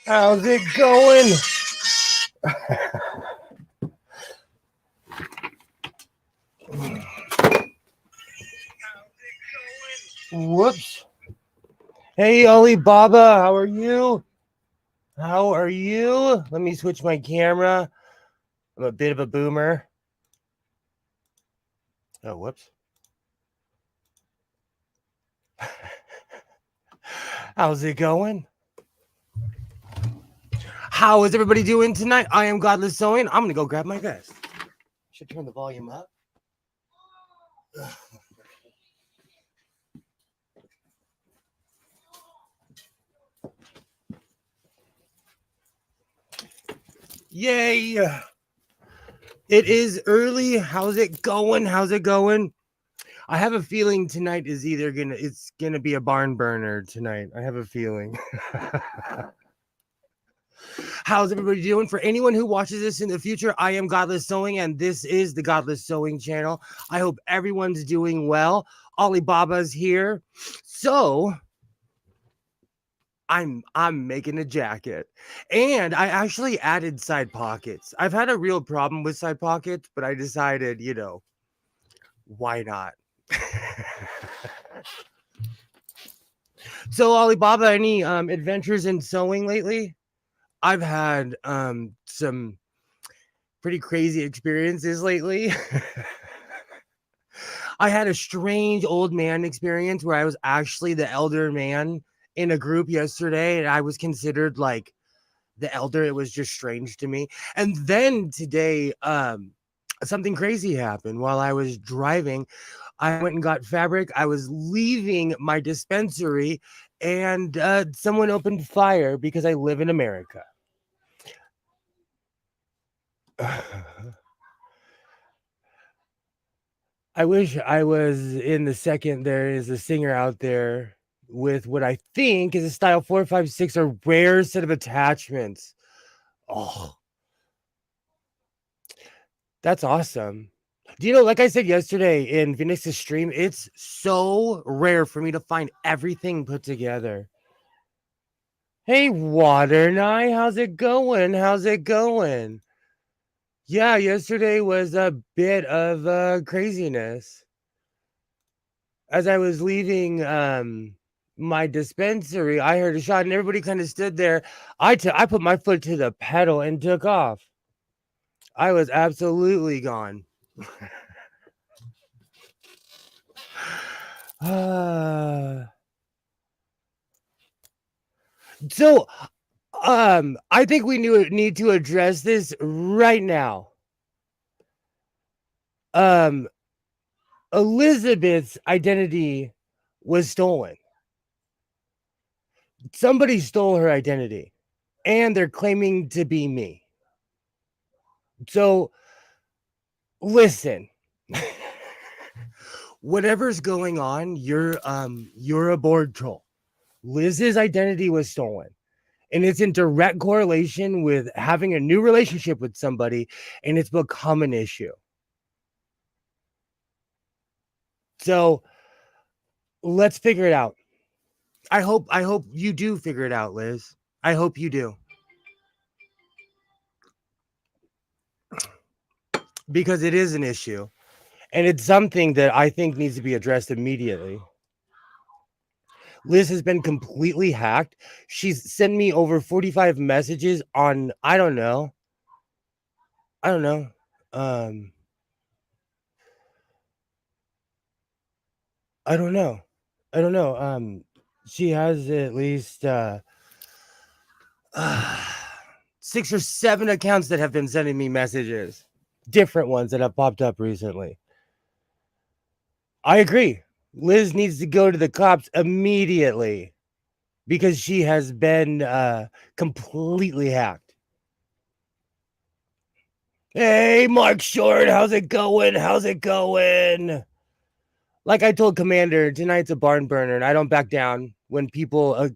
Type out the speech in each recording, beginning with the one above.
How's it going? Whoops. Hey, Alibaba, how are you? How are you? Let me switch my camera. I'm a bit of a boomer. Oh, whoops. How's it going? How is everybody doing tonight? I am Godless Sewing. I'm going to go grab my vest. Should turn the volume up. Yay. It is early. How's it going? How's it going? I have a feeling tonight is it's gonna be a barn burner tonight. I have a feeling. How's everybody doing? For anyone who watches this in the future, I am Godless Sewing, and this is the Godless Sewing channel. I hope everyone's doing well. Alibaba's here. So I'm making a jacket. And I actually added side pockets. I've had a real problem with side pockets, but I decided, why not? So Alibaba, any adventures in sewing lately? I've had some pretty crazy experiences lately. I had a strange old man experience where I was actually the elder man in a group yesterday, and I was considered like the elder. It was just strange to me. And then today, something crazy happened while I was driving. I went and got fabric. I was leaving my dispensary, and someone opened fire because I live in America. I wish I was in the second. There is a singer out there with what I think is a style 456, a rare set of attachments. Oh, that's awesome. Do you know, like I said yesterday in Phoenix's stream, it's so rare for me to find everything put together. Hey, Water Nye, how's it going? How's it going? Yeah, yesterday was a bit of craziness. As I was leaving my dispensary, I heard a shot and everybody kind of stood there. I put my foot to the pedal and took off. I was absolutely gone. So I think we need to address this right now. Elizabeth's identity was stolen. Somebody stole her identity, and they're claiming to be me. So listen. Whatever's going on, you're a board troll. Liz's identity was stolen, and it's in direct correlation with having a new relationship with somebody, and it's become an issue. So let's figure it out. I hope you do figure it out, Liz. I hope you do. Because it is an issue. And it's something that I think needs to be addressed immediately. Liz has been completely hacked. She's sent me over 45 messages on, I don't know. I don't know. She has at least 6 or 7 accounts that have been sending me messages. Different ones that have popped up recently. I agree. Liz needs to go to the cops immediately because she has been completely hacked. Hey, Mark Short, how's it going? How's it going? Like I told Commander, tonight's a barn burner, and I don't back down when people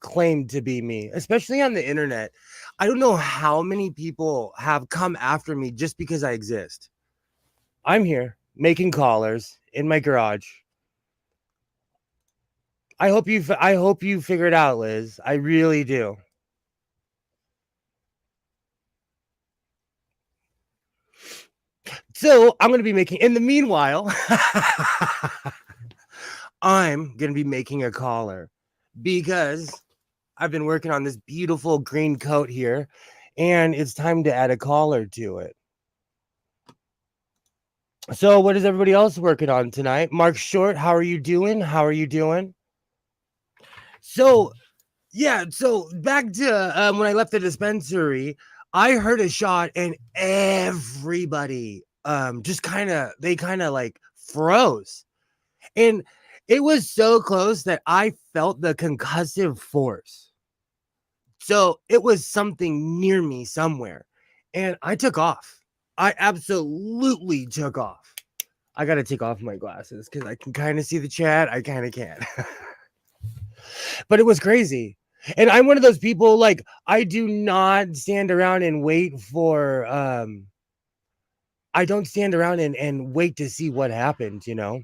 claim to be me, especially on the internet. I don't know how many people have come after me just because I exist. I'm here making callers in my garage. I hope you figure it out, Liz. I really do. So I'm gonna be making. In the meanwhile, I'm gonna be making a collar because I've been working on this beautiful green coat here, and it's time to add a collar to it. So, what is everybody else working on tonight? Mark Short, how are you doing? How are you doing? So, yeah, so back to when I left the dispensary, I heard a shot, and everybody just kind of like froze. And it was so close that I felt the concussive force. So it was something near me somewhere. And I took off. I absolutely took off. I got to take off my glasses because I can kind of see the chat. I kind of can't. But it was crazy. And I'm one of those people, like, I do not stand around and wait for, I don't stand around and wait to see what happened, you know?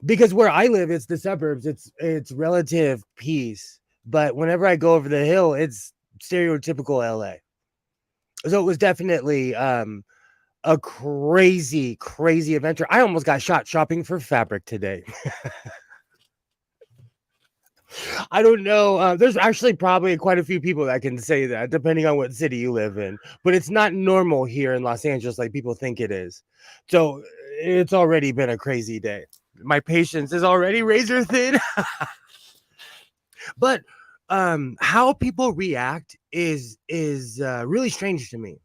Because where I live, it's the suburbs, it's relative peace. But whenever I go over the hill, it's stereotypical LA. So it was definitely a crazy, crazy adventure. I almost got shot shopping for fabric today. I don't know. There's actually probably quite a few people that can say that, depending on what city you live in. But it's not normal here in Los Angeles like people think it is. So it's already been a crazy day. My patience is already razor thin. But how people react is really strange to me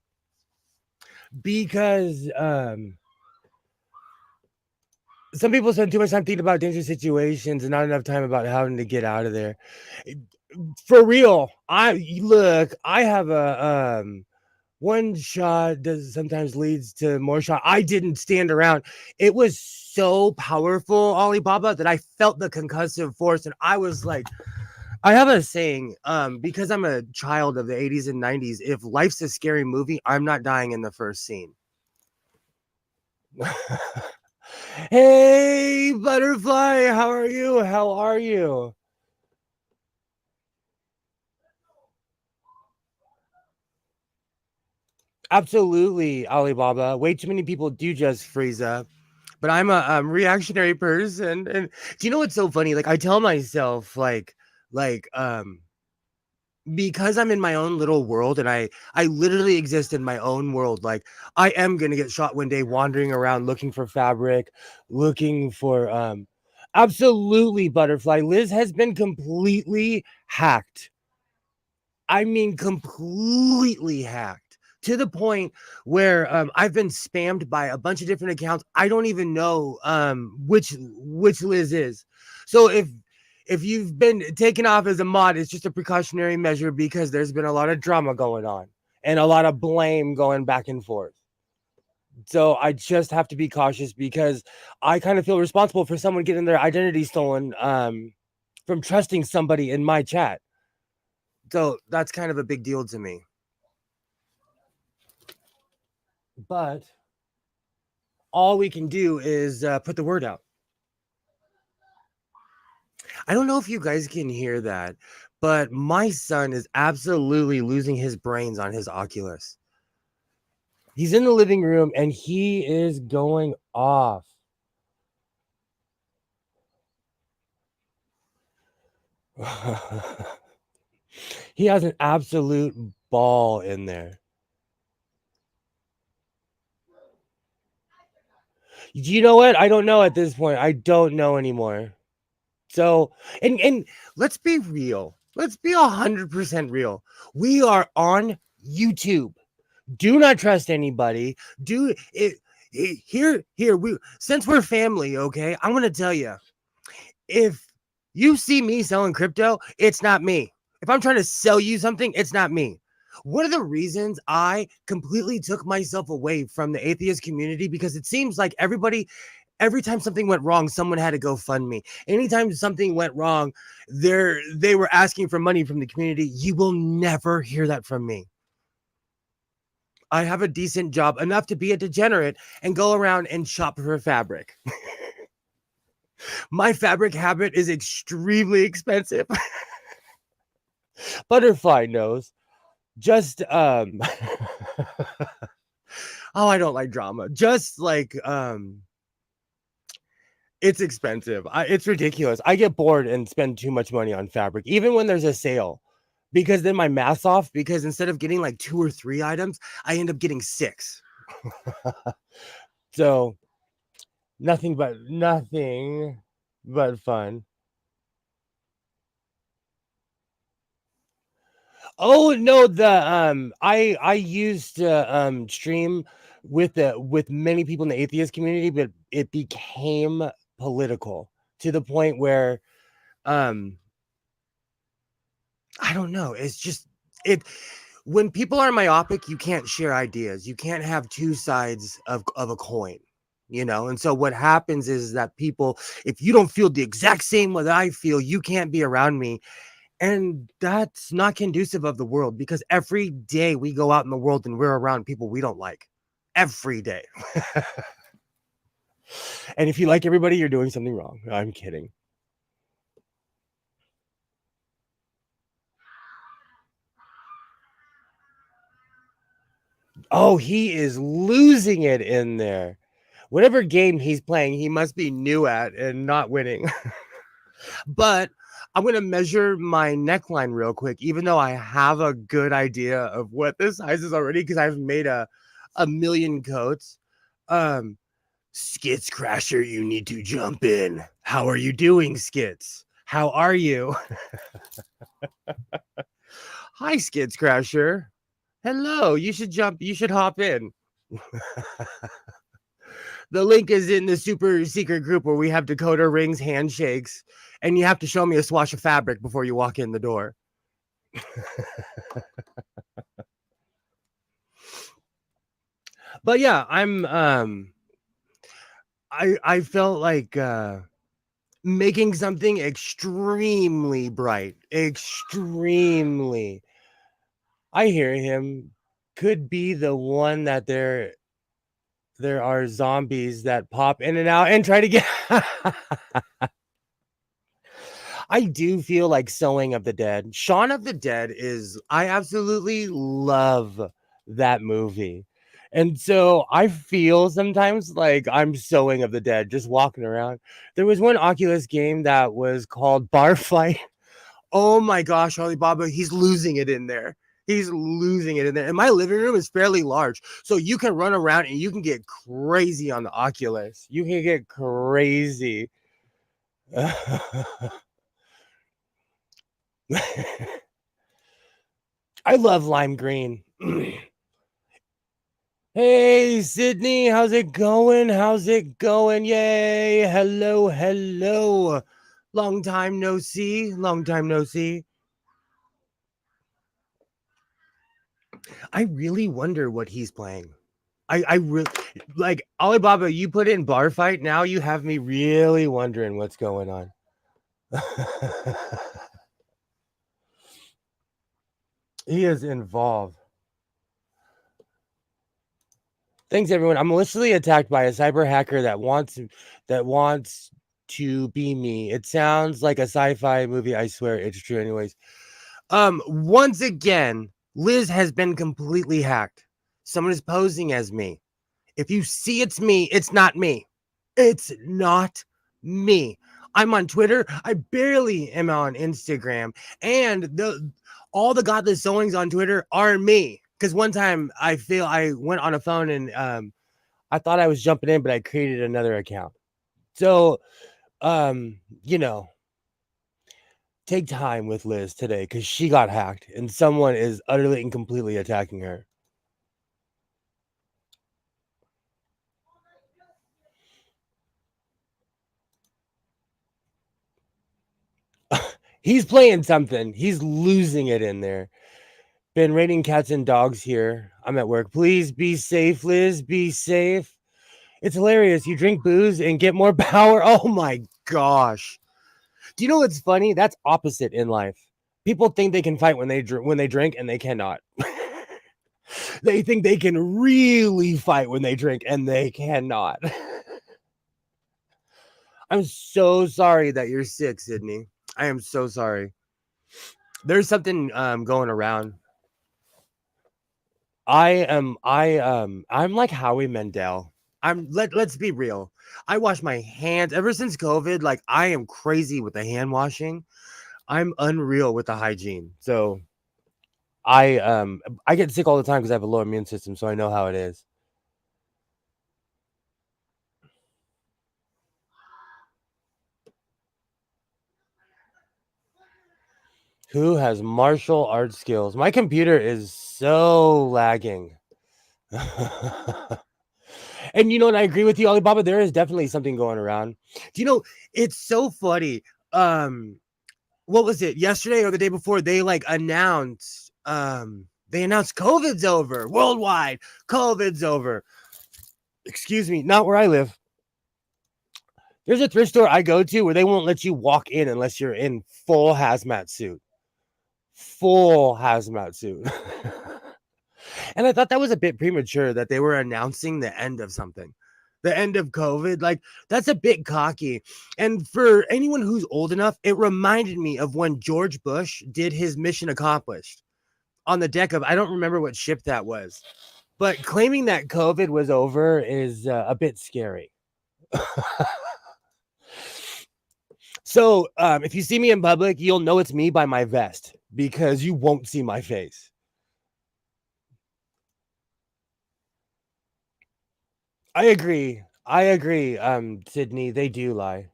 because some people spend too much time thinking about dangerous situations and not enough time about having to get out of there. For real, I have a one shot does sometimes leads to more shot. I didn't stand around. It was so powerful, Alibaba, that I felt the concussive force, and I was like, I have a saying, because I'm a child of the 80s and 90s, if life's a scary movie, I'm not dying in the first scene. Hey, butterfly, how are you? How are you? Absolutely, Alibaba. Way too many people do just freeze up. But I'm a reactionary person, and do you know what's so funny? Like I tell myself, like because I'm in my own little world, and I literally exist in my own world. Like I am gonna get shot one day, wandering around looking for fabric, looking for absolutely butterfly. Liz has been completely hacked. I mean, completely hacked to the point where I've been spammed by a bunch of different accounts. I don't even know which Liz is. So if you've been taken off as a mod, it's just a precautionary measure because there's been a lot of drama going on and a lot of blame going back and forth. So I just have to be cautious because I kind of feel responsible for someone getting their identity stolen from trusting somebody in my chat. So that's kind of a big deal to me. But all we can do is put the word out. I don't know if you guys can hear that, but my son is absolutely losing his brains on his Oculus. He's in the living room and he is going off. He has an absolute ball in there. You know what? I don't know at this point. I don't know anymore. So, and let's be real. Let's be 100% real. We are on YouTube. Do not trust anybody. Do it here we since we're family, okay? I'm going to tell you. If you see me selling crypto, it's not me. If I'm trying to sell you something, it's not me. One of the reasons I completely took myself away from the atheist community because it seems like every time something went wrong, someone had to go fund me. Anytime something went wrong, they were asking for money from the community. You will never hear that from me. I have a decent job enough to be a degenerate and go around and shop for fabric. My fabric habit is extremely expensive. Butterfly knows. Just oh, I don't like drama. Just like it's expensive. It's ridiculous. I get bored and spend too much money on fabric, even when there's a sale, because then my math's off. Because instead of getting like 2 or 3 items, I end up getting 6. So nothing but fun. Oh no, I used to stream with many people in the atheist community, but it became political to the point where um I don't know. It's just it when people are myopic, you can't share ideas. You can't have two sides of a coin, you know? And so what happens is that people, if you don't feel the exact same way that I feel, you can't be around me. And that's not conducive of the world because every day we go out in the world and we're around people we don't like. Every day. And if you like everybody, you're doing something wrong. I'm kidding. Oh, he is losing it in there. Whatever game he's playing, he must be new at and not winning. But I'm going to measure my neckline real quick, even though I have a good idea of what the size is already because I've made a million coats. Um, Skits Crasher, you need to jump in. How are you doing, Skits? How are you? Hi, Skits Crasher. Hello, you should hop in. The link is in the super secret group where we have Dakota rings, handshakes, and you have to show me a swatch of fabric before you walk in the door. But yeah, I felt like making something extremely bright, extremely. I hear him. Could be the one that there are zombies that pop in and out and try to get. I do feel like Sowing of the Dead. Shaun of the Dead is, I absolutely love that movie. And so I feel sometimes like I'm Sowing of the Dead, just walking around. There was one Oculus game that was called Bar Fight. Oh my gosh, Alibaba, he's losing it in there. He's losing it in there. And my living room is fairly large. So you can run around and you can get crazy on the Oculus. You can get crazy. I love lime green. Hey, Sydney, how's it going? How's it going? Yay. Hello, hello. Long time no see. Long time no see. I really wonder what he's playing. I really like Alibaba. You put in bar fight. Now you have me really wondering what's going on. He is involved. Thanks, everyone. I'm maliciously attacked by a cyber hacker that wants to be me. It sounds like a sci-fi movie. I swear it's true. Anyways, once again, Liz has been completely hacked. Someone is posing as me. If you see it's me, it's not me. It's not me. I'm on Twitter. I barely am on Instagram, and all the godless sewings on Twitter are me. Because one time I went on a phone and I thought I was jumping in, but I created another account. So you know, take time with Liz today because she got hacked and someone is utterly and completely attacking her. He's playing something. He's losing it in there. Been raining cats and dogs here. I'm at work. Please be safe, Liz. Be safe. It's hilarious. You drink booze and get more power. Oh my gosh. Do you know what's funny? That's opposite in life. People think they can fight when they drink and they cannot. They think they can really fight when they drink and they cannot. I'm so sorry that you're sick, Sydney. I am so sorry. There's something going around. I'm like Howie Mandel. Let's be real. I wash my hands ever since COVID. Like I am crazy with the hand washing. I'm unreal with the hygiene. So I get sick all the time because I have a low immune system, so I know how it is. Who has martial arts skills? My computer is so lagging. And you know, and I agree with you, Alibaba. There is definitely something going around. Do you know? It's so funny. Um, what was it? Yesterday or the day before? They like announced. They announced COVID's over worldwide. COVID's over. Excuse me, not where I live. There's a thrift store I go to where they won't let you walk in unless you're in full hazmat suit. Full hazmat suit. And I thought that was a bit premature that they were announcing the end of something, the end of COVID. Like, that's a bit cocky. And for anyone who's old enough, it reminded me of when George Bush did his mission accomplished on the deck of, I don't remember what ship that was, but claiming that COVID was over is a bit scary. So if you see me in public, you'll know it's me by my vest because you won't see my face. I agree. I agree, Sydney. They do lie.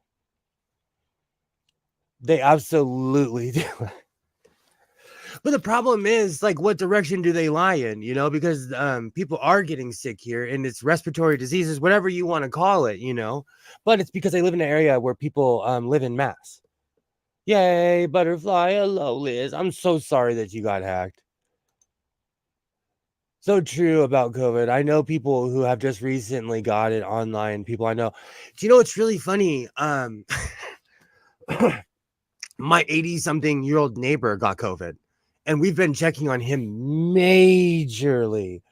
They absolutely do. But the problem is, like, what direction do they lie in? You know, because people are getting sick here, and it's respiratory diseases, whatever you want to call it. You know, but it's because they live in an area where people live in mass. Yay, butterfly! Hello, Liz. I'm so sorry that you got hacked. So true about COVID. I know people who have just recently got it online. People I know. Do you know what's really funny? My 80-something-year-old neighbor got COVID, and we've been checking on him majorly,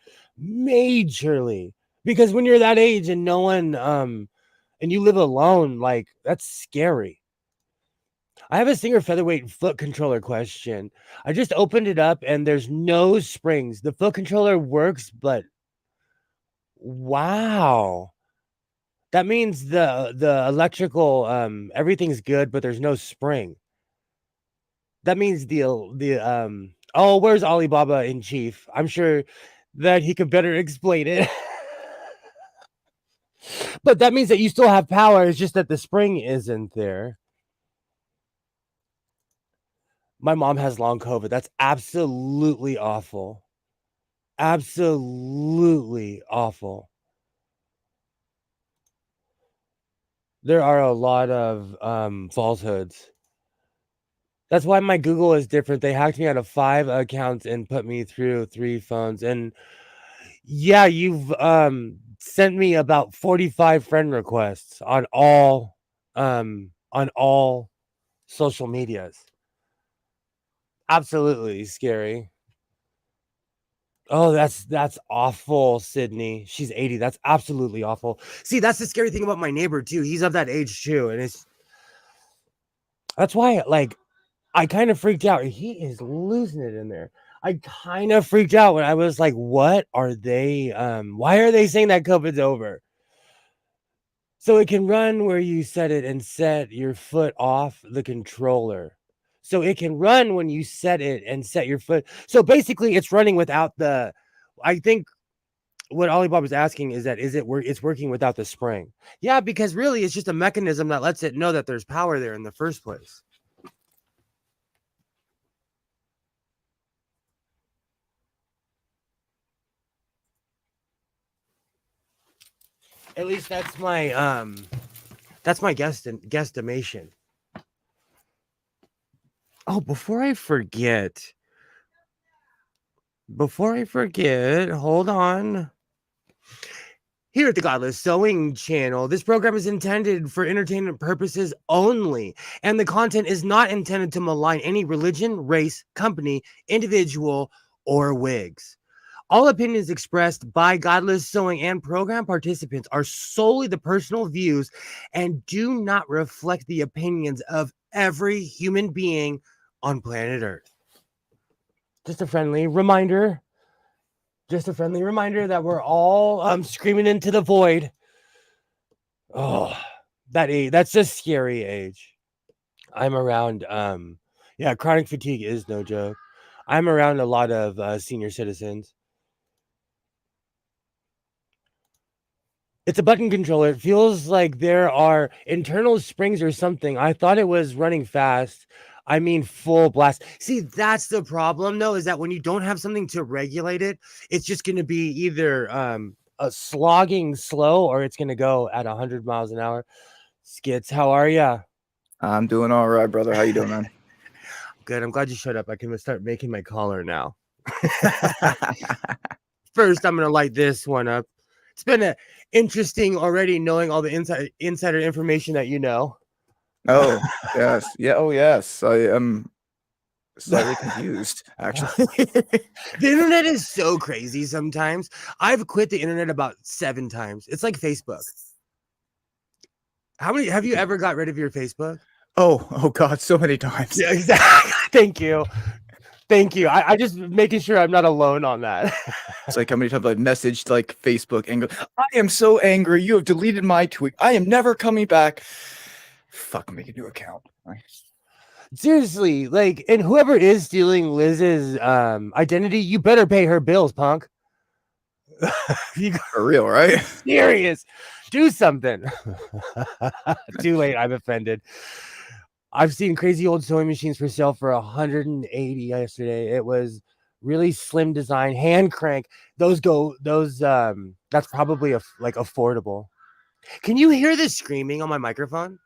because when you're that age and no one, and you live alone, like that's scary. I have a Singer Featherweight foot controller question. I just opened it up and there's no springs. The foot controller works, but wow. That means the electrical everything's good, but there's no spring. That means oh, where's Alibaba in chief? I'm sure that he could better explain it. But that means that you still have power. It's just that the spring isn't there. My mom has long COVID. That's absolutely awful. Absolutely awful. There are a lot of falsehoods. That's why my Google is different. They hacked me out of 5 accounts and put me through 3 phones. And yeah, you've sent me about 45 friend requests on all social medias. Absolutely scary. Oh, that's awful, Sydney. She's 80. That's absolutely awful. See, that's the scary thing about my neighbor too. He's of that age too, and that's why like I kind of freaked out. He is losing it in there. I kind of freaked out when I was like, what are they why are they saying that COVID's over? So it can run where you set it and set your foot off the controller. So it can run when you set it and set your foot. So basically it's running without the I think what Alibaba's asking is that it's working without the spring. Yeah, because really it's just a mechanism that lets it know that there's power there in the first place. At least that's my guesstimation. Oh, before I forget, hold on. Here at the Godless Sewing Channel, this program is intended for entertainment purposes only, and the content is not intended to malign any religion, race, company, individual, or wigs. All opinions expressed by Godless Sewing and program participants are solely the personal views and do not reflect the opinions of every human being on planet Earth. Just a friendly reminder. Just a friendly reminder that we're all screaming into the void. Oh, that's a scary age. I'm around yeah, chronic fatigue is no joke. I'm around a lot of senior citizens. It's a button controller. It feels like there are internal springs or something. I thought it was running fast. I mean, full blast. See, that's the problem, though, is that when you don't have something to regulate it, it's just going to be either a slogging slow or it's going to go at 100 miles an hour. Skits, how are ya? I'm doing all right, brother. How you doing, man? Good. I'm glad you showed up. I can start making my collar now. First, I'm going to light this one up. It's been interesting already knowing all the insider information that you know. Oh, yes. Yeah. Oh, yes. I am slightly confused, actually. The internet is so crazy sometimes. I've quit the internet about 7 times. It's like Facebook. How many have you ever got rid of your Facebook? Oh God, so many times. Yeah, exactly. Thank you. Thank you. I just making sure I'm not alone on that. It's like how many times I've messaged like Facebook and go, I am so angry. You have deleted my tweet. I am never coming back. Fuck, make a new account. Seriously, like, and whoever is stealing Liz's identity, you better pay her bills, punk. For real, right? Serious. Do something. Too late. I'm offended. I've seen crazy old sewing machines for sale for 180 yesterday. It was really slim design, hand crank. Those that's probably like affordable. Can you hear the screaming on my microphone?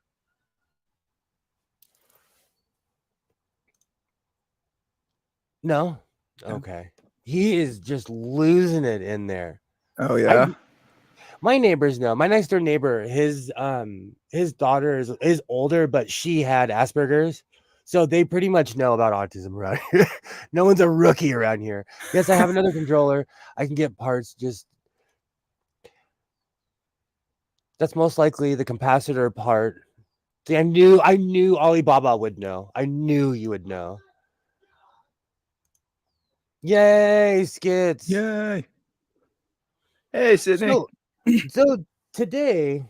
No? Okay. He is just losing it in there. Oh yeah. My neighbors know. My next door neighbor, his daughter is older, but she had Asperger's. So they pretty much know about autism around here. No one's a rookie around here. Yes, I have another controller. I can get parts. Just that's most likely the capacitor part. See, I knew Alibaba would know. I knew you would know. Yay, skits. Yay. Hey, Sydney. So today,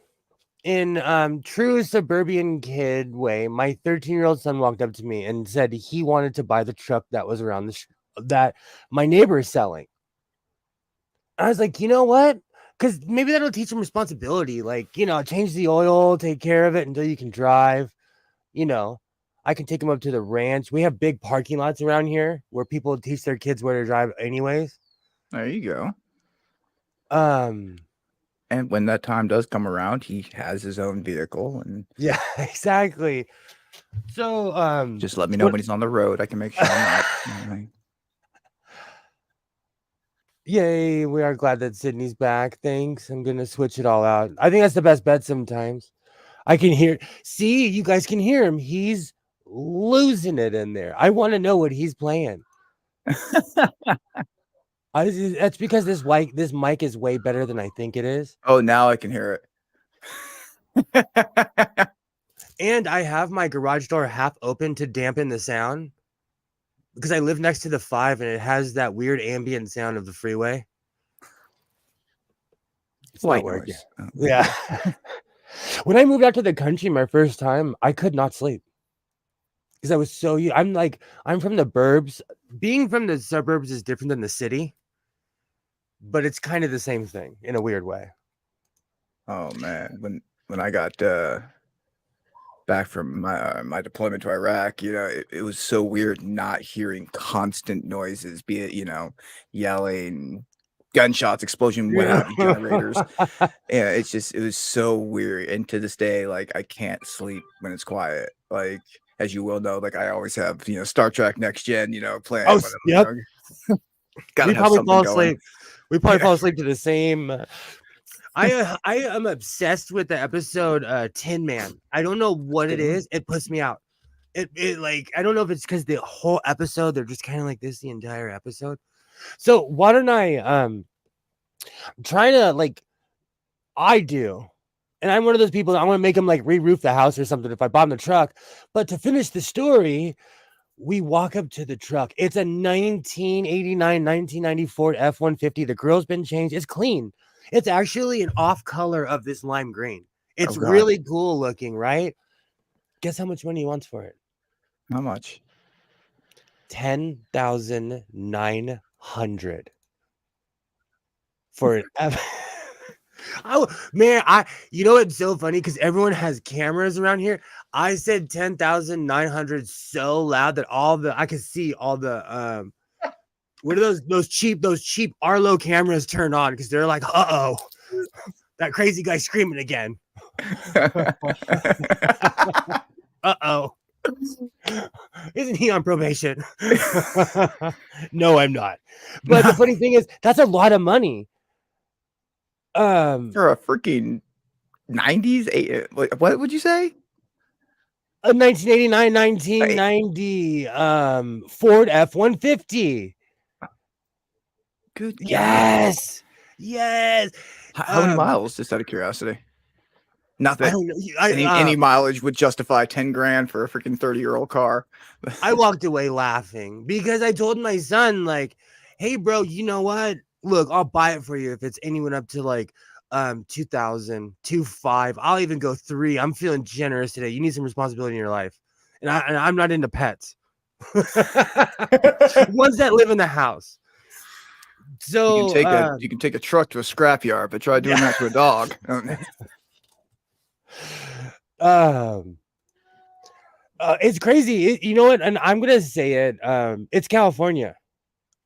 in true suburban kid way, my 13-year-old son walked up to me and said he wanted to buy the truck that was around that my neighbor is selling. I was like, you know what? Because maybe that'll teach him responsibility. Like, change the oil, take care of it until you can drive. I can take him up to the ranch. We have big parking lots around here where people teach their kids where to drive anyways. There you go. And when that time does come around, he has his own vehicle, and yeah, exactly. So just let me know when he's on the road. I can make sure I'm not. Yay, we are glad that Sydney's back. Thanks. I'm gonna switch it all out. I think that's the best bet sometimes. I can hear, see, you guys can hear him. He's losing it in there. I want to know what he's playing. That's because this mic is way better than I think it is. Oh, now I can hear it. And I have my garage door half open to dampen the sound because I live next to the 5 and it has that weird ambient sound of the freeway. It's white not working. Noise. Yeah. When I moved out to the country my first time, I could not sleep because I was I'm from the burbs. Being from the suburbs is different than the city, but it's kind of the same thing in a weird way. Oh man, when I got back from my deployment to Iraq, it was so weird not hearing constant noises, be it yelling, gunshots, explosion, what have you, generators. Yeah, it was so weird. And to this day, like, I can't sleep when it's quiet. Like, as you will know, like, I always have Star Trek Next Gen playing. Oh, yep. We probably fall asleep. We probably fall asleep to the same. I am obsessed with the episode Tin Man. I don't know what it is. It puts me out. It like, I don't know if it's because the whole episode they're just kind of like this the entire episode. So why don't I try to like I do. And I'm one of those people that I want to make them like re-roof the house or something if I bought them the truck. But to finish the story, we walk up to the truck. It's a 1989, 1990 Ford F-150. The grill's been changed. It's clean. It's actually an off color of this lime green. Oh It's God, really cool looking, right? Guess how much money he wants for it? how much? 10,900 for an F. Oh man, you know what's so funny because everyone has cameras around here. I said 10,900 so loud that all the I could see all the what are those cheap Arlo cameras turned on because they're like, uh-oh, that crazy guy screaming again. Uh-oh. Isn't he on probation? No, I'm not. But the funny thing is, that's a lot of money. For a freaking 90s, what would you say? A 1989, Like, 1990 Ford F-150. good God. Yes. Yes. How many miles, just out of curiosity? Not I that don't know. any mileage would justify 10 grand for a freaking 30-year-old car. I walked away laughing because I told my son, like, hey, bro, you know what? Look, I'll buy it for you if it's anyone up to like 2,000, 2,500. I'll even go 3. I'm feeling generous today. You need some responsibility in your life. And I'm not into pets. Ones that live in the house. So You can take a truck to a scrapyard, but try doing that to a dog. It's crazy. You know what? And I'm gonna say it. It's California.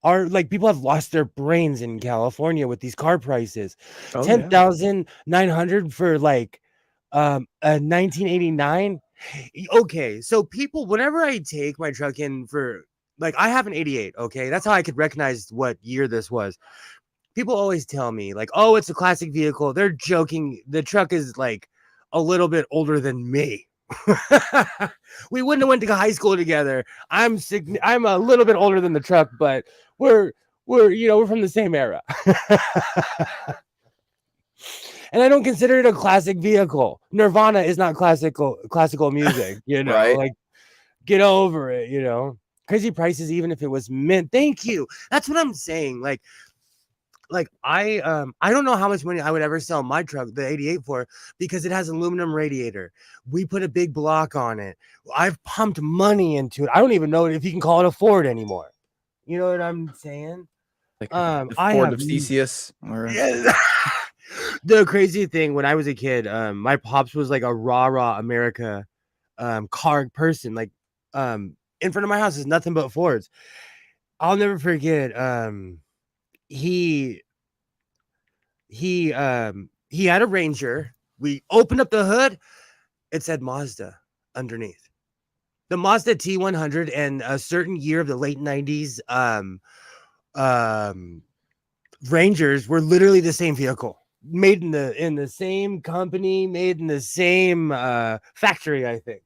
Like people have lost their brains in California with these car prices. Oh, yeah. 10,900 for like a 1989. Okay, so people, whenever I take my truck in for like I have an 88, okay, that's how I could recognize what year this was. People always tell me like, oh, it's a classic vehicle. They're joking. The truck is like a little bit older than me. We wouldn't have went to high school together. I'm a little bit older than the truck, but we're we're from the same era. And I don't consider it a classic vehicle. Nirvana is not classical music, Right. like get over it. Crazy prices, even if it was mint. Thank you. That's what I'm saying. Like I don't know how much money I would ever sell my truck, the 88, for, because it has aluminum radiator. We put a big block on it. I've pumped money into it. I don't even know if you can call it a Ford anymore. You know what I'm saying? Like I the Ford have of Theseus. yeah. The crazy thing when I was a kid, my pops was like a rah America car person. Like in front of my house is nothing but Fords. I'll never forget he had a Ranger. We opened up the hood. It said Mazda underneath. The Mazda T100, and a certain year of the late 90s Rangers were literally the same vehicle. Made in the same company, made in the same factory, I think.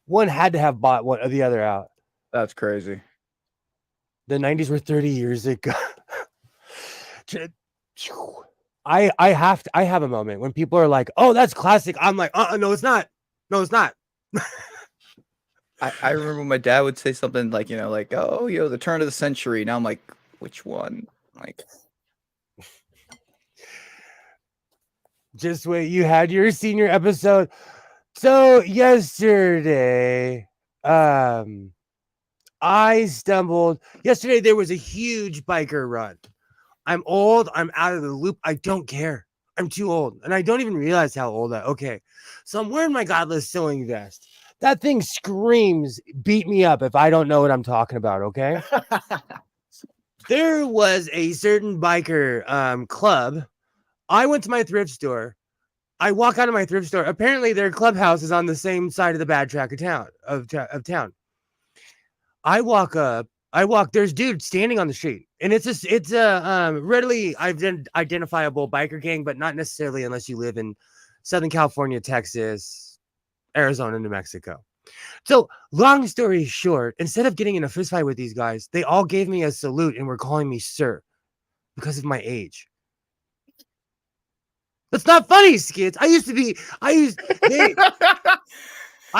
One had to have bought one or the other out. That's crazy. The 90s were 30 years ago. I have a moment when people are like, "Oh, that's classic." I'm like, no, it's not. No, it's not." I remember my dad would say something like, like, oh, the turn of the century. Now I'm like, which one? Like, just wait. You had your senior episode. So yesterday, I stumbled. Yesterday there was a huge biker run. I'm old. I'm out of the loop. I don't care. I'm too old. And I don't even realize how old okay. So I'm wearing my godless sewing vest. That thing screams, beat me up if I don't know what I'm talking about, okay? There was a certain biker club. I went to my thrift store. I walk out of my thrift store. Apparently their clubhouse is on the same side of the bad track of town. I walk up. There's dudes standing on the street, and it's a readily identifiable biker gang, but not necessarily unless you live in Southern California, Texas, Arizona, New Mexico. So, long story short, instead of getting in a fist fight with these guys, they all gave me a salute and were calling me sir because of my age. That's not funny, Skids. I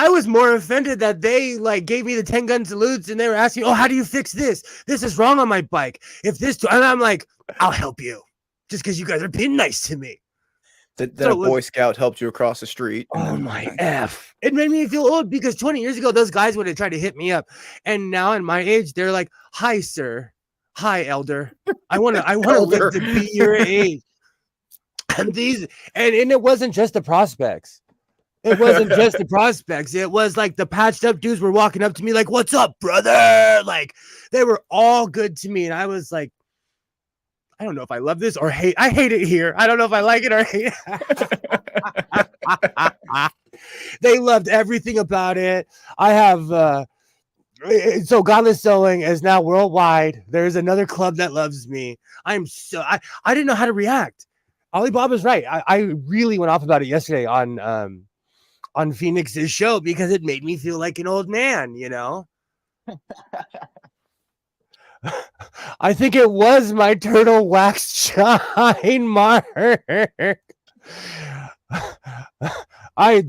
was more offended that they like gave me the 10 gun salutes and they were asking, "Oh, how do you fix this? This is wrong on my bike. If this," and I'm like, "I'll help you," just because you guys are being nice to me. Then So a it was, Boy Scout helped you across the street, and oh then my F. It made me feel old because 20 years ago, those guys would have tried to hit me up. And now in my age, they're like, "Hi, sir. Hi, elder. I wanna live Elder. to be your age." And it wasn't just the prospects. It wasn't just the prospects. It was like the patched up dudes were walking up to me like, "What's up, brother?" Like they were all good to me. And I was like, I don't know if I love this or hate. I hate it here. I don't know if I like it or hate it. They loved everything about it. I have so Godless Sewing is now worldwide. There's another club that loves me. I didn't know how to react. Alibaba's right. I really went off about it yesterday on Phoenix's show because it made me feel like an old man, you know? I think it was my turtle wax shine mark. I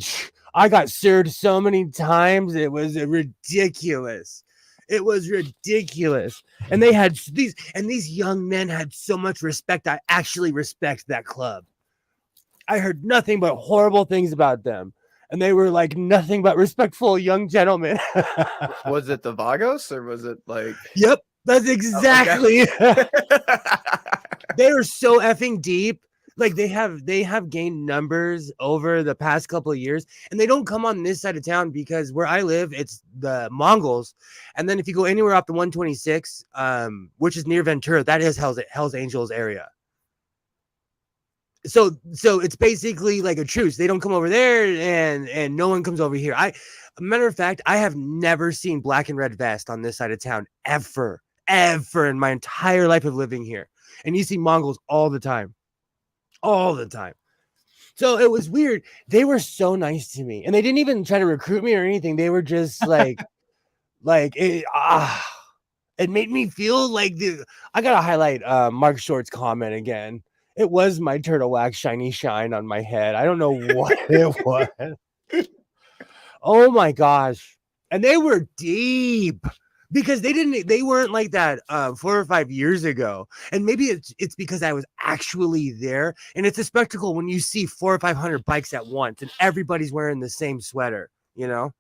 got sued so many times. It was ridiculous. It was ridiculous. And they had these young men had so much respect. I actually respect that club. I heard nothing but horrible things about them. And they were like nothing but respectful young gentlemen. Was it the Vagos or was it like? Yep, that's exactly. Oh, okay. They are so effing deep. Like they have gained numbers over the past couple of years, and they don't come on this side of town because where I live, it's the Mongols. And then if you go anywhere up the 126, which is near Ventura, that is Hell's Angels area. So it's basically like a truce. They don't come over there and no one comes over here. Matter of fact, I have never seen black and red vest on this side of town ever in my entire life of living here. And you see Mongols all the time. So it was weird. They were so nice to me and they didn't even try to recruit me or anything. They were just like it made me feel like I gotta highlight Mark Short's comment again. It was my turtle wax shiny shine on my head. I don't know what it was. Oh my gosh. And they were deep because they weren't like that 4 or 5 years ago. And maybe it's because I was actually there. And it's a spectacle when you see 400 or 500 bikes at once and everybody's wearing the same sweater, you know?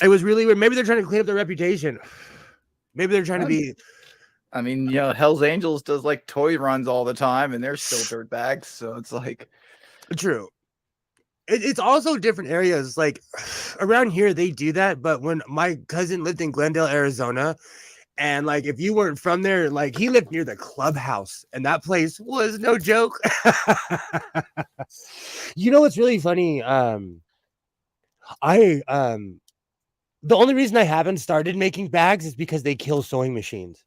It was really weird. Maybe they're trying to clean up their reputation. Maybe they're trying to be. I mean, you know, Hell's Angels does like toy runs all the time, and they're still dirt bags. So it's like True. It's also different areas. Like around here, they do that. But when my cousin lived in Glendale, Arizona, and like if you weren't from there, like he lived near the clubhouse, and that place was no joke. You know what's really funny? I the only reason I haven't started making bags is because they kill sewing machines.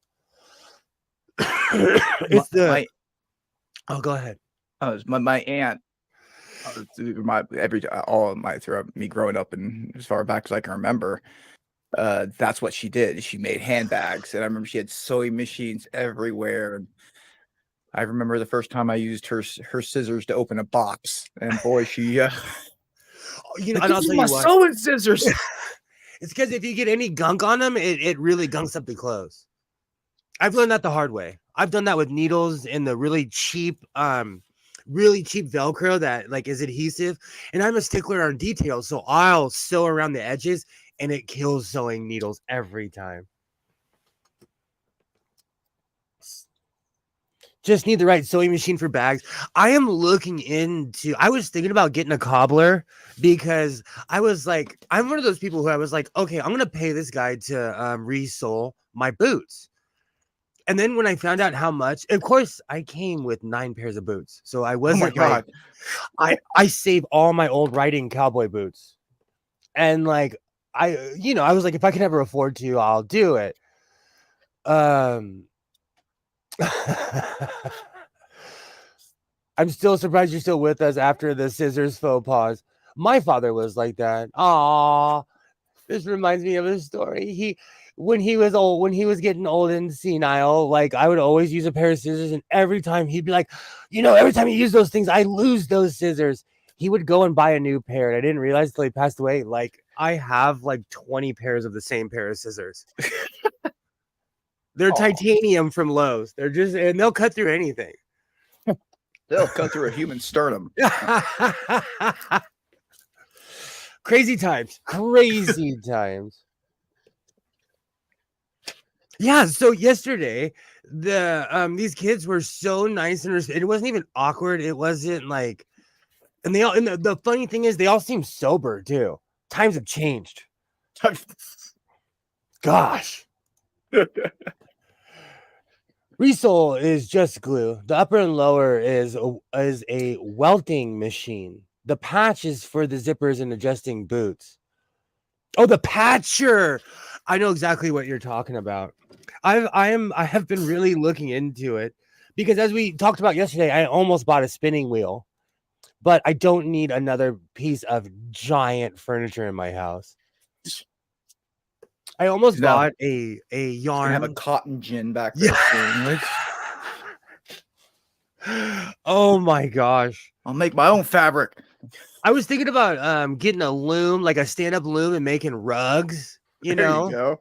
It's oh, go ahead. My aunt, throughout me growing up and as far back as I can remember, that's what she did. She made handbags, and I remember she had sewing machines everywhere. And I remember the first time I used her scissors to open a box, and boy, she you know, like, and I'll "This is tell my you what. sewing scissors." It's because if you get any gunk on them, it really gunks up the clothes. I've learned that the hard way. I've done that with needles and the really cheap Velcro that like is adhesive. And I'm a stickler on details, so I'll sew around the edges, and it kills sewing needles every time. Just need the right sewing machine for bags. I was thinking about getting a cobbler because I was like, I'm one of those people who I was like, okay, I'm going to pay this guy to resole my boots. And then when I found out how much, of course, I came with 9 pairs of boots. So I Oh wasn't my god! I save all my old riding cowboy boots. And like, I was like, if I can ever afford to, I'll do it. I'm still surprised you're still with us after the scissors faux pas. My father was like that. Aw, this reminds me of a story. When he was old, when he was getting old and senile, like I would always use a pair of scissors, and every time he'd be like, every time you use those things, I lose those scissors. He would go and buy a new pair, and I didn't realize till he passed away. Like I have like 20 pairs of the same pair of scissors. They're Aw. titanium from Lowe's. They're just, and they'll cut through anything. They'll cut through a human sternum. Crazy times. Crazy times. Yeah, so yesterday these kids were so nice and it wasn't even awkward. It wasn't like, and the funny thing is they all seem sober too. Times have changed. Gosh. Resole is just glue. The upper and lower is a welting machine. The patch is for the zippers and adjusting boots. Oh, the patcher. I know exactly what you're talking about. I have been really looking into it because as we talked about yesterday, I almost bought a spinning wheel, but I don't need another piece of giant furniture in my house. I almost bought a yarn. Have a cotton gin back there. Yeah. Oh my gosh. I'll make my own fabric. I was thinking about getting a loom, like a stand-up loom, and making rugs. You go.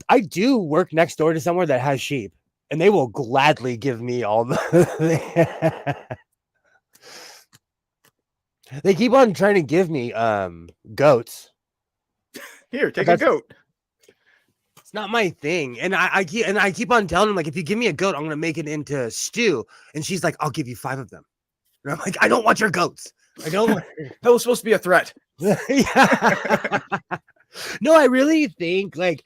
I do work next door to somewhere that has sheep, and they will gladly give me all the. They keep on trying to give me goats. Here, take a goat. It's not my thing, and I keep on telling them, like, if you give me a goat, I'm gonna make it into stew. And she's like, I'll give you 5 of them. And I'm like, I don't want your goats. I don't. That was supposed to be a threat. Yeah. No, I really think like,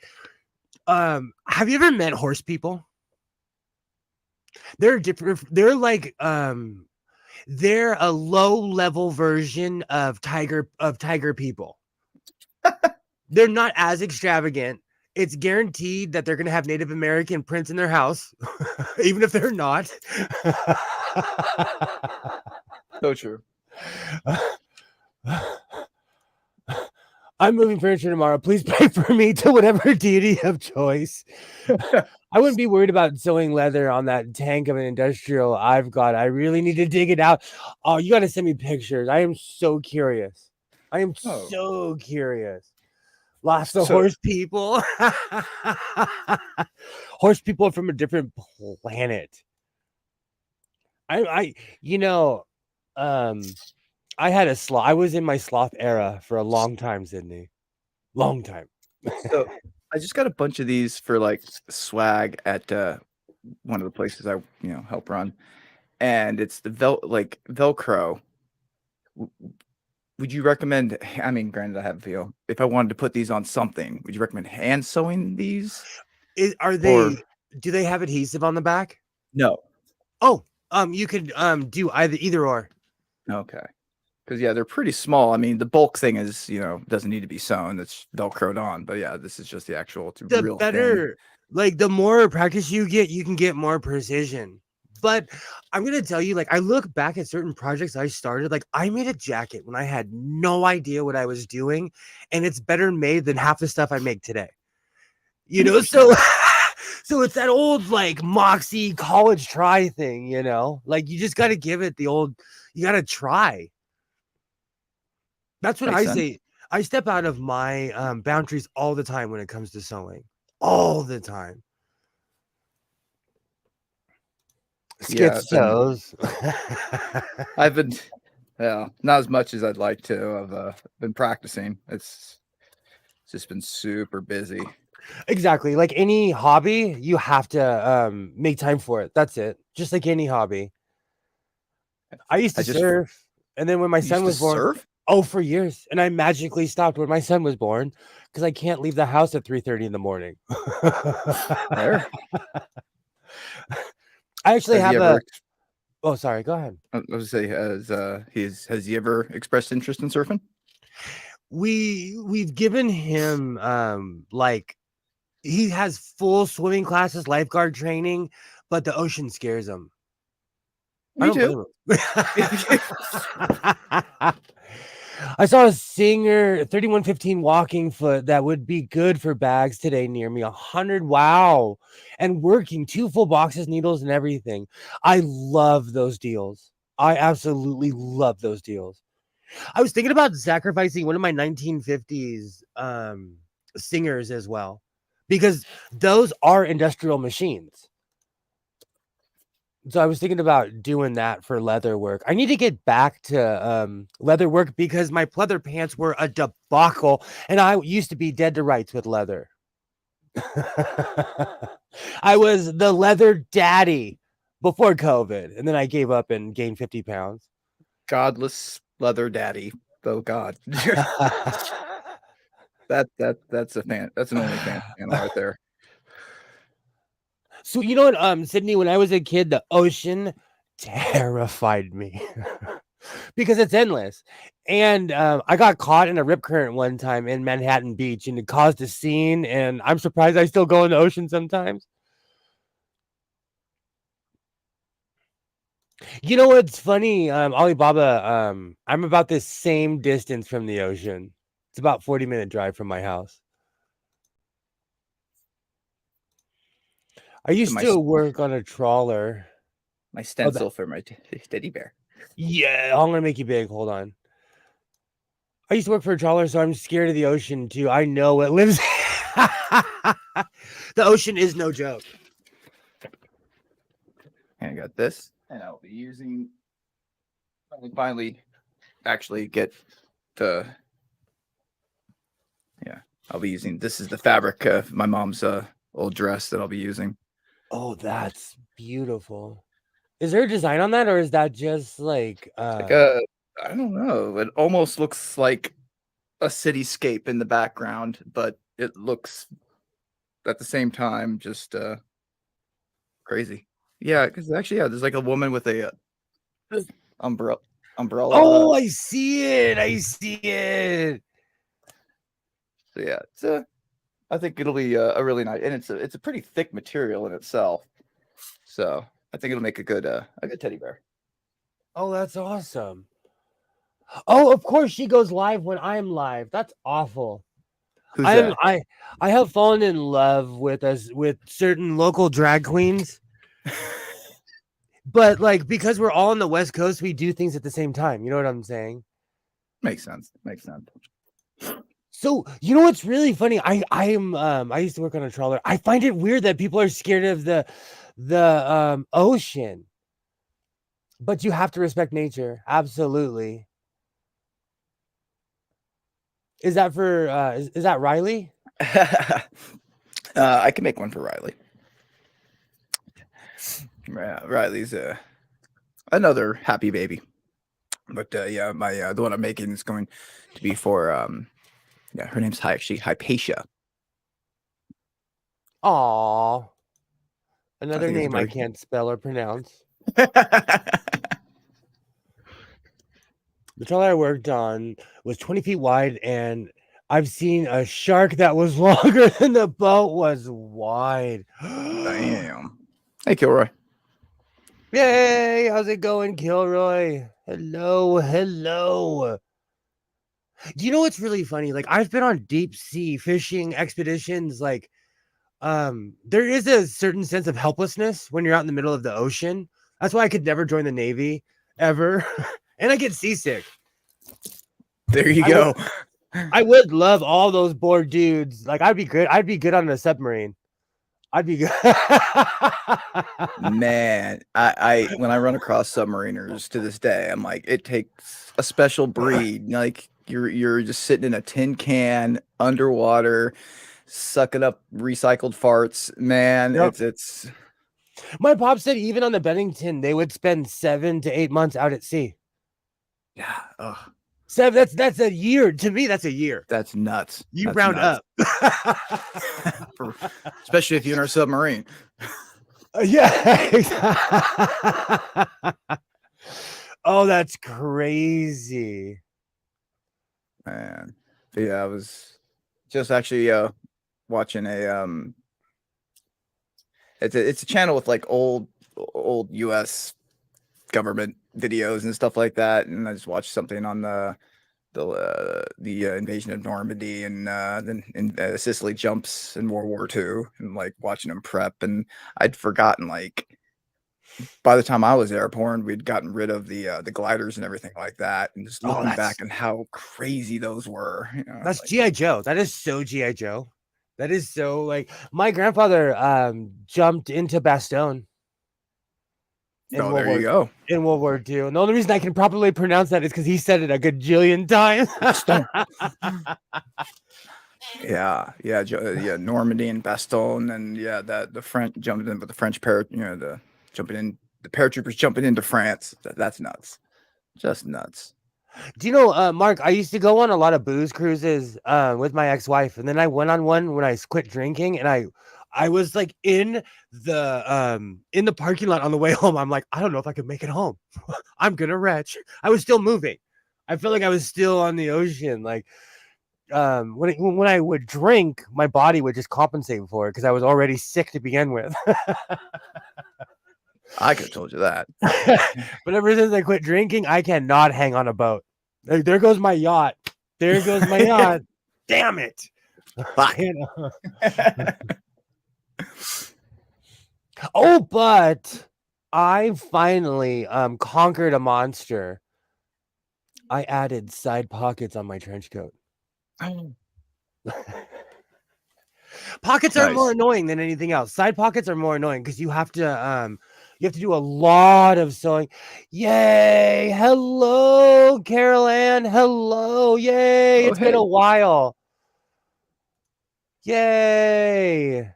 have you ever met horse people? They're different. They're like, they're a low level version of tiger people. They're not as extravagant. It's guaranteed that they're going to have Native American prints in their house, even if they're not. So true. I'm moving furniture tomorrow. Please pray for me to whatever deity of choice. I wouldn't be worried about sewing leather on that tank of an industrial I've got. I really need to dig it out. Oh, you got to send me pictures. I am so curious. So curious. Lots of horse people. Horse people from a different planet. I had a sloth. I was in my sloth era for a long time, Sydney. Long time. So I just got a bunch of these for like swag at one of the places I help run, and it's the Velcro. Would you recommend? I mean, granted, I have feel. If I wanted to put these on something, would you recommend hand sewing these? Are they? Do they have adhesive on the back? No. Oh, you could do either or. Okay. Because they're pretty small. I mean, the bulk thing is doesn't need to be sewn. It's Velcroed on. But yeah, this is just the actual real better thing. Like the more practice you get, you can get more precision. But I'm gonna tell you, like, I look back at certain projects I started. Like, I made a jacket when I had no idea what I was doing, and it's better made than half the stuff I make today. So so it's that old like moxie college try thing, like you just got to give it the old. You got to try. That's what I say. I step out of my boundaries all the time when it comes to sewing. All the time. Schizos. I've been, not as much as I'd like to. I've been practicing. It's just been super busy. Exactly. Like any hobby, you have to make time for it. That's it. Just like any hobby. I used to surf, and then when my son was born, surf? Oh, for years, and I magically stopped when my son was born because I can't leave the house at 3:30 in the morning. There. I actually have Oh, sorry. Go ahead. I was gonna say, has he ever expressed interest in surfing? We've given him like he has full swimming classes, lifeguard training, but the ocean scares him. I Me don't too. blame him. I saw a Singer 3115 walking foot that would be good for bags today near me. 100, wow. And working 2 full boxes, needles, and everything. I love those deals. I absolutely love those deals. I was thinking about sacrificing one of my 1950s Singers as well, because those are industrial machines. So I was thinking about doing that for leather work. I need to get back to leather work because my pleather pants were a debacle, and I used to be dead to rights with leather. I was the leather daddy before COVID, and then I gave up and gained 50 pounds. Godless leather daddy. Oh God. That's a fan. That's an OnlyFans channel right there. So you know what, Sydney, when I was a kid, the ocean terrified me because it's endless. And I got caught in a rip current one time in Manhattan Beach, and it caused a scene. And I'm surprised I still go in the ocean sometimes. You know what's funny, Alibaba? I'm about the same distance from the ocean. It's about 40-minute drive from my house. I used My to work on a trawler. my Oh, that, stencil for my teddy bear. yeah, I'm gonna make you big. Hold on. I used to work for a trawler, so I'm scared of the ocean too. I know it lives. The ocean is no joke. And I got this, and I'll be using. Finally, actually get the. Yeah, I'll be using. This is the fabric of my mom's old dress that I'll be using. Oh, that's beautiful. Is there a design on that, or is that just like Like I don't know. It almost looks like a cityscape in the background, but it looks at the same time just crazy. Yeah, because actually, yeah, there's like a woman with a umbrella. Oh, I see it. I see it. So yeah, it's I think it'll be a really nice, and it's a pretty thick material in itself. So I think it'll make a good teddy bear. Oh, that's awesome. Oh, of course she goes live when I'm live. That's awful. Who's I'm that? I have fallen in love with certain local drag queens, but like because we're all on the West Coast, we do things at the same time. You know what I'm saying? Makes sense. Makes sense. So you know what's really funny? I used to work on a trawler. I find it weird that people are scared of the ocean, but you have to respect nature. Absolutely. Is that for is that Riley? I can make one for Riley. Yeah, Riley's another happy baby. But yeah, my the one I'm making is going to be for yeah, her name's Hypatia. Aw, I another think it's name I very can't spell or pronounce. The trawler I worked on was 20 feet wide, and I've seen a shark that was longer than the boat was wide. Damn. Hey, Kilroy. Yay! How's it going, Kilroy? Hello, hello. Do you know what's really funny? Like I've been on deep sea fishing expeditions. Like, there is a certain sense of helplessness when you're out in the middle of the ocean. That's why I could never join the Navy ever, and I get seasick. There you I would, go. I would love all those bored dudes. Like I'd be good. I'd be good on a submarine. I'd be good. Man, I when I run across submariners to this day, I'm like, it takes a special breed. Like you're just sitting in a tin can underwater, sucking up recycled farts. Man, Yep. it's My pop said even on the Bennington, they would spend 7 to 8 months out at sea. yeah, ugh, Seven. That's a year. To me, that's a year. that's nuts. You That's round nuts. up. Especially if you're in our submarine. Yeah. Oh, that's crazy. Man. But yeah, I was just actually watching a it's a channel with like old US government videos and stuff like that, and I just watched something on the invasion of Normandy and then in Sicily jumps in World War II, and like watching them prep, and I'd forgotten like by the time I was airborne, we'd gotten rid of the gliders and everything like that, and just Oh, looking back and how crazy those were, that's like GI Joe. That is so GI Joe. That is so like my grandfather jumped into Bastogne in oh, World there you War go. II. And the only reason I can properly pronounce that is because he said it a gajillion times. Bastogne. Yeah, Normandy and Bastogne, and yeah, that the French jumped in with the French the paratroopers jumping into France. That's nuts, just nuts. Do you know, Mark? I used to go on a lot of booze cruises with my ex-wife, and then I went on one when I quit drinking, and I was like in the parking lot on the way home. I'm like, I don't know if I could make it home. I'm gonna retch. I was still moving. I felt like I was still on the ocean. Like when I would drink, my body would just compensate for it because I was already sick to begin with. I could have told you that. But ever since I quit drinking, I cannot hang on a boat. Like, there goes my yacht. There goes my yacht. Damn it. Fuck. Oh, but I finally conquered a monster. I added side pockets on my trench coat. Pockets are more Nice. annoying than anything else. Side pockets are more annoying because you have to do a lot of sewing. Yay! Hello, Carol Ann. Hello. Yay. Oh, It's been a hey. while. Yay.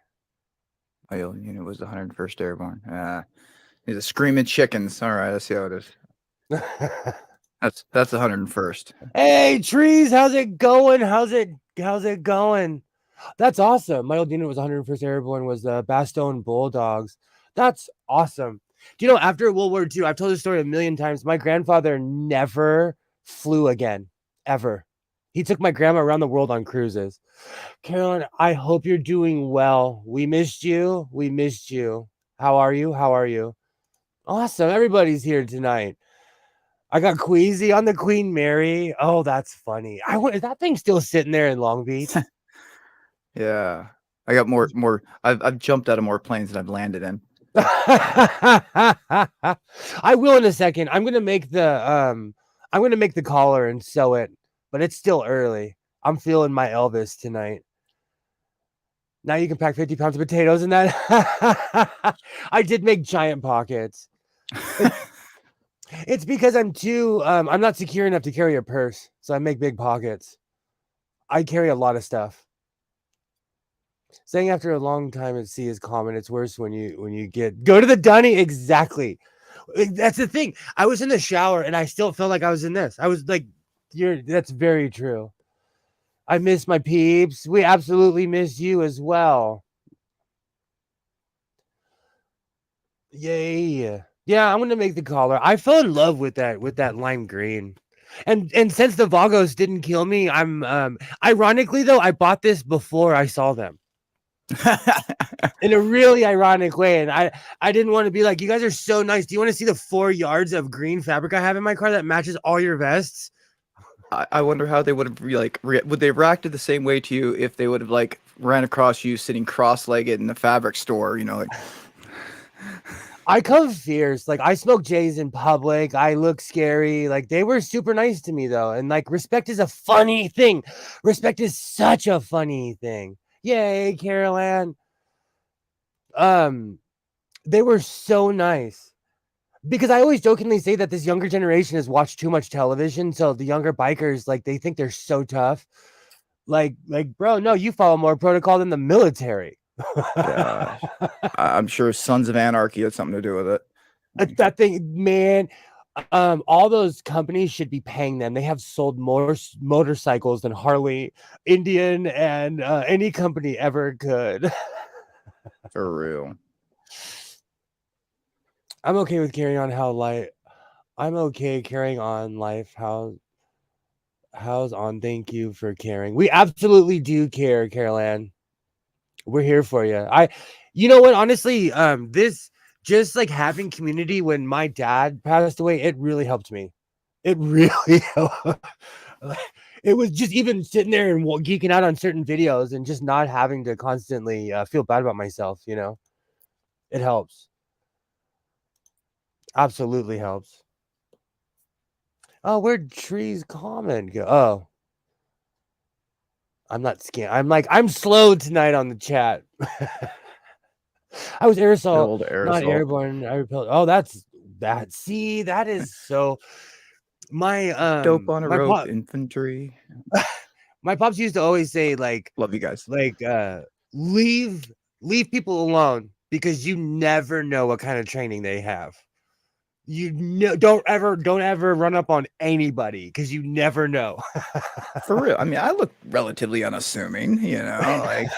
My old unit was the 101st Airborne. These are screaming chickens. All right, let's see how it is. That's the 101st. Hey, Trees, how's it going? How's it going? That's awesome. My old unit was 101st Airborne, was the Bastogne Bulldogs. That's awesome. Do you know, after World War II, I've told this story a million times. My grandfather never flew again, ever. He took my grandma around the world on cruises. Carolyn, I hope you're doing well. We missed you. We missed you. How are you? How are you? Awesome. Everybody's here tonight. I got Queasy on the Queen Mary. Oh, that's funny. Is that thing still sitting there in Long Beach? Yeah, I got more. I've jumped out of more planes than I've landed in. I will in a second. I'm gonna make the collar and sew it, but it's still early. I'm feeling my Elvis tonight. Now you can pack 50 pounds of potatoes in that. I did make giant pockets. It's because I'm not secure enough to carry a purse, so I make big pockets. I carry a lot of stuff. Saying after a long time at sea is common. It's worse when you go to the dunny. Exactly. That's the thing. I was in the shower and I still felt like I was in this. I was like, that's very true. I miss my peeps. We absolutely miss you as well. Yay. Yeah, I'm gonna make the collar. I fell in love with that lime green. And since the Vagos didn't kill me, I'm ironically though, I bought this before I saw them. In a really ironic way. And I didn't want to be like, you guys are so nice. Do you want to see the 4 yards of green fabric I have in my car that matches all your vests? I wonder how they would have would they have reacted the same way to you if they would have like ran across you sitting cross-legged in the fabric store, like I come fierce. Like, I smoke J's in public. I look scary. Like, they were super nice to me though. And like, respect is a funny thing. Respect is such a funny thing. Yay, Carol Ann. They were so nice. Because I always jokingly say that this younger generation has watched too much television, so the younger bikers, like, they think they're so tough. Like, bro, no, you follow more protocol than the military. Gosh. I'm sure Sons of Anarchy had something to do with it. That thing, man. All those companies should be paying them. They have sold more motorcycles than Harley, Indian, and any company ever could. For real. I'm okay with carrying on how light. I'm okay carrying on life. How's on? Thank you for caring. We absolutely do care, Carol Ann. We're here for you. You know what? Honestly, this just like having community when my dad passed away, it really helped me. It really it was just even sitting there and geeking out on certain videos and just not having to constantly feel bad about myself, you know. It helps. Absolutely helps. Oh, where'd trees comment go? Oh, I'm not scared. I'm slow tonight on the chat. I was Good aerosol, old not aerosol. airborne. I repelled. Oh, that's that. See, that is so. My Dope on a my rope pop infantry. my pops used to always say Love you guys. like leave people alone because you never know what kind of training they have. You know, don't ever run up on anybody because you never know. For real. I mean, I look relatively unassuming, you know, like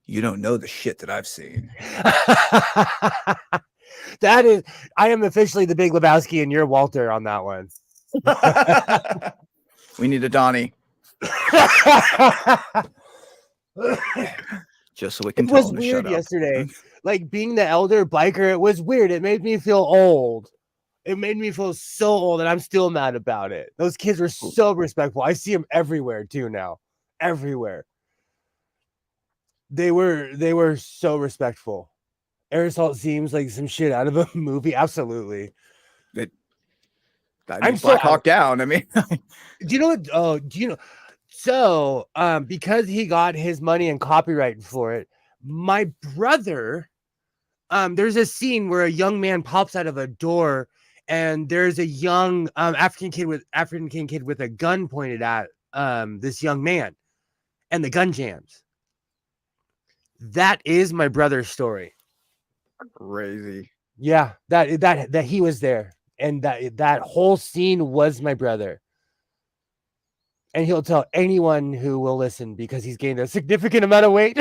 you don't know the shit that I've seen. That is, I am officially the Big Lebowski and you're Walter on that one. We need a Donnie. Just so we can It tell was him to weird shut up. yesterday. Like being the elder biker, it was weird. It made me feel old. It made me feel so old, and I'm still mad about it. Those kids were so respectful. I see them everywhere too now. Everywhere. They were so respectful. Aerosol seems like some shit out of a movie. Absolutely. I I'm mean, so Black Hawk Down. I mean, do you know what? Oh, do you know? So, because he got his money and copyright for it, my brother, there's a scene where a young man pops out of a door, and there's a young African kid with a gun pointed at this young man, and the gun jams. That is my brother's story. crazy. Yeah, that he was there, and that whole scene was my brother. And he'll tell anyone who will listen because he's gained a significant amount of weight.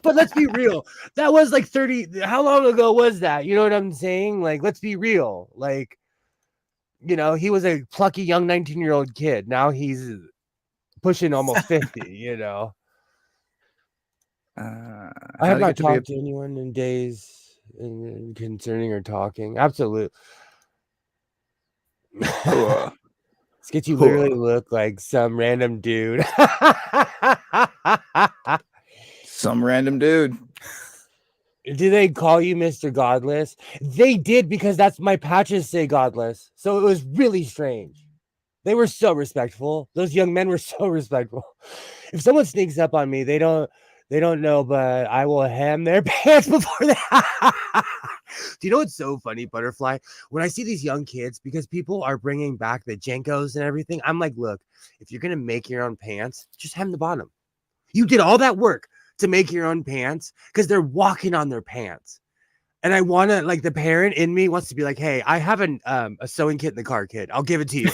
But let's be real. That was like 30. How long ago was that? You know what I'm saying? Like, let's be real. Like, you know, he was a plucky young 19-year-old kid. Now he's pushing almost 50, you know. I have not talked to anyone in days concerning or talking. Absolute. Sketchy literally look like some random dude. Some random dude. Do they call you Mr. Godless? They did because that's my patches say Godless. So it was really strange. They were so respectful. Those young men were so respectful. If someone sneaks up on me, they don't know, but I will hem their pants before they. Do you know what's so funny, Butterfly? When I see these young kids, because people are bringing back the Jenkos and everything, I'm like, look, if you're gonna make your own pants, just hem the bottom. You did all that work to make your own pants because they're walking on their pants. And I want to, like, the parent in me wants to be like, hey, I have a sewing kit in the car, kid. I'll give it to you.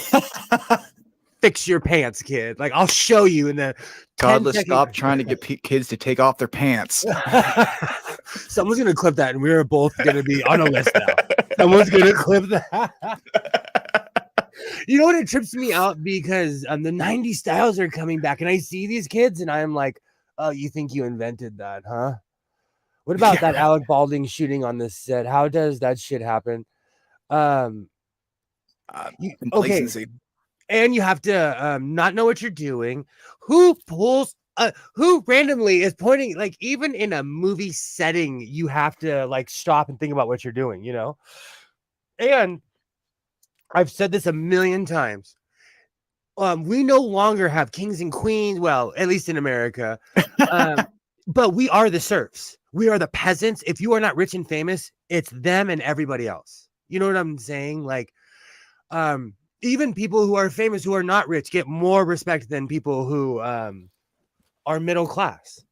Fix your pants, kid. Like, I'll show you in the Godless, stop trying to get kids to take off their pants. Someone's going to clip that, and we're both going to be on a list now. Someone's going to clip that. You know what? It trips me out because the 90s styles are coming back, and I see these kids, and I'm like, oh, you think you invented that, huh? What about that Alec Baldwin shooting on this set? How does that shit happen? Complacency. Okay. And you have to not know what you're doing. Who randomly is pointing, like, even in a movie setting, you have to like stop and think about what you're doing, you know? And I've said this a million times. We no longer have kings and queens, well, at least in America. But we are the serfs. We are the peasants. If you are not rich and famous, it's them and everybody else. You know what I'm saying? Like, even people who are famous, who are not rich, get more respect than people who are middle class.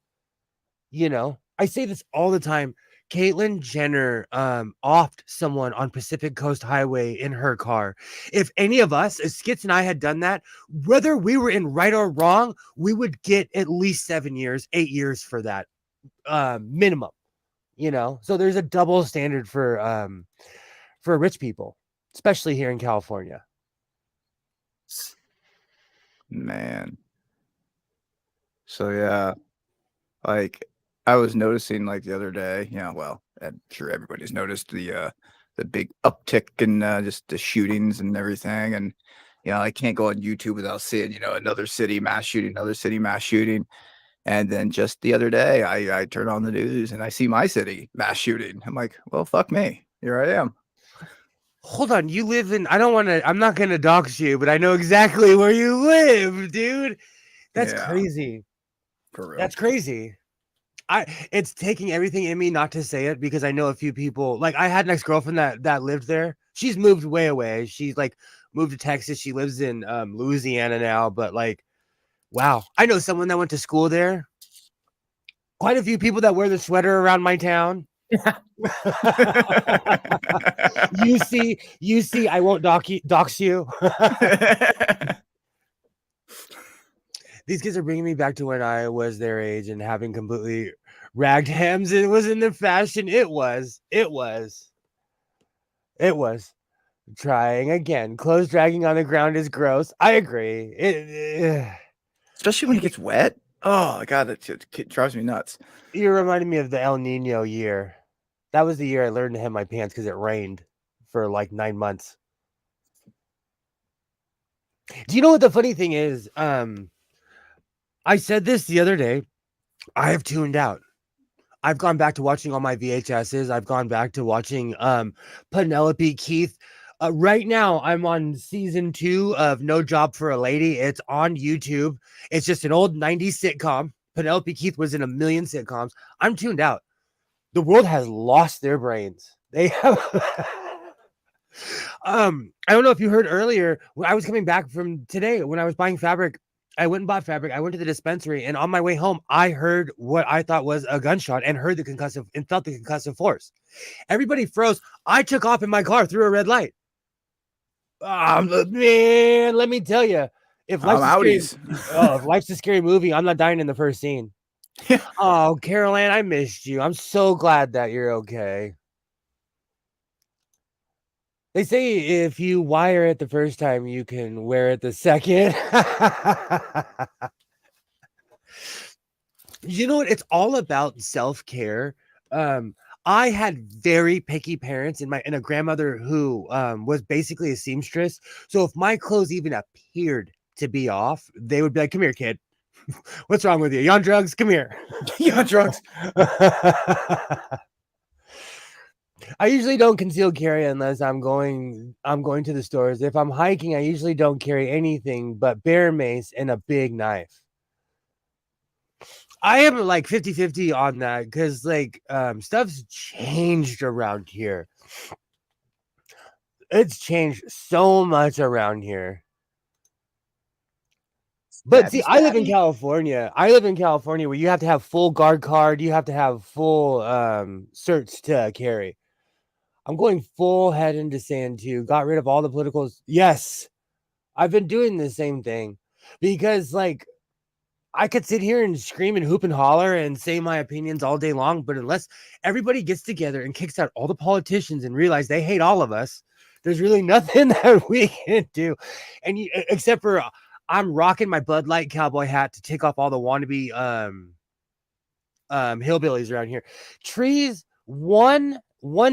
You know, I say this all the time. Caitlyn Jenner offed someone on Pacific Coast Highway in her car. If any of us, as Skits and I, had done that, whether we were in right or wrong, we would get at least 7 years, 8 years for that minimum. You know, so there's a double standard for rich people, especially here in California. Man. So yeah, like I was noticing like the other day, well, I'm sure everybody's noticed the big uptick in just the shootings and everything. And I can't go on YouTube without seeing another city mass shooting, another city mass shooting. And then just the other day, I turn on the news and I see my city mass shooting. I'm like, well, fuck me. Here I am. Hold on, you live in I'm not gonna dox you, but I know exactly where you live, dude. That's Yeah, crazy. for real. That's crazy. It's taking everything in me not to say it because I know a few people. Like I had an ex-girlfriend that lived there. She's moved way away. She's like moved to Texas. She lives in Louisiana now, but like wow. I know someone that went to school there. Quite a few people that wear the sweater around my town. you see, I won't dox you. These kids are bringing me back to when I was their age and having completely ragged hems. It was in the fashion. It was. Trying again. Clothes dragging on the ground is gross. I agree. Especially when it gets wet. Oh god, it drives me nuts. You're reminding me of the El Nino year. That was the year I learned to hem my pants because it rained for like 9 months. Do you know what the funny thing is? I said this the other day. I have tuned out. I've gone back to watching all my VHSs. I've gone back to watching Penelope Keith. Right now, I'm on season 2 of No Job for a Lady. It's on YouTube. It's just an old 90s sitcom. Penelope Keith was in a million sitcoms. I'm tuned out. The world has lost their brains. They have. I don't know if you heard earlier when I was coming back from today when I was buying fabric. I went and bought fabric. I went to the dispensary, and on my way home, I heard what I thought was a gunshot and heard the concussive and felt the concussive force. Everybody froze. I took off in my car through a red light. Man, let me tell you, if life's a scary movie, I'm not dying in the first scene. Oh, Carol Ann, I missed you. I'm so glad that you're okay. They say if you wire it the first time, you can wear it the second. You know what? It's all about self-care. I had very picky parents and a grandmother who was basically a seamstress. So if my clothes even appeared to be off, they would be like, "Come here, kid. What's wrong with you? You on drugs? Come here." You on drugs. I usually don't conceal carry unless I'm going to the stores. If I'm hiking, I usually don't carry anything but bear mace and a big knife. I am like 50-50 on that because like stuff's changed around here. It's changed so much around here. But see, I live in California. Where you have to have full guard card. You have to have full certs to carry. I'm going full head into sand too. Got rid of all the politicals. Yes, I've been doing the same thing because like I could sit here and scream and hoop and holler and say my opinions all day long, but unless everybody gets together and kicks out all the politicians and realize they hate all of us, there's really nothing that we can do. And except for I'm rocking my Bud Light cowboy hat to take off all the wannabe hillbillies around here. Trees, one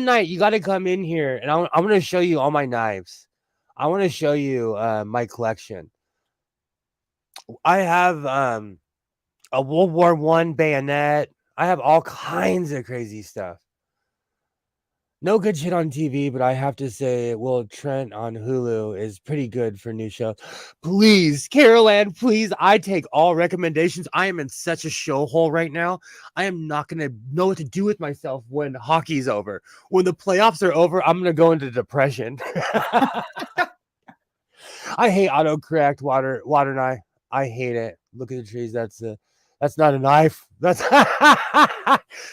night you got to come in here and I'm going to show you all my knives. I want to show you my collection. I have a World War I bayonet. I have all kinds of crazy stuff. No good shit on TV, but I have to say, Will Trent on Hulu is pretty good for new shows. Please, Carol Ann, please. I take all recommendations. I am in such a show hole right now. I am not going to know what to do with myself when hockey's over. When the playoffs are over, I'm going to go into depression. I hate autocorrect water knife. I hate it. Look at the trees. That's not a knife. That's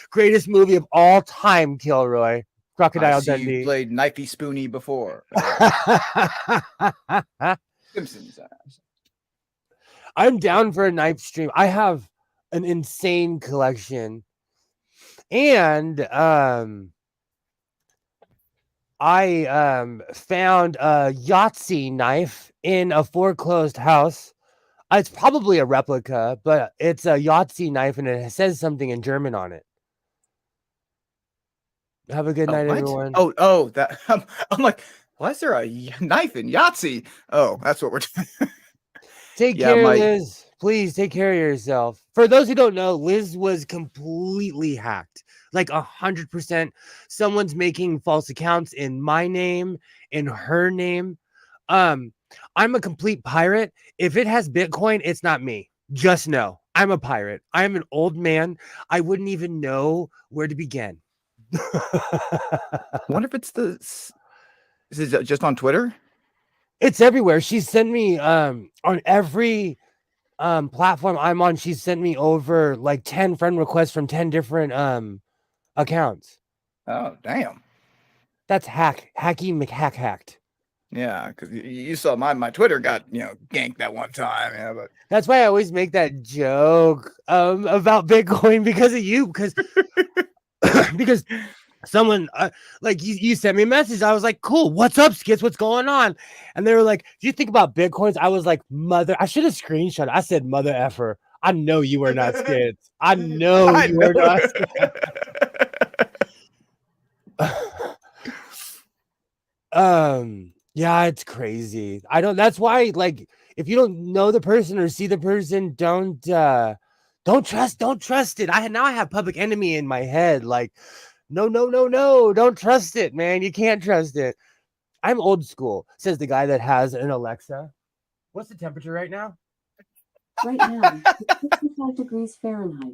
greatest movie of all time, Kilroy. Crocodile Dundee. You played Knifey Spoony before. Simpsons. I'm down for a knife stream. I have an insane collection. And I found a Yahtzee knife in a foreclosed house. It's probably a replica, but it's a Yahtzee knife and it says something in German on it. Have a good Oh, night, what? everyone. Oh, that I'm like, why is there a knife in Yahtzee? Oh, that's what we're doing. Take Yeah, care, my Liz. Please take care of yourself. For those who don't know, Liz was completely hacked. Like 100%. Someone's making false accounts in my name, in her name. Um, I'm a complete pirate. If it has Bitcoin, it's not me. Just know I'm a pirate. I'm an old man. I wouldn't even know where to begin. wonder if is it just on Twitter? It's everywhere. She sent me on every platform I'm on, she sent me over like 10 friend requests from 10 different accounts. Oh, damn. That's hacky hacked. Yeah, because you saw my Twitter got ganked that one time. Yeah, but That's why I always make that joke about Bitcoin because of you, because because someone like you sent me a message. I was like, cool, what's up, Skits? What's going on? And they were like, do you think about Bitcoins? I was like, mother, I should have screenshot. I said, mother effer. I know you were not Skits. I know I you were know. not. Yeah, it's crazy. I don't That's why, like, if you don't know the person or see the person, don't trust it. I have Public Enemy in my head, like, no, don't trust it, man. You can't trust it. I'm old school, says the guy that has an Alexa. What's the temperature right now? Right now, it's 65 degrees Fahrenheit.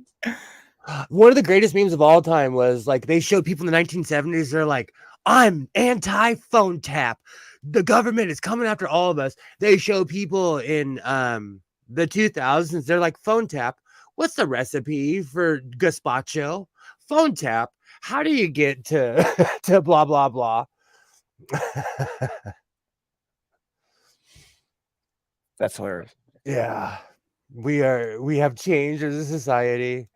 One of the greatest memes of all time was like they showed people in the 1970s. They're like, I'm anti phone tap. The government is coming after all of us. They show people in the 2000s. They're like, phone tap. What's the recipe for gazpacho? Phone tap. How do you get to to blah blah blah? That's hilarious. Yeah, we have changed as a society.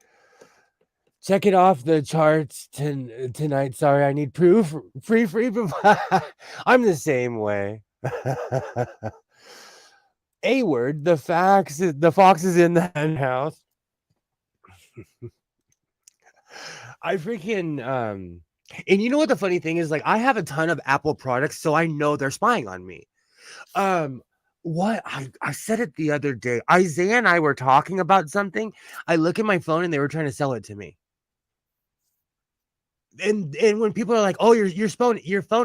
Check it off the charts tonight. Sorry, I need proof. Free. I'm the same way. A word. The fox is in the hen house. I freaking and you know what the funny thing is? Like, I have a ton of Apple products, so I know they're spying on me. What I said it the other day. Isaiah and I were talking about something. I look at my phone and they were trying to sell it to me. And when people are like, "Oh, your phone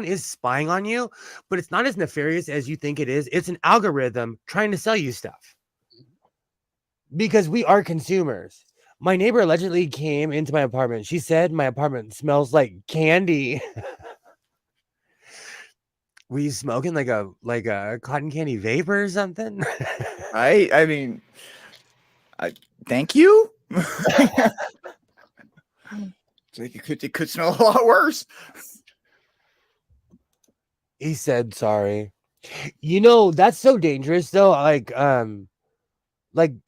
is spying on you," but it's not as nefarious as you think it is. It's an algorithm trying to sell you stuff because we are consumers. My neighbor allegedly came into my apartment. She said my apartment smells like candy. Were you smoking like a cotton candy vapor or something? I mean, thank you. It could smell a lot worse. He said sorry. You know, that's so dangerous though. Like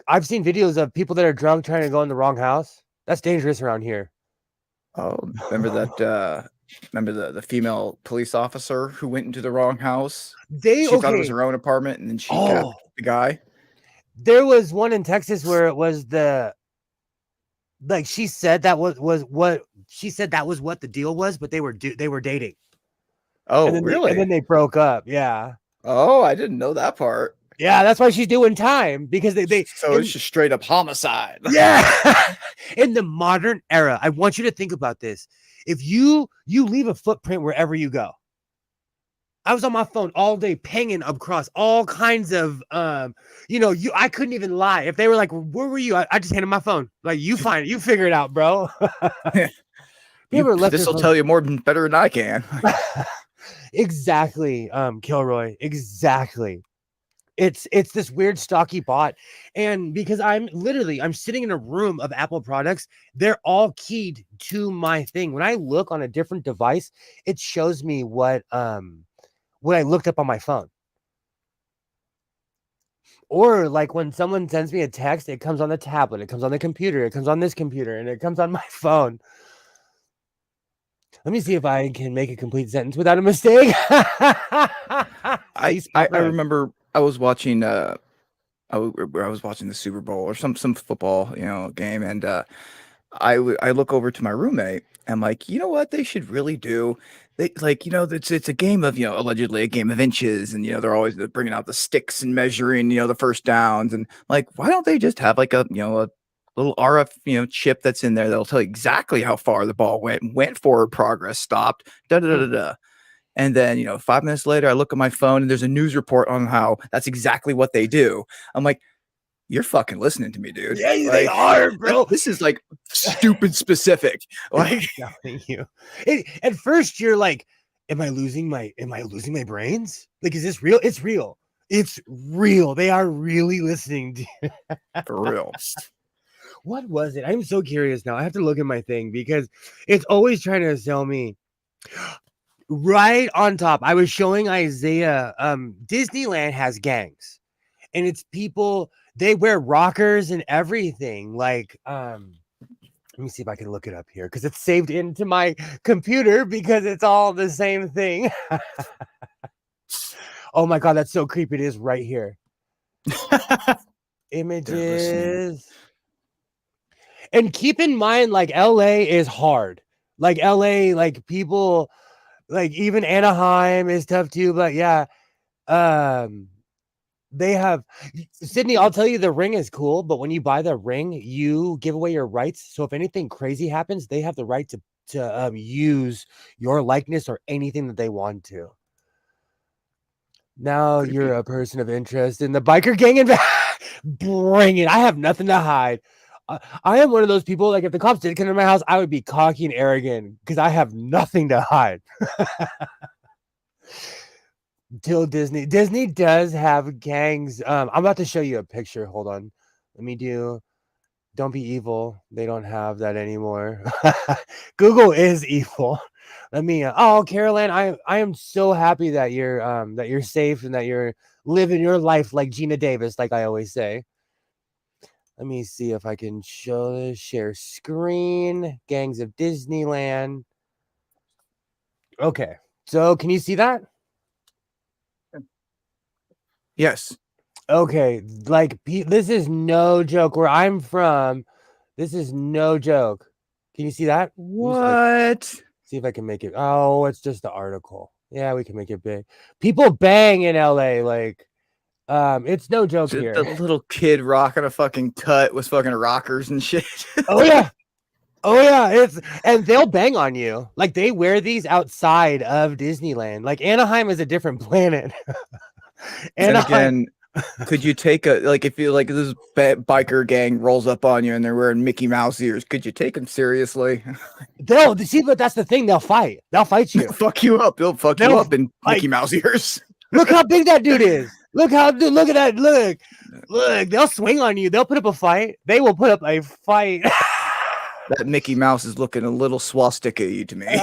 I've seen videos of people that are drunk trying to go in the wrong house. That's dangerous around here. Oh, remember that? Remember the female police officer who went into the wrong house? She thought it was Okay. her own apartment, and then she got Oh, the guy. there was one in Texas where it was like she said that was what she said that was what the deal was, but they were dating. And Oh, then really? they broke up. Yeah. Oh, I didn't know that part. Yeah, that's why she's doing time because they So it's just straight up homicide. yeah. In the modern era, I want you to think about this. If you leave a footprint wherever you go. I was on my phone all day pinging across all kinds of I couldn't even lie. If they were like, where were you? I just handed my phone. Like, you find it, you figure it out, bro. People left This their will phone. tell you better than I can. Exactly, Kilroy. Exactly. It's this weird stocky bot. And because I'm sitting in a room of Apple products, they're all keyed to my thing. When I look on a different device, it shows me what I looked up on my phone. Or like when someone sends me a text, it comes on the tablet, it comes on the computer, it comes on this computer, and it comes on my phone. Let me see if I can make a complete sentence without a mistake. I remember I was watching I was watching the Super Bowl or some football game, and I look over to my roommate. I'm like, you know what they should really do? They like, it's a game of, allegedly a game of inches, and they're always bringing out the sticks and measuring, the first downs, and like, why don't they just have like a little RF, chip that's in there that'll tell you exactly how far the ball went forward, progress, stopped, da da da da. Da. And then, 5 minutes later, I look at my phone and there's a news report on how that's exactly what they do. I'm like, you're fucking listening to me, dude. Yeah, they Like, are, bro. this is like stupid specific. Like, I'm telling you. At first, you're like, am I losing my brains? Like, is this real? It's real. It's real. They are really listening to you. for real. What was it? I'm so curious now. I have to look at my thing because it's always trying to sell me. Right on top, I was showing Isaiah. Disneyland has gangs, and it's people. They wear rockers and everything. Like, let me see if I can look it up here because it's saved into my computer because it's all the same thing. Oh my god, that's so creepy! It is right here. Images. And keep in mind, like LA is hard. Like LA, like people, like even Anaheim is tough too. But yeah, they have Sydney. I'll tell you, the ring is cool, but when you buy the ring, you give away your rights. So if anything crazy happens, they have the right to use your likeness or anything that they want to. Now Creepy. you're a person of interest in the biker gang and bring it. I have nothing to hide. I am one of those people, like if the cops did come to my house, I would be cocky and arrogant because I have nothing to hide. Till Disney does have gangs. I'm about to show you a picture. Hold on. Let me do. Don't be evil. They don't have that anymore. Google is evil. Let me. Oh, Caroline, I am so happy that you're safe and that you're living your life like Gina Davis, like I always say. Let me see if I can show this. Share screen. Gangs of Disneyland. Okay. So can you see that? Yes. Okay. Like this is no joke. Where I'm from, this is no joke. Can you see that? What? See if I can make it. Oh, it's just the article. Yeah, we can make it big. People bang in LA. Like, it's no joke The here. little kid rocking a fucking tut with fucking rockers and shit. Oh yeah. Oh yeah, and they'll bang on you. Like they wear these outside of Disneyland. Like Anaheim is a different planet. And Anaheim, again, could you take if you like this biker gang rolls up on you and they're wearing Mickey Mouse ears, could you take them seriously? they'll see, but that's the thing. They'll fight. They'll fight you. Fuck you up. They'll fuck you up in Mickey Mouse ears. Look how big that dude is. Look at that. Look. They'll swing on you. They'll put up a fight. They will put up a fight. That Mickey Mouse is looking a little swastika to me.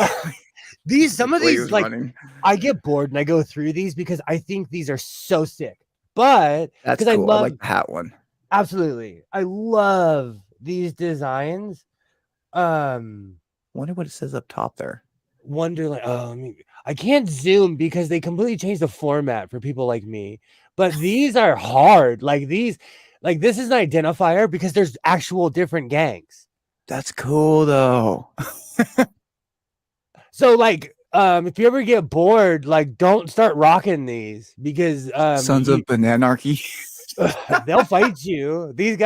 Some of these, like, running. I get bored and I go through these because I think these are so sick. But That's because cool. I love like the hat one. Absolutely, I love these designs. Wonder what it says up top there. Wonderland. I can't zoom because they completely changed the format for people like me. But these are hard. Like this is an identifier because there's actual different gangs. That's cool though. So like, if you ever get bored, like don't start rocking these because Sons of Bananarchy. they'll fight you. These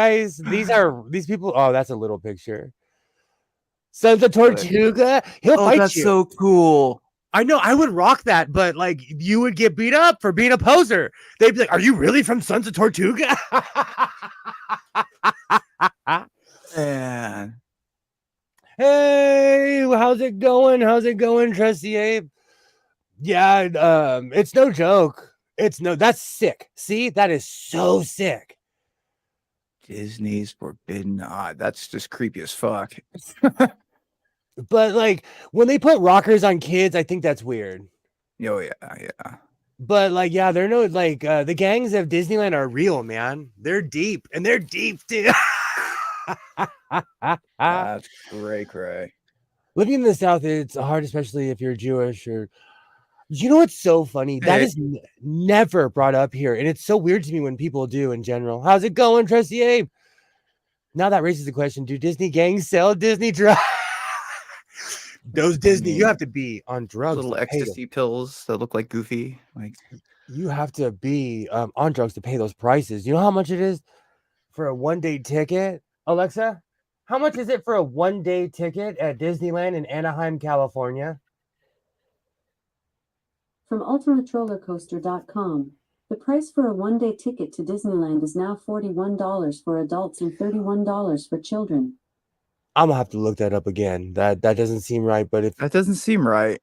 people. Oh, that's a little picture. Sons of Tortuga, he'll fight that's you. so cool. I know I would rock that, but like you would get beat up for being a poser. They'd be like, "Are you really from Sons of Tortuga?" Man. Hey, how's it going, Trusty Abe? Yeah, it's no joke. That's sick. See, that is so sick. Disney's Forbidden Odd. That's just creepy as fuck. But like when they put rockers on kids, I think that's weird. Oh yeah. But like, yeah, they're no like the gangs of Disneyland are real, man. They're deep, and they're deep too. That's cray. Living in the South, it's hard, especially if you're Jewish or. You know what's so funny? That is never brought up here, and it's so weird to me when people do in general. How's it going, Trusty Abe? Now that raises the question: do Disney gangs sell Disney drugs? Those Disney, you mean, have to be on drugs little to pay them. ecstasy pills that look like Goofy. Like, You have to be on drugs to pay those prices. You know how much it is for a 1-day ticket, Alexa? How much is it for a 1-day ticket at Disneyland in Anaheim, California? From ultimaterollercoaster.com, the price for a 1-day ticket to Disneyland is now $41 for adults and $31 for children. I'm gonna have to look that up again. That doesn't seem right, but if that doesn't seem right,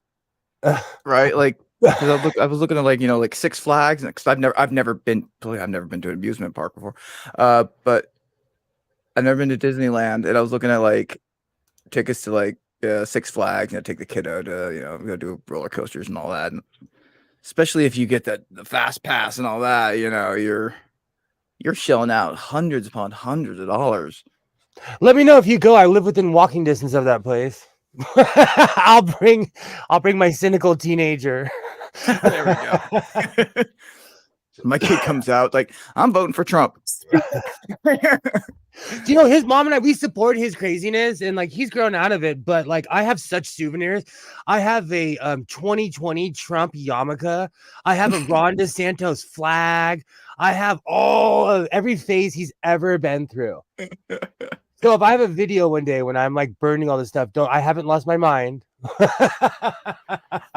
right? Like, because I was looking at like Six Flags, because I've never been to an amusement park before, but I've never been to Disneyland, and I was looking at like tickets to like Six Flags, take the kiddo to go do roller coasters and all that, and especially if you get the fast pass and all that, you're shelling out hundreds upon hundreds of dollars. let me know if you go. I live within walking distance of that place. I'll bring my cynical teenager. There we go. My kid comes out like, I'm voting for Trump. Do you know his mom and I, we support his craziness, and like he's grown out of it, but like I have such souvenirs. I have a 2020 Trump yarmulke. I have a Ron DeSantis flag. I have every phase he's ever been through. So if I have a video one day when I'm like burning all this stuff, I haven't lost my mind. I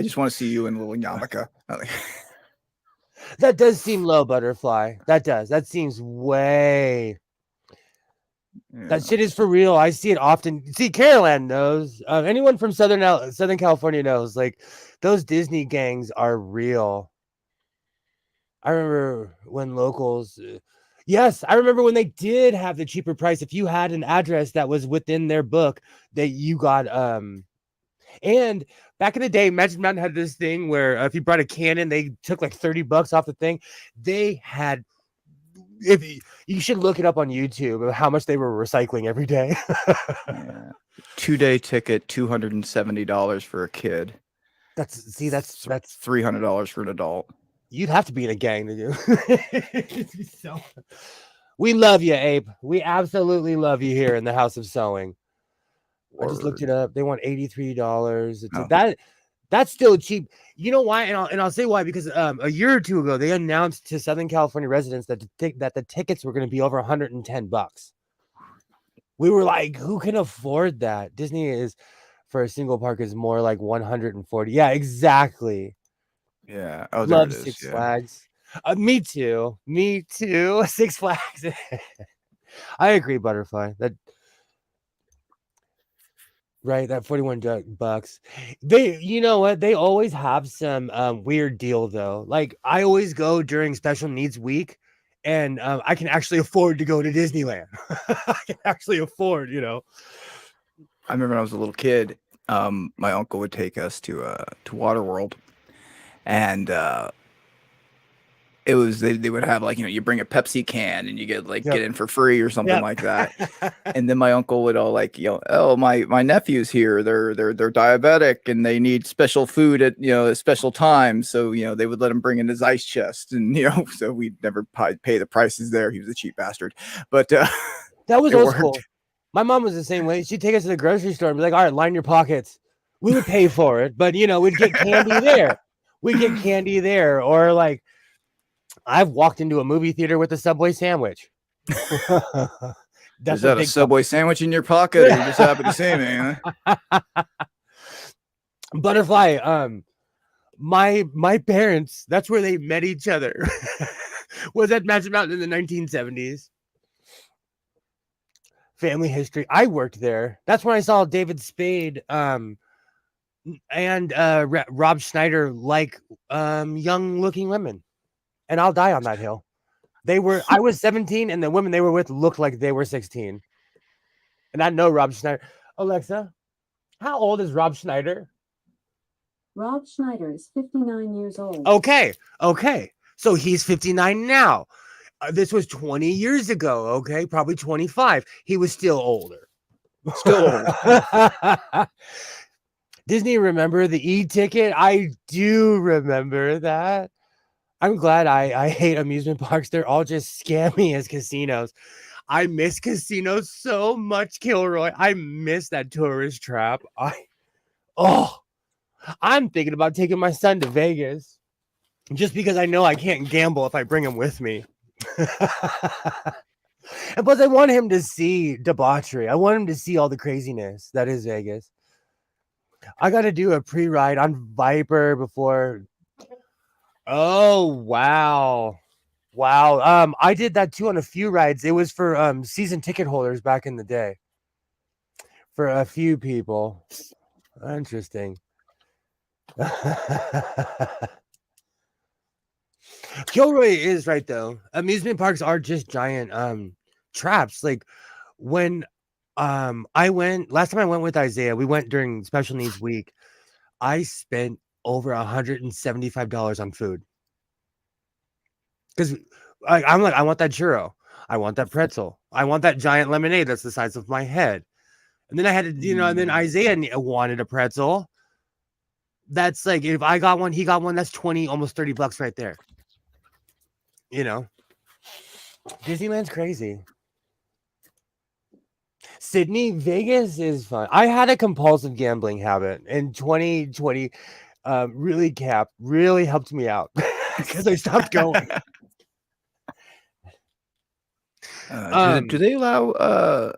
just want to see you in a little yarmulke. That does seem low, Butterfly. That does. That seems way. Yeah. That shit is for real. I see it often. See, Caroline knows. Anyone from Southern California knows. Like, those Disney gangs are real. I remember when locals. Yes, I remember when they did have the cheaper price. If you had an address that was within their book, that you got. And back in the day, Magic Mountain had this thing where if you brought a cannon, they took like $30 off the thing. They had. If you should look it up on YouTube of how much they were recycling every day. Yeah. 2-day ticket, $270 for a kid. That's $300 for an adult. You'd have to be in a gang to do. We love you, Abe. We absolutely love you here in the House of Sewing. Word. I just looked it up. They want $83. Oh. That's still cheap. You know why? And I'll say why, because a year or two ago, they announced to Southern California residents that the tickets were going to be over $110. We were like, who can afford that? Disney is, for a single park, is more like 140. Yeah, exactly. Yeah. Oh, love Six Flags. Me too. Six Flags. I agree, Butterfly. Right, that $41. You know what? They always have some weird deal though. Like I always go during Special Needs Week, and I can actually afford to go to Disneyland. I can actually afford, I remember when I was a little kid, my uncle would take us to Waterworld, and it was they would have like you bring a Pepsi can and you get get in for free or something like that. And then my uncle would all like oh my nephew's here, they're diabetic and they need special food at at special times, so they would let him bring in his ice chest, and so we'd never pay the prices there. He was a cheap bastard, but that was old school. My mom was the same way. She'd take us to the grocery store and be like, all right, line your pockets. We would pay for it, but we'd get candy there. Or like I've walked into a movie theater with a Subway sandwich. Is that a Subway sandwich in your pocket, or you just happen to see me? Huh? Butterfly, my parents, that's where they met each other. Was at Magic Mountain in the 1970s. Family history. I worked there. That's when I saw David Spade and Rob Schneider like young looking women. And I'll die on that hill. I was 17, and the women they were with looked like they were 16. And I know Rob Schneider. Alexa, how old is Rob Schneider? Rob Schneider is 59 years old. Okay. So he's 59 now. This was 20 years ago, okay? Probably 25. He was still older. Disney, remember the e-ticket? I do remember that. I'm glad I hate amusement parks. They're all just scammy as casinos. I miss casinos so much, Kilroy. I miss that tourist trap. I'm thinking about taking my son to Vegas just because I know I can't gamble if I bring him with me. And plus, I want him to see debauchery. I want him to see all the craziness that is Vegas. I got to do a pre-ride on Viper before. Oh, wow. Wow. I did that too on a few rides. It was for season ticket holders back in the day. For a few people. Interesting. Kilroy is right though. Amusement parks are just giant traps. Like when I went last time I went with Isaiah, we went during special needs week. I spent over $175 on food. Because I'm like, I want that churro. I want that pretzel. I want that giant lemonade that's the size of my head. And then I had to, and then Isaiah wanted a pretzel. That's like, if I got one, he got one, that's 20, almost $30 right there. Disneyland's crazy. Sydney, Vegas is fun. I had a compulsive gambling habit in 2020. Really helped me out because I stopped going. Do they allow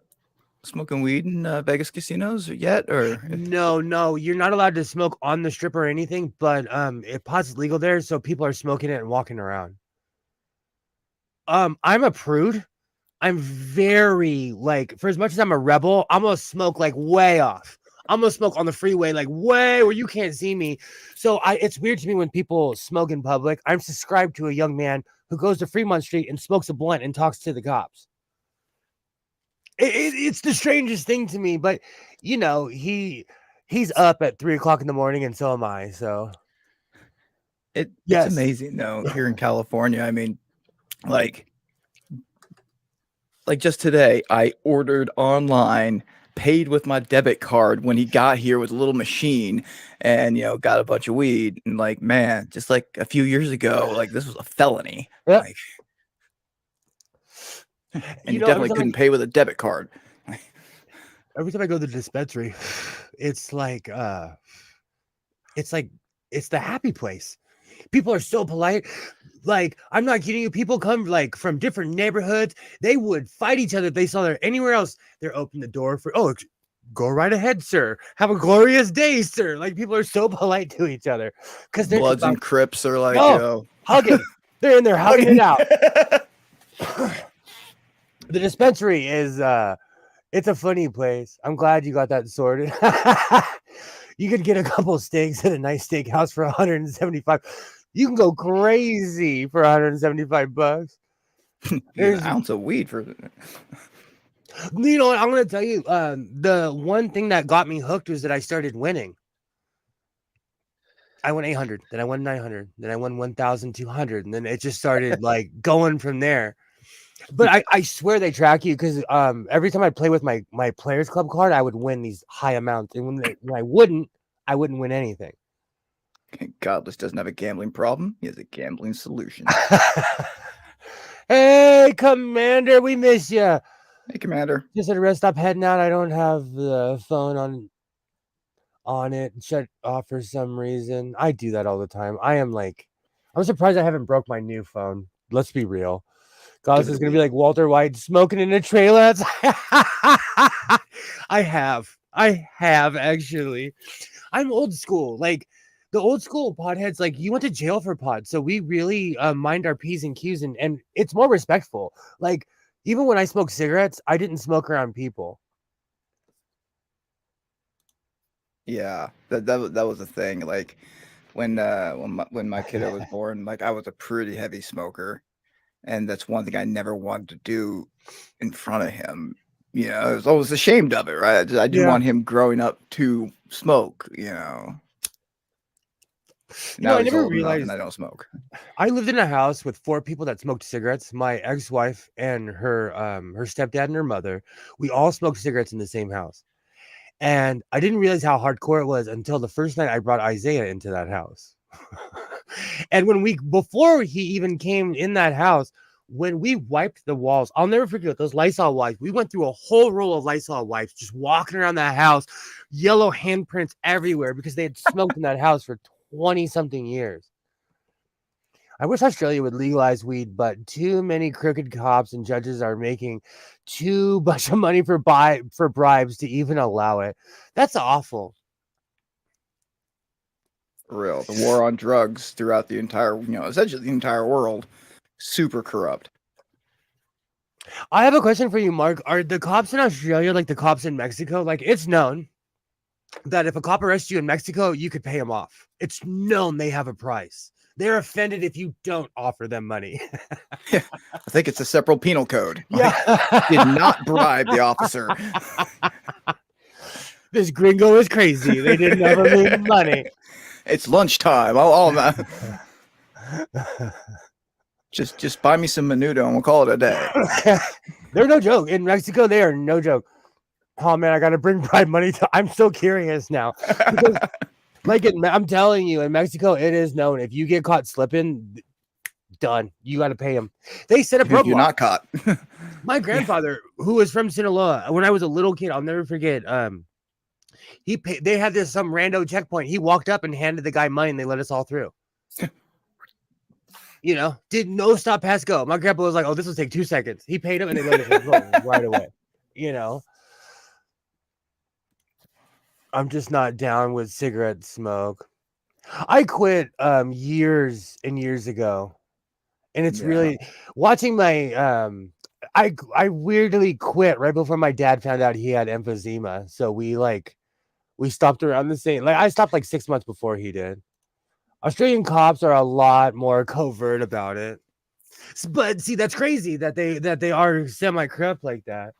smoking weed in Vegas casinos yet? Or no, you're not allowed to smoke on the strip or anything, but pot's is legal there, so people are smoking it and walking around. I'm a prude. I'm very for as much as I'm a rebel, I'm gonna smoke way off. I'm gonna smoke on the freeway way where you can't see me. So it's weird to me when people smoke in public. I'm subscribed to a young man who goes to Fremont Street and smokes a blunt and talks to the cops. It's the strangest thing to me, but he's up at 3:00 in the morning, and so am I. So it's yes. amazing though here in California. I mean, like just today, I ordered online, paid with my debit card when he got here with a little machine, and got a bunch of weed. And man, just a few years ago, this was a felony. Yep. And you definitely couldn't pay with a debit card. Every time I go to the dispensary, it's it's the happy place. People are so polite. I'm not kidding you. People come from different neighborhoods. They would fight each other if they saw there anywhere else. They're open the door for, go right ahead, sir. Have a glorious day, sir. People are so polite to each other because they're Bloods and Crips are hugging. They're in there hugging it out. The dispensary is it's a funny place. I'm glad you got that sorted. You could get a couple steaks at a nice steakhouse for $175. You can go crazy for $175. There's an ounce of weed for I'm going to tell you, the one thing that got me hooked was that I started winning. I won 800, then I won 900, then I won 1,200, and then it just started going from there. But I swear they track you because every time I play with my Players Club card, I would win these high amounts, and when I wouldn't win anything. Godless doesn't have a gambling problem; he has a gambling solution. Hey, Commander, we miss you. Hey, Commander. Just at a rest stop heading out. I don't have the phone on it, shut off for some reason. I do that all the time. I'm surprised I haven't broke my new phone. Let's be real. Godless is gonna be like Walter White smoking in a trailer. I have actually. I'm old school. The old school podheads, you went to jail for pod, so we really mind our P's and Q's, and it's more respectful. Even when I smoke cigarettes, I didn't smoke around people. Yeah, that was a thing. When my kiddo was born, I was a pretty heavy smoker, and that's one thing I never wanted to do in front of him. I was always ashamed of it, right? I didn't want him growing up to smoke. Now I never realized, and I don't smoke. I lived in a house with 4 people that smoked cigarettes. My ex-wife and her stepdad and her mother. We all smoked cigarettes in the same house. And I didn't realize how hardcore it was until the first night I brought Isaiah into that house. And before he even came in that house, when we wiped the walls, I'll never forget those Lysol wipes. We went through a whole roll of Lysol wipes, just walking around that house, yellow handprints everywhere because they had smoked in that house for 20 something years. I wish Australia would legalize weed, but too many crooked cops and judges are making too much of money for bribes to even allow it. That's awful. For real. The war on drugs throughout the entire, essentially the entire world, super corrupt. I have a question for you, Mark. Are the cops in Australia like the cops in Mexico? Like, it's known that if a cop arrests you in Mexico, you could pay him off. It's known they have a price. They're offended if you don't offer them money. Yeah, I think it's a separate penal code. Yeah. Did not bribe the officer. This gringo is crazy. They didn't ever make money. It's lunchtime. Just buy me some menudo and we'll call it a day. They're no joke. In Mexico, they are no joke. Oh man, I gotta bring bribe money. I'm so curious now. Because, I'm telling you, in Mexico, it is known if you get caught slipping, done. You got to pay them. They set up roadblocks. You're not caught. My grandfather, who was from Sinaloa, when I was a little kid, I'll never forget. They had some rando checkpoint. He walked up and handed the guy money, and they let us all through. Did no stop, pass, go. My grandpa was like, "Oh, this will take 2 seconds." He paid him, and they let us go right away. I'm just not down with cigarette smoke. I quit years and years ago, and it's really watching my I weirdly quit right before my dad found out he had emphysema. So we stopped around the same. I stopped 6 months before he did. Australian cops are a lot more covert about it, but see, that's crazy that they are semi-corrupt like that.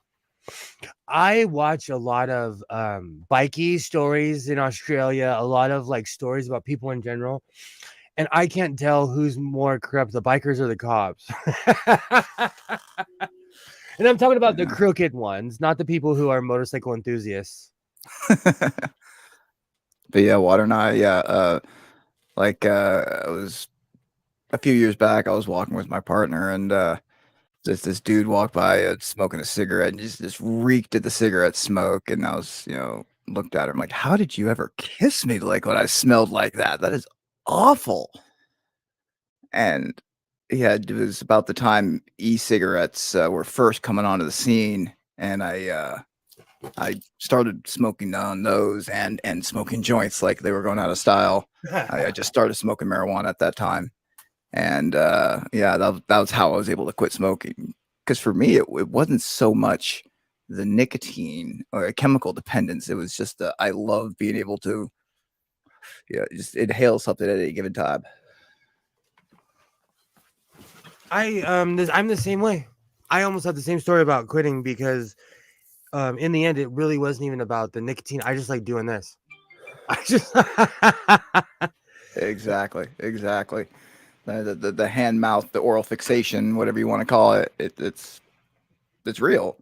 I watch a lot of bikie stories in Australia, a lot of stories about people in general, and I can't tell who's more corrupt, the bikers or the cops. And I'm talking about the crooked ones, not the people who are motorcycle enthusiasts. But yeah, Water and I, it was a few years back, I was walking with my partner, and this dude walked by smoking a cigarette and just reeked of the cigarette smoke. And I was, looked at him like, how did you ever kiss me when I smelled like that? That is awful. And yeah, it was about the time e-cigarettes were first coming onto the scene. And I started smoking on those and smoking joints like they were going out of style. I just started smoking marijuana at that time. And that was how I was able to quit smoking. Because for me, it wasn't so much the nicotine or a chemical dependence. It was just I love being able to just inhale something at any given time. I'm the same way. I almost had the same story about quitting because in the end, it really wasn't even about the nicotine. I just like doing this. Exactly. The hand mouth, the oral fixation, whatever you want to call it, it's real.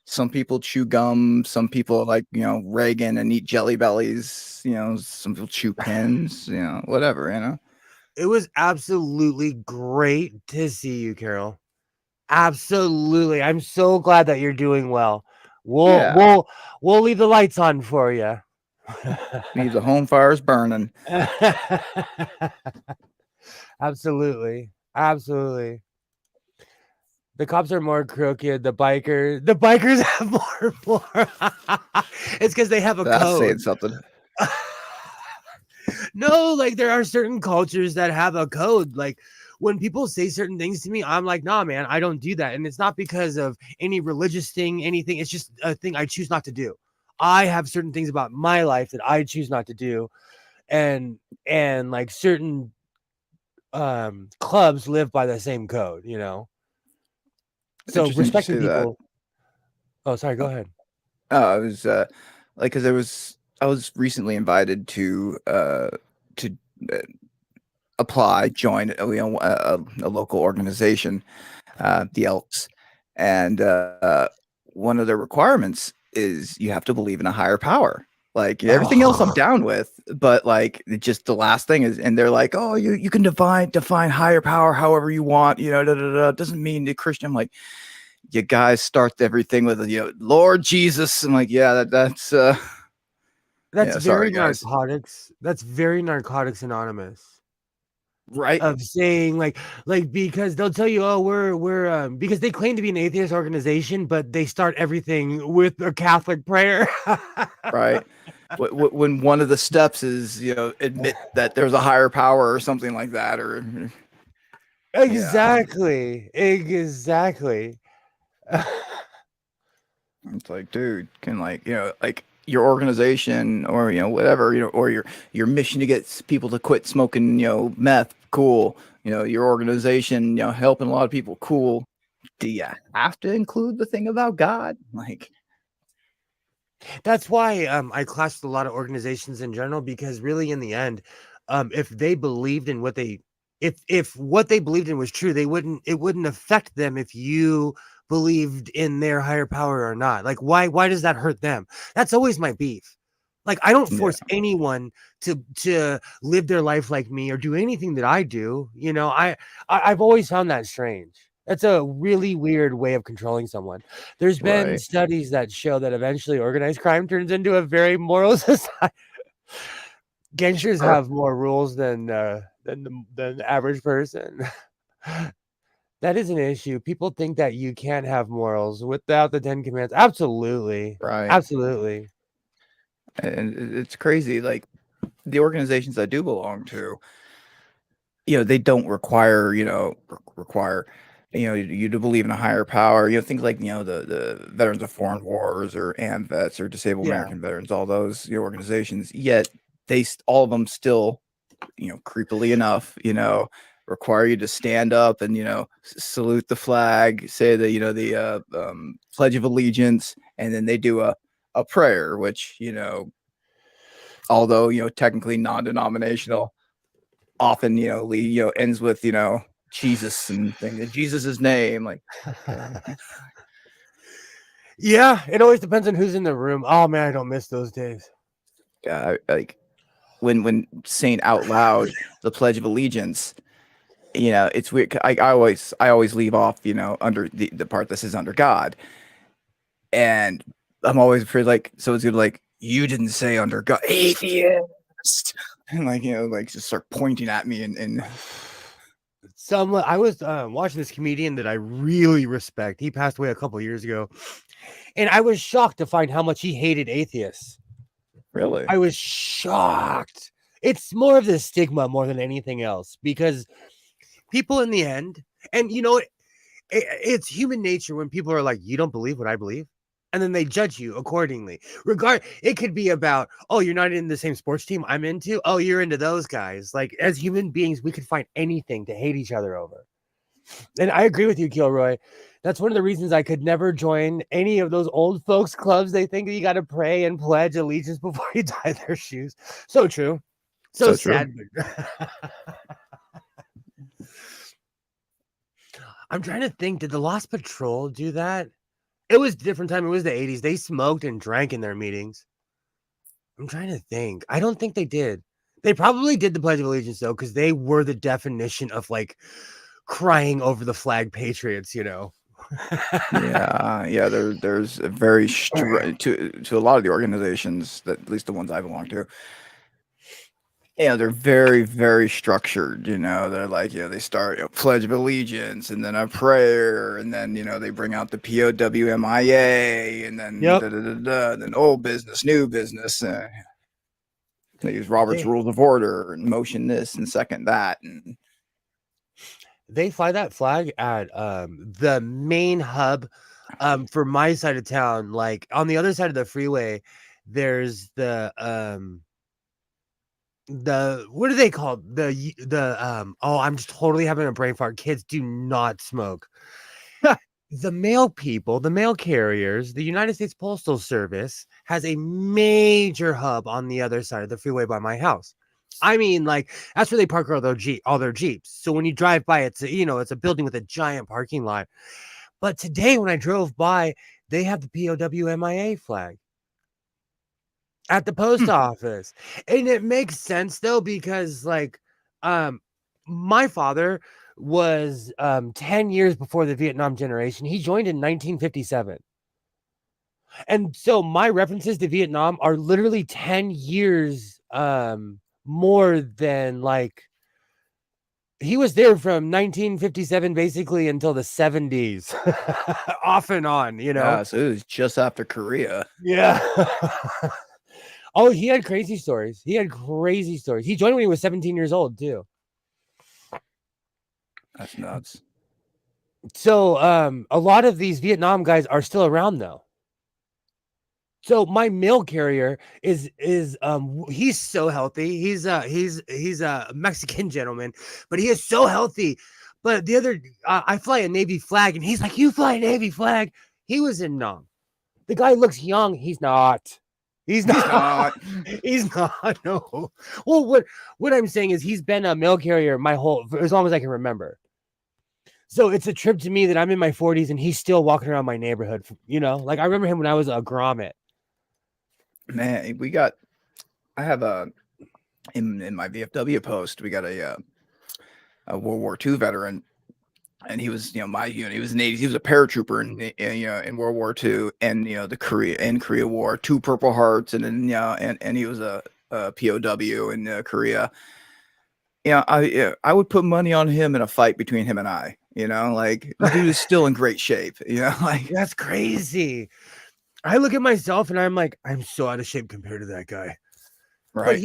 Some people chew gum, some people Reagan and eat Jelly Bellies, some people chew pins, whatever. It was absolutely great to see you, Carol. Absolutely. I'm so glad that you're doing well. We'll leave the lights on for you. Leave the home fires burning. Absolutely. The cops are more crooked. The bikers have more. It's because they have a That's code. saying something. No, there are certain cultures that have a code. When people say certain things to me, I'm like, nah, man, I don't do that. And it's not because of any religious thing, anything. It's just a thing I choose not to do. I have certain things about my life that I choose not to do. And certain clubs live by the same code, So respecting people. Oh, sorry, go ahead. I was because I was recently invited to join a local organization, the Elks, and one of their requirements is you have to believe in a higher power. Like everything else I'm down with, but like just the last thing is, and they're like, oh, you can define higher power however you want, da, da, da. Doesn't mean the Christian. I'm like, you guys start everything with Lord Jesus. I'm like, yeah, that's That's sorry very guys. narcotics. That's very Narcotics Anonymous. Right. Of saying like because they'll tell you, oh, we're because they claim to be an atheist organization, but they start everything with a Catholic prayer. Right. When one of the steps is, admit that there's a higher power or something like that, or yeah, Exactly. it's like, dude, can like, like your organization or whatever, or your mission to get people to quit smoking, meth, cool. Your organization, helping a lot of people, cool. Do you have to include the thing about God? Like, That's why I class with a lot of organizations in general, because really in the end, if they believed in what they if what they believed in was true, it wouldn't affect them if you believed in their higher power or not. Like why does that hurt them? That's always my beef. Like I don't yeah, force anyone to live their life like me or do anything that I do. I've always found that strange. That's a really weird way of controlling someone. There's been right, studies that show that eventually organized crime turns into a very moral society. Gangsters sure. have more rules than the average person. That is an issue. People think that you can't have morals without the 10 commandments. Absolutely. Right. Absolutely. And it's crazy. Like the organizations I do belong to, they don't require, require, you to believe in a higher power. Things like, the Veterans of Foreign Wars or AMVETS or Disabled Yeah. American Veterans, all those organizations. Yet all of them still, creepily enough, require you to stand up and salute the flag, say the the Pledge of Allegiance, and then they do a prayer, which although technically non-denominational, often ends with Jesus and thing in Jesus's name, like, okay. Yeah, it always depends on who's in the room. Oh man, I don't miss those days. Like when saying out loud the Pledge of Allegiance, it's weird. I always leave off under the part that says under God, and I'm always afraid, like, so it's gonna like, you didn't say under God, atheist, and like like just start pointing at me and I was watching this comedian that I really respect. He passed away a couple years ago, and I was shocked to find how much he hated atheists. really, I was shocked. It's more of the stigma more than anything else, because people in the end, and it's human nature when people are like, you don't believe what I believe, and then they judge you accordingly. It could be about, oh, you're not in the same sports team I'm into. Oh, you're into those guys. Like, as human beings, we could find anything to hate each other over. And I agree with you, Kilroy. That's one of the reasons I could never join any of those old folks clubs. They think that you got to pray and pledge allegiance before you tie their shoes. So true. So so true. sad. I'm trying to think, did the Lost Patrol do that? It was a different time. It was the 80s. They smoked and drank in their meetings. I'm trying to think. I don't think they did. They probably did the Pledge of Allegiance, though, because they were the definition of like crying over the flag patriots, Yeah, there's a very to a lot of the organizations, that at least the ones I belong to. They're very, very structured. They're like, they start Pledge of Allegiance and then a prayer, and then they bring out the POWMIA, and then Yep. then old business, new business. They use Robert's Rules of Order and motion this and second that, and They fly that flag at the main hub for my side of town. Like on the other side of the freeway, there's the what are they called? Oh, I'm just totally having a brain fart. Kids, do not smoke. The mail people, the mail carriers, the United States Postal Service has a major hub on the other side of the freeway by my house. I mean, like, that's where they park all their Jeeps. So when you drive by, it's a building with a giant parking lot. But today when I drove by, they have the POWMIA flag. at the post office. And it makes sense though, because like my father was 10 years before the Vietnam generation. He joined in 1957. And so my references to Vietnam are literally 10 years more than like he was there from 1957 basically until the 70s. Off and on, you know. Yeah, so it was just after Korea. Yeah. Oh, he had crazy stories. He had crazy stories. He joined when he was 17 years old too. That's nuts. So a lot of these Vietnam guys are still around though. So my mail carrier is he's so healthy. He's a Mexican gentleman, but he is so healthy. But the other I fly a Navy flag and he's like, "You fly a Navy flag?" He was in Nam. The guy looks young. He's not. He's not. He's not. No. Well, what I'm saying is he's been a mail carrier my whole as long as I can remember. So it's a trip to me that I'm in my 40s and he's still walking around my neighborhood. You know, like I remember him when I was a grommet. Man, I have in my VFW post, we got a World War II veteran, and he was, my unit. He was an 80s. He was a paratrooper in World War II, and the Korea War, 2 Purple Hearts, and then and he was a POW in Korea. I would put money on him in a fight between him and I. Like the dude is still in great shape. Like that's crazy. I look at myself and I'm like, I'm so out of shape compared to that guy. Right. But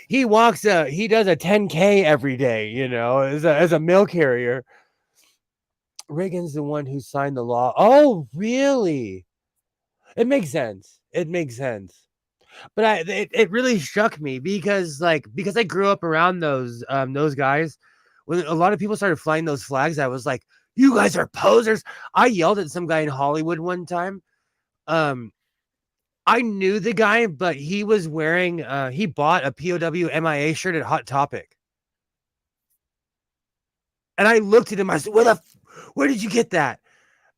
he walks he does a 10K every day, as a mail carrier. Reagan's the one who signed the law. Oh, really? It makes sense. It makes sense. But it really struck me because I grew up around those guys. When a lot of people started flying those flags, I was like, you guys are posers. I yelled at some guy in Hollywood one time. I knew the guy, but he was wearing he bought a POW MIA shirt at Hot Topic. And I looked at him, I said, where did you get that?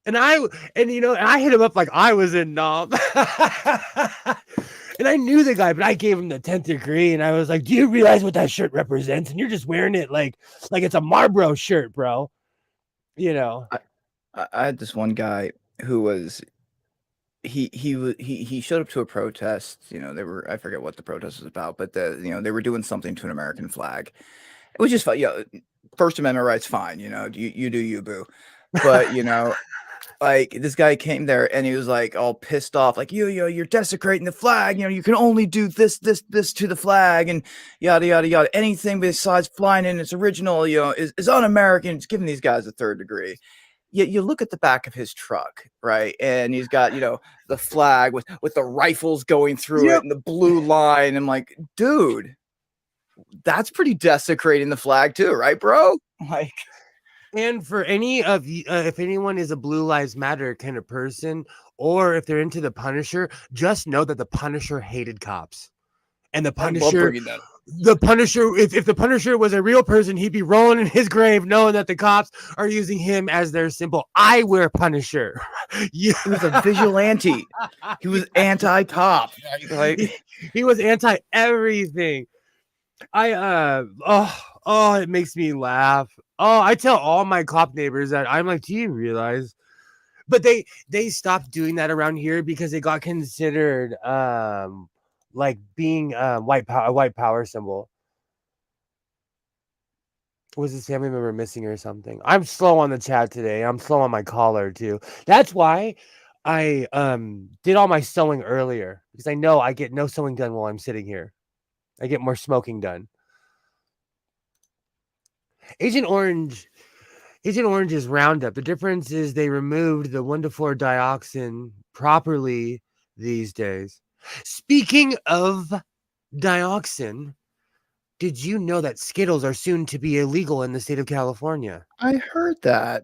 And I hit him up like I was in Nam. And I knew the guy, but I gave him the 10th degree and I was like, do you realize what that shirt represents? And you're just wearing it like it's a Marlboro shirt, bro. I had this one guy who was he showed up to a protest. I forget what the protest was about, but they were doing something to an American flag. It was just fun. First Amendment rights, fine. You do you, boo. But like this guy came there and he was like all pissed off, like you're desecrating the flag. You can only do this to the flag and yada yada yada. Anything besides flying in its original, is un-American. It's giving these guys a 3rd degree. Yet you look at the back of his truck, right? And he's got, the flag with the rifles going through it and the blue line. I'm like, dude, that's pretty desecrating the flag too, right, bro? Like, and for any of you, if anyone is a Blue Lives Matter kind of person, or if they're into the Punisher, just know that the Punisher hated cops. And the Punisher, if the Punisher was a real person, he'd be rolling in his grave knowing that the cops are using him as their symbol. I wear Punisher. He was a vigilante. He was anti-cop. He was anti everything. It makes me laugh. Oh, I tell all my cop neighbors that I'm like, do you realize? But they stopped doing that around here because it got considered like being a white power symbol. Was his family member missing or something? I'm slow on the chat today. I'm slow on my caller too. That's why I did all my sewing earlier, because I know I get no sewing done while I'm sitting here. I get more smoking done. Agent Orange is Roundup. The difference is they removed the 1,4-dioxin properly these days. Speaking of dioxin, did you know that Skittles are soon to be illegal in the state of California? I heard that.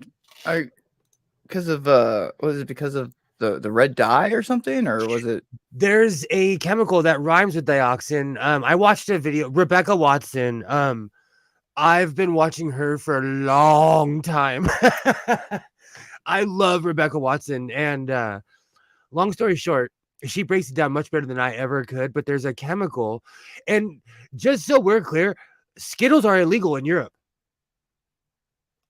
Because of was it because of the red dye or something, or was it? There's a chemical that rhymes with dioxin. I watched a video. Rebecca Watson. I've been watching her for a long time. I love Rebecca Watson. And long story short, She breaks it down much better than I ever could. But there's a chemical, and just so we're clear, Skittles are illegal in Europe.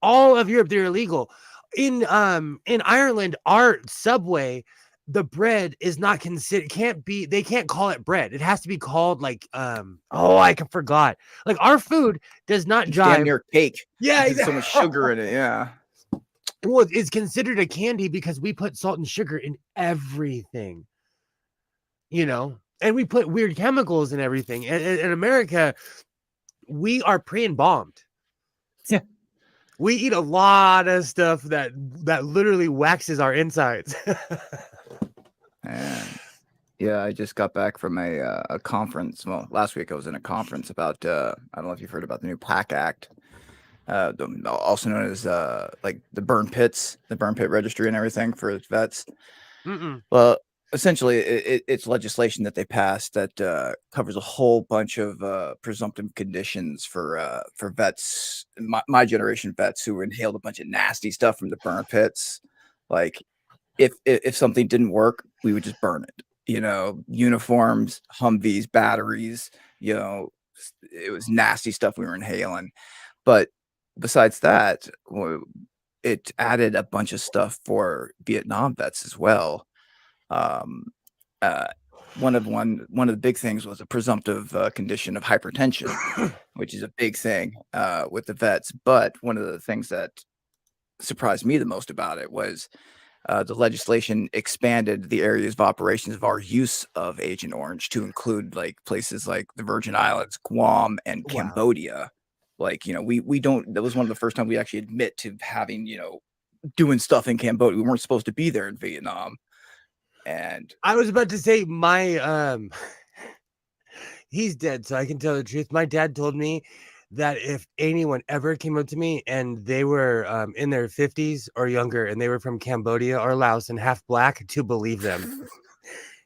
All of Europe, they're illegal. In Ireland, our Subway, the bread is not considered, they can't call it bread. It has to be called like I forgot. Like our food does not It's damn jive. near cake. Yeah, There's so much sugar in it. Yeah. Well, it's considered a candy because we put salt and sugar in everything, and we put weird chemicals in everything. In America, we are pre-embalmed. Yeah. We eat a lot of stuff that literally waxes our insides. And yeah, I just got back from a conference. Well, last week I was in a conference about I don't know if you've heard about the new PAC Act, also known as like the burn pit registry and everything for vets. Mm-mm. Well, essentially, it's legislation that they passed that covers a whole bunch of presumptive conditions for vets, my generation vets who inhaled a bunch of nasty stuff from the burn pits. Like, if something didn't work, we would just burn it. Uniforms, Humvees, batteries. It was nasty stuff we were inhaling. But besides that, it added a bunch of stuff for Vietnam vets as well. One of the big things was a presumptive condition of hypertension, which is a big thing with the vets. But one of the things that surprised me the most about it was the legislation expanded the areas of operations of our use of Agent Orange to include like places like the Virgin Islands, Guam, and Wow. Cambodia. Like, we don't. That was one of the first time we actually admit to having, doing stuff in Cambodia. We weren't supposed to be there in Vietnam. And I was about to say he's dead, so I can tell the truth. My dad told me that if anyone ever came up to me and they were in their 50s or younger and they were from Cambodia or Laos and half black, to believe them.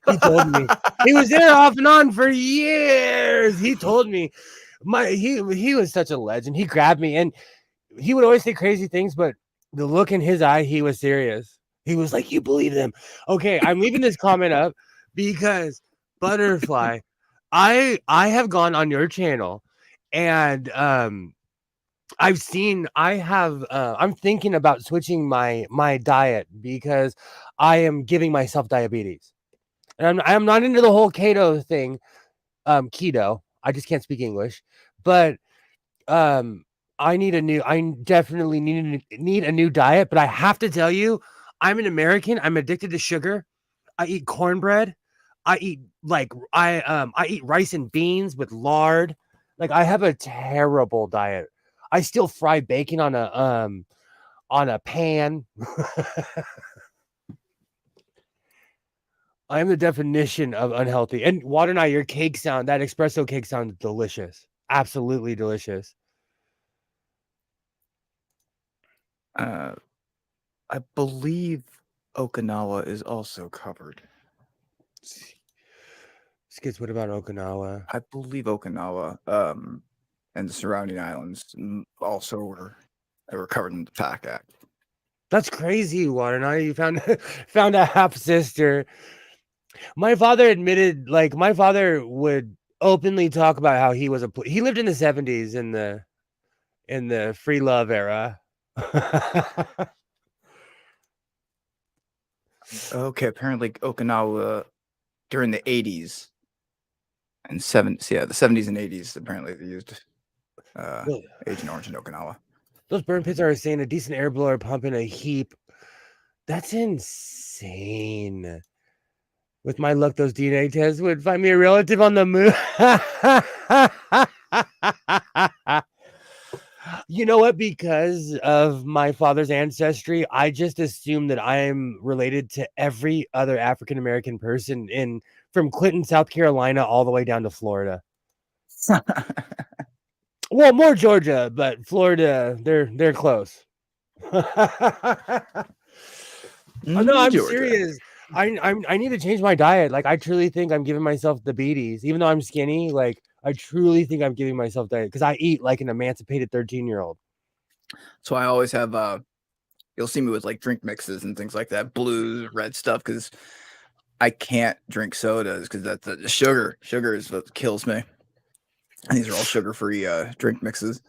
He told me. He was there off and on for years. He told me. He was such a legend. He grabbed me and he would always say crazy things, but the look in his eye, he was serious. He was like, "You believe them?" Okay, I'm leaving this comment up because Butterfly, I have gone on your channel and I'm thinking about switching my diet because I am giving myself diabetes. And I'm not into the whole keto thing. Keto. I just can't speak English. But I definitely need a new diet, but I have to tell you, I'm an American. I'm addicted to sugar. I eat cornbread. I eat I eat rice and beans with lard. Like I have a terrible diet. I still fry bacon on a pan. I am the definition of unhealthy. And Water and your cake that espresso cake sounds delicious. Absolutely delicious. I believe Okinawa is also covered. Skits, what about Okinawa? I believe Okinawa and the surrounding islands also were covered in the PAC Act. That's crazy, Water. You found a half sister. My father admitted, like, my father would openly talk about how he lived in the 70s in the free love era. Okay, apparently Okinawa during the 80s and 70s, the 70s and 80s, apparently they used Agent Orange in Okinawa. Those burn pits are insane. A decent air blower pumping a heap. That's insane. With my luck, those DNA tests would find me a relative on the moon. You know what? Because of my father's ancestry, I just assume that I am related to every other African American person from Clinton, South Carolina, all the way down to Florida. Well, more Georgia, but Florida, they're close. No, I'm Georgia. serious. I need to change my diet. Like I truly think I'm giving myself diabetes, even though I'm skinny. Like I truly think I'm giving myself diet because I eat like an emancipated 13-year-old. So I always have you'll see me with like drink mixes and things like that, blue, red stuff, because I can't drink sodas because that's the sugar. Sugar is what kills me. And these are all sugar-free drink mixes.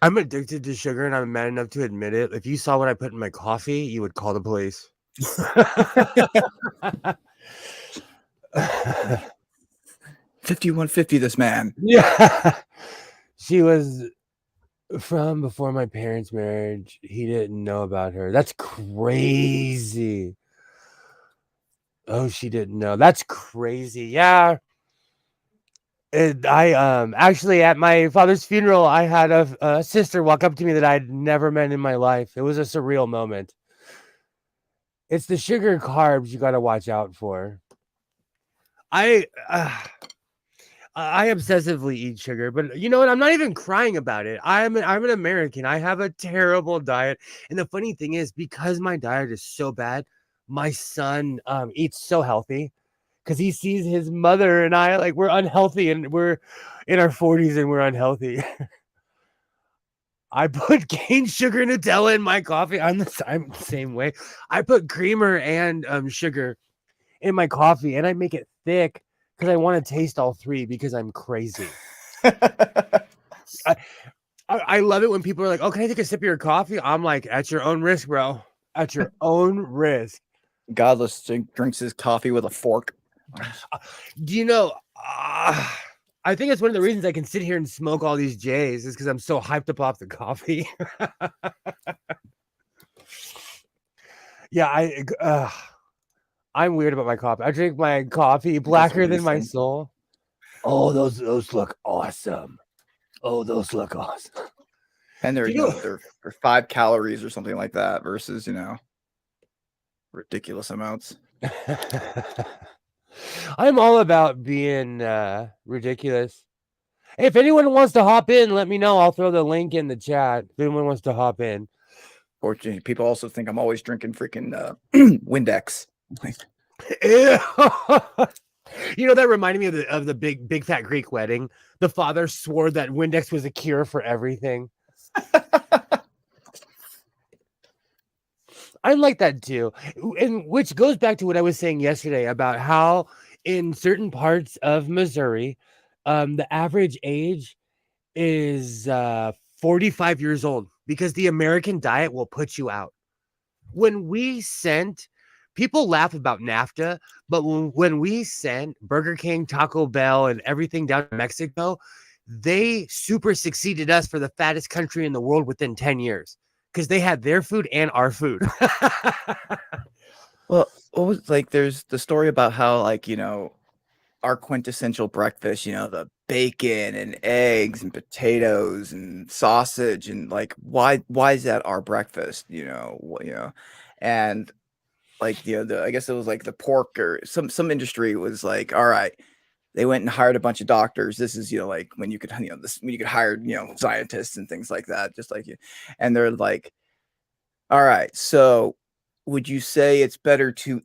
I'm addicted to sugar, and I'm mad enough to admit it. If you saw what I put in my coffee, you would call the police. 5150, this man. Yeah. She was from before my parents' marriage. He didn't know about her. That's crazy. Oh, she didn't know. That's crazy. Yeah. I actually at my father's funeral, I had a sister walk up to me that I'd never met in my life. It was a surreal moment. It's the sugar and carbs you got to watch out for. I obsessively eat sugar, but you know what? I'm not even crying about it. I'm an American. I have a terrible diet, and the funny thing is, because my diet is so bad, my son eats so healthy because he sees his mother and I like we're unhealthy and we're in our 40s and we're unhealthy. I put cane sugar Nutella in my coffee. I'm the same way. I put creamer and sugar in my coffee, and I make it thick because I want to taste all three because I'm crazy. I love it when people are like, "Oh, can I take a sip of your coffee?" I'm like, "At your own risk, bro. At your own risk." Godless drinks his coffee with a fork. Do you know? I think it's one of the reasons I can sit here and smoke all these J's is because I'm so hyped up off the coffee. Yeah, I'm weird about my coffee. I drink my coffee blacker than my soul. Oh, those look awesome. Oh, those look awesome. And they're 5 calories or something like that versus, ridiculous amounts. I'm all about being ridiculous. Hey, if anyone wants to hop in, let me know. I'll throw the link in the chat if anyone wants to hop in. Fortunately, people also think I'm always drinking freaking Windex. You know, that reminded me of the big fat Greek wedding. The father swore that Windex was a cure for everything. I like that too. And which goes back to what I was saying yesterday about how in certain parts of Missouri, the average age is 45 years old because the American diet will put you out. When we sent, people laugh about NAFTA, but when we sent Burger King, Taco Bell, and everything down to Mexico, they super succeeded us for the fattest country in the world within 10 years because they had their food and our food. Well, what was there's the story about how our quintessential breakfast, the bacon and eggs and potatoes and sausage and why is that our breakfast, and I guess it was the pork or some industry was like, all right, they went and hired a bunch of doctors. This is, when you could, when you could hire, scientists and things like that, just like you, and they're like, all right, so would you say it's better to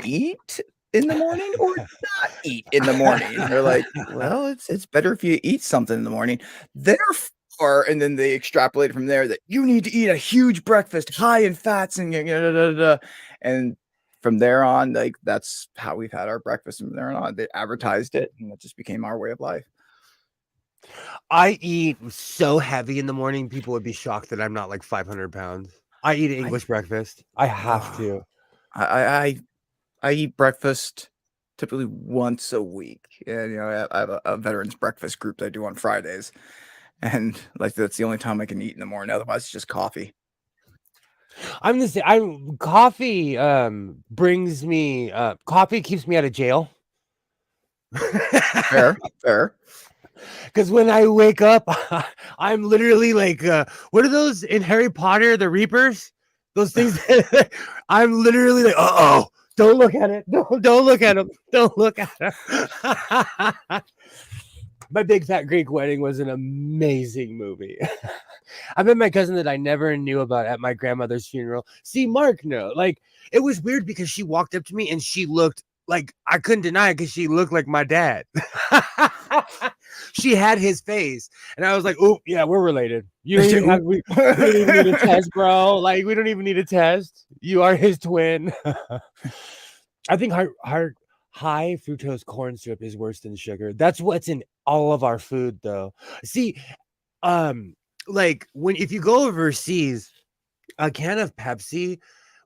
eat in the morning or not eat in the morning? And they're like, well, it's better if you eat something in the morning. Therefore, and then they extrapolate from there that you need to eat a huge breakfast high in fats and and from there on, that's how we've had our breakfast. From there on, they advertised it, and it just became our way of life. I eat so heavy in the morning, people would be shocked that I'm not like 500 pounds. I eat English breakfast. I have to. I eat breakfast typically once a week, and I have a veterans breakfast group that I do on Fridays, and that's the only time I can eat in the morning. Otherwise, it's just coffee. I'm the same. Coffee brings me. Coffee keeps me out of jail. Fair. Because when I wake up, I'm literally like, what are those in Harry Potter? The Reapers? Those things. I'm literally like, don't look at it. Don't look at him. Don't look at him. My Big Fat Greek Wedding was an amazing movie. I met my cousin that I never knew about at my grandmother's funeral. See, Mark, no. It was weird because she walked up to me and she looked like, I couldn't deny it because she looked like my dad. She had his face. And I was like, oh, yeah, we're related. You don't even we don't even need a test, bro. We don't even need a test. You are his twin. I think high fructose corn syrup is worse than sugar. That's what's in all of our food, though. See, like if you go overseas, a can of Pepsi,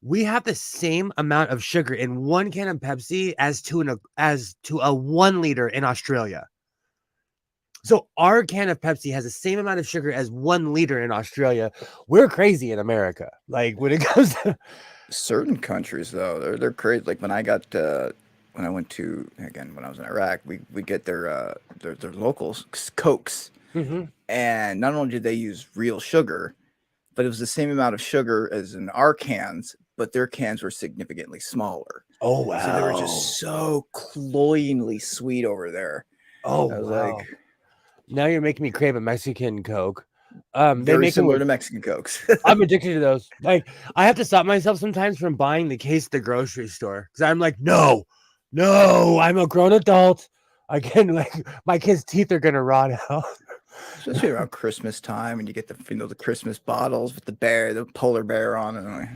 we have the same amount of sugar in one can of Pepsi as to a 1 liter in Australia. So our can of Pepsi has the same amount of sugar as 1 liter in Australia. We're crazy in America. Like when it comes to Certain countries though, they're crazy. Like when I went to, again, when I was in Iraq, we get their local Cokes, Mhm. and not only did they use real sugar, but it was the same amount of sugar as in our cans, but their cans were significantly smaller. Oh So they were wow. just so cloyingly sweet over there. Oh I was wow. like, Now you're making me crave a Mexican Coke. They very make them similar with to Mexican Cokes. I'm addicted to those. Like, I have to stop myself sometimes from buying the case at the grocery store because I'm like, no, I'm a grown adult. I can like my kids' teeth are gonna rot out. Especially around Christmas time, and you get the Christmas bottles with the polar bear on it. I'm like,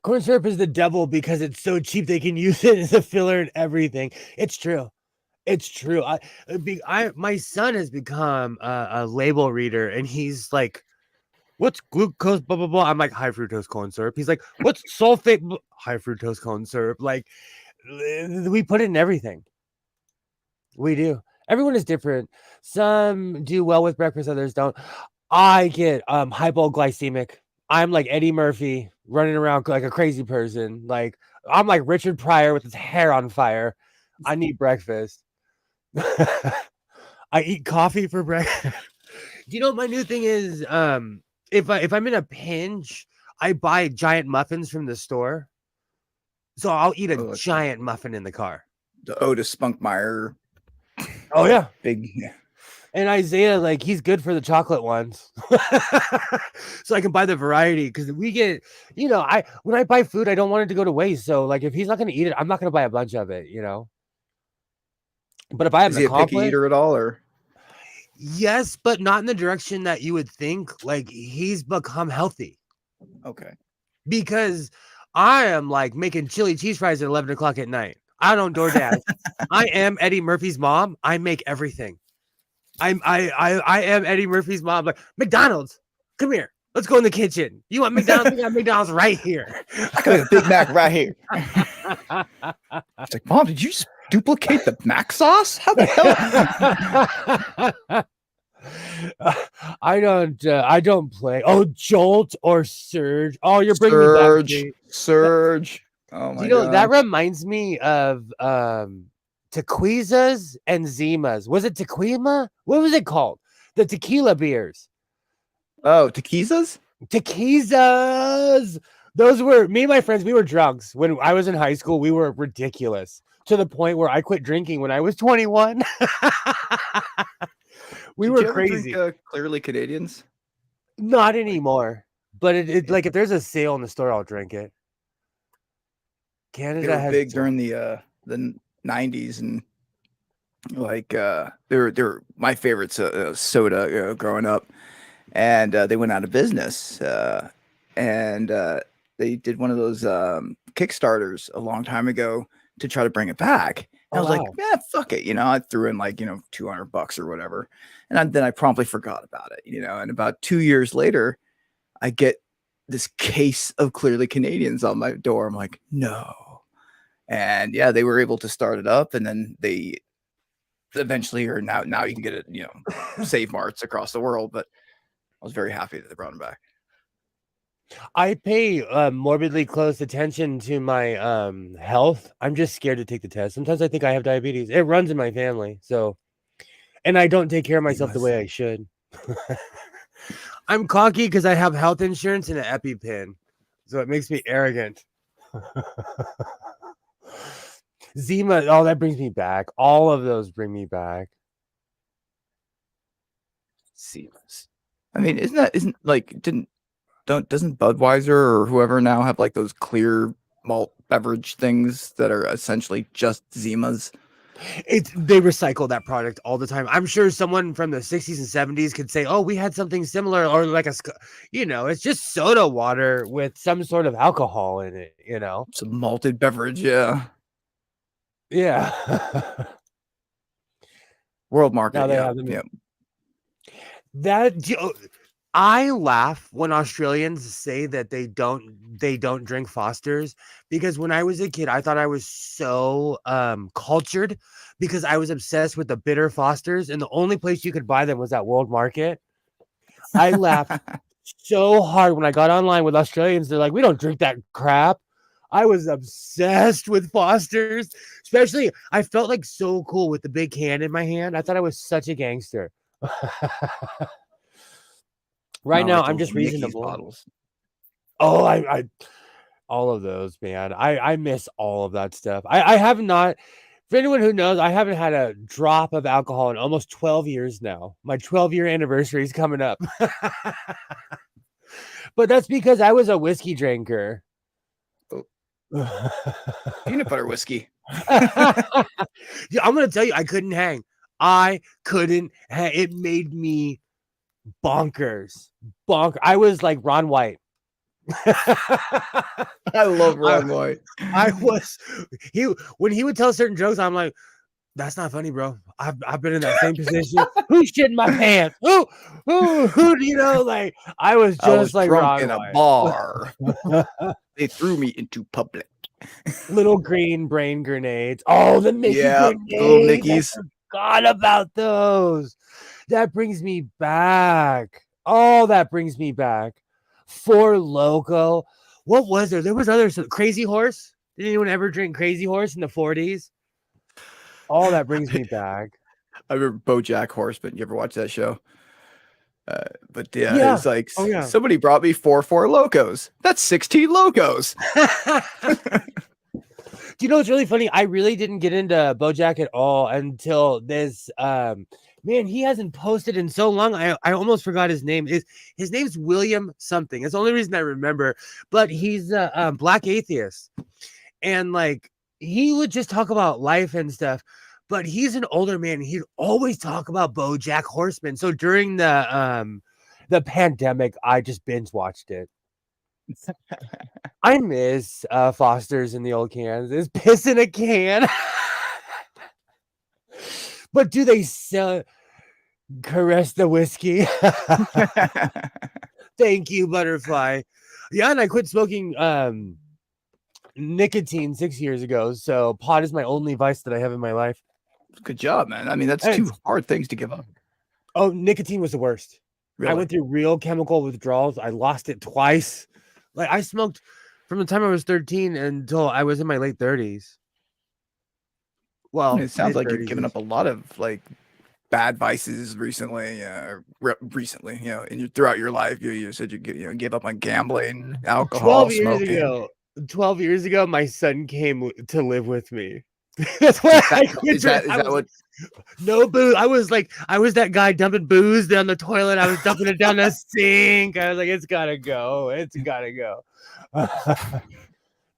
Corn syrup is the devil because it's so cheap they can use it as a filler and everything. It's true. It's true. My son has become a label reader, and he's like, "What's glucose?" Blah blah blah. I'm like, "High fructose corn syrup." He's like, "What's sulfate?" High fructose corn syrup. Like, we put it in everything. We do. Everyone is different. Some do well with breakfast, others don't. I get hypoglycemic. I'm like Eddie Murphy running around like a crazy person. Like I'm like Richard Pryor with his hair on fire. I need breakfast. I eat coffee for breakfast. Do you know what my new thing is? If I'm in a pinch, I buy giant muffins from the store. So I'll eat a like giant muffin in the car. the Otis Spunkmeyer. Oh yeah. Big, yeah. And Isaiah, like, he's good for the chocolate ones. So I can buy the variety because we get, when I buy food, I don't want it to go to waste. So, like, if he's not going to eat it, I'm not going to buy a bunch of it, But if I have Is an he a picky accomplice, eater at all, or? yes, but not in the direction that you would think. Like, he's become healthy Okay. because I am like making chili cheese fries at 11 o'clock at night. I don't DoorDash. I am Eddie Murphy's mom. I make everything. I am Eddie Murphy's mom. Like, McDonald's, come here. Let's go in the kitchen. You want McDonald's? We got McDonald's right here. I got a Big Mac right here. It's like, Mom, did you just duplicate the Mac sauce? How the hell? I don't play. Oh, Jolt or Surge. Oh, you're bringing me back. Surge. Oh my God. That God. reminds me of Tequizas and Zimas. Was it Tequila? What was it called? The tequila beers. Oh, Tequizas? Tequizas. Those were me and my friends. We were drunks when I was in high school. We were ridiculous to the point where I quit drinking when I was 21. We Did were you ever crazy. drink, Clearly Canadians? Not anymore. But it like if there's a sale in the store, I'll drink it. Canada They were big during the 90s, and like they're my favorite soda growing up, and they went out of business, and they did one of those Kickstarters a long time ago to try to bring it back. And I was like, yeah, fuck it, I threw in like $200 or whatever, and then I promptly forgot about it, and about 2 years later, I get this case of Clearly Canadians on my door. I'm like, no. And yeah, they were able to start it up, and then they eventually, or now you can get it, Save Marts across the world. But I was very happy that they brought them back. I pay morbidly close attention to my health. I'm just scared to take the test. Sometimes I think I have diabetes. It runs in my family. So, and I don't take care of myself the way I should. I'm cocky because I have health insurance and an EpiPen. So it makes me arrogant. Zima, oh, that brings me back. All of those bring me back. Zimas. I mean, doesn't Budweiser or whoever now have like those clear malt beverage things that are essentially just Zimas? They recycle that product all the time. I'm sure someone from the 60s and 70s could say, "Oh, we had something similar," or like it's just soda water with some sort of alcohol in it. Some malted beverage, yeah. Yeah. World market, Now they yeah, have them. yeah. I laugh when Australians say that they don't drink Fosters, because when I was a kid, I thought I was so cultured because I was obsessed with the bitter Fosters, and the only place you could buy them was at World Market. I laughed so hard when I got online with Australians. They're like, "We don't drink that crap." I was obsessed with Fosters, especially I felt like so cool with the big can in my hand. I thought I was such a gangster. Right Not now, like the I'm just little Mickey's reasonable. bottles. Oh, I all of those, man. I miss all of that stuff. I have not. For anyone who knows, I haven't had a drop of alcohol in almost 12 years now. My 12-year anniversary is coming up. But that's because I was a whiskey drinker. Peanut butter whiskey. Yeah, I'm gonna tell you, I couldn't hang. I couldn't hang. It made me bonkers. I was like Ron White. I love Ron White. I was when he would tell certain jokes, I'm like, "That's not funny, bro. I've been in that same position. Who's shitting my pants? Who do you know?" Like, I was just like drunk Ron in White. a bar. They threw me into public. Little green brain grenades. Oh, the Mickey Yeah, grenades. little Mickeys. I forgot about those. That brings me back. Oh, that brings me back. Four Loco. What was there? There was others. Crazy Horse. Did anyone ever drink Crazy Horse in the 40s? Oh, that brings me back. I remember BoJack Horseman. You ever watch that show? But yeah, Yeah. it's like Oh, yeah. somebody brought me four Locos. That's 16 Locos. Do you know what's really funny? I really didn't get into BoJack at all until this. Man, he hasn't posted in so long. I almost forgot his name. His name's William something. It's the only reason I remember. But he's a black atheist, and like he would just talk about life and stuff. But he's an older man. He'd always talk about BoJack Horseman. So during the pandemic, I just binge watched it. I miss Foster's in the old cans. Is piss in a can. But do they sell caress the whiskey? Thank you, butterfly. Yeah, and I quit smoking nicotine 6 years ago. So pot is my only vice that I have in my life. Good job, man. I mean, that's And- two hard things to give up. Oh, nicotine was the worst. Really? I went through real chemical withdrawals. I lost it twice. Like, I smoked from the time I was 13 until I was in my late 30s. Well, It sounds like you've mid-30s. given up a lot of like bad vices recently. Recently, throughout your life, you said you gave up on gambling, alcohol, 12 years smoking. ago. 12 years ago, my son came to live with me. That's why I quit. Is that I was what? no booze. I was that guy dumping booze down the toilet. I was dumping it down the sink. I was like, it's gotta go. It's gotta go.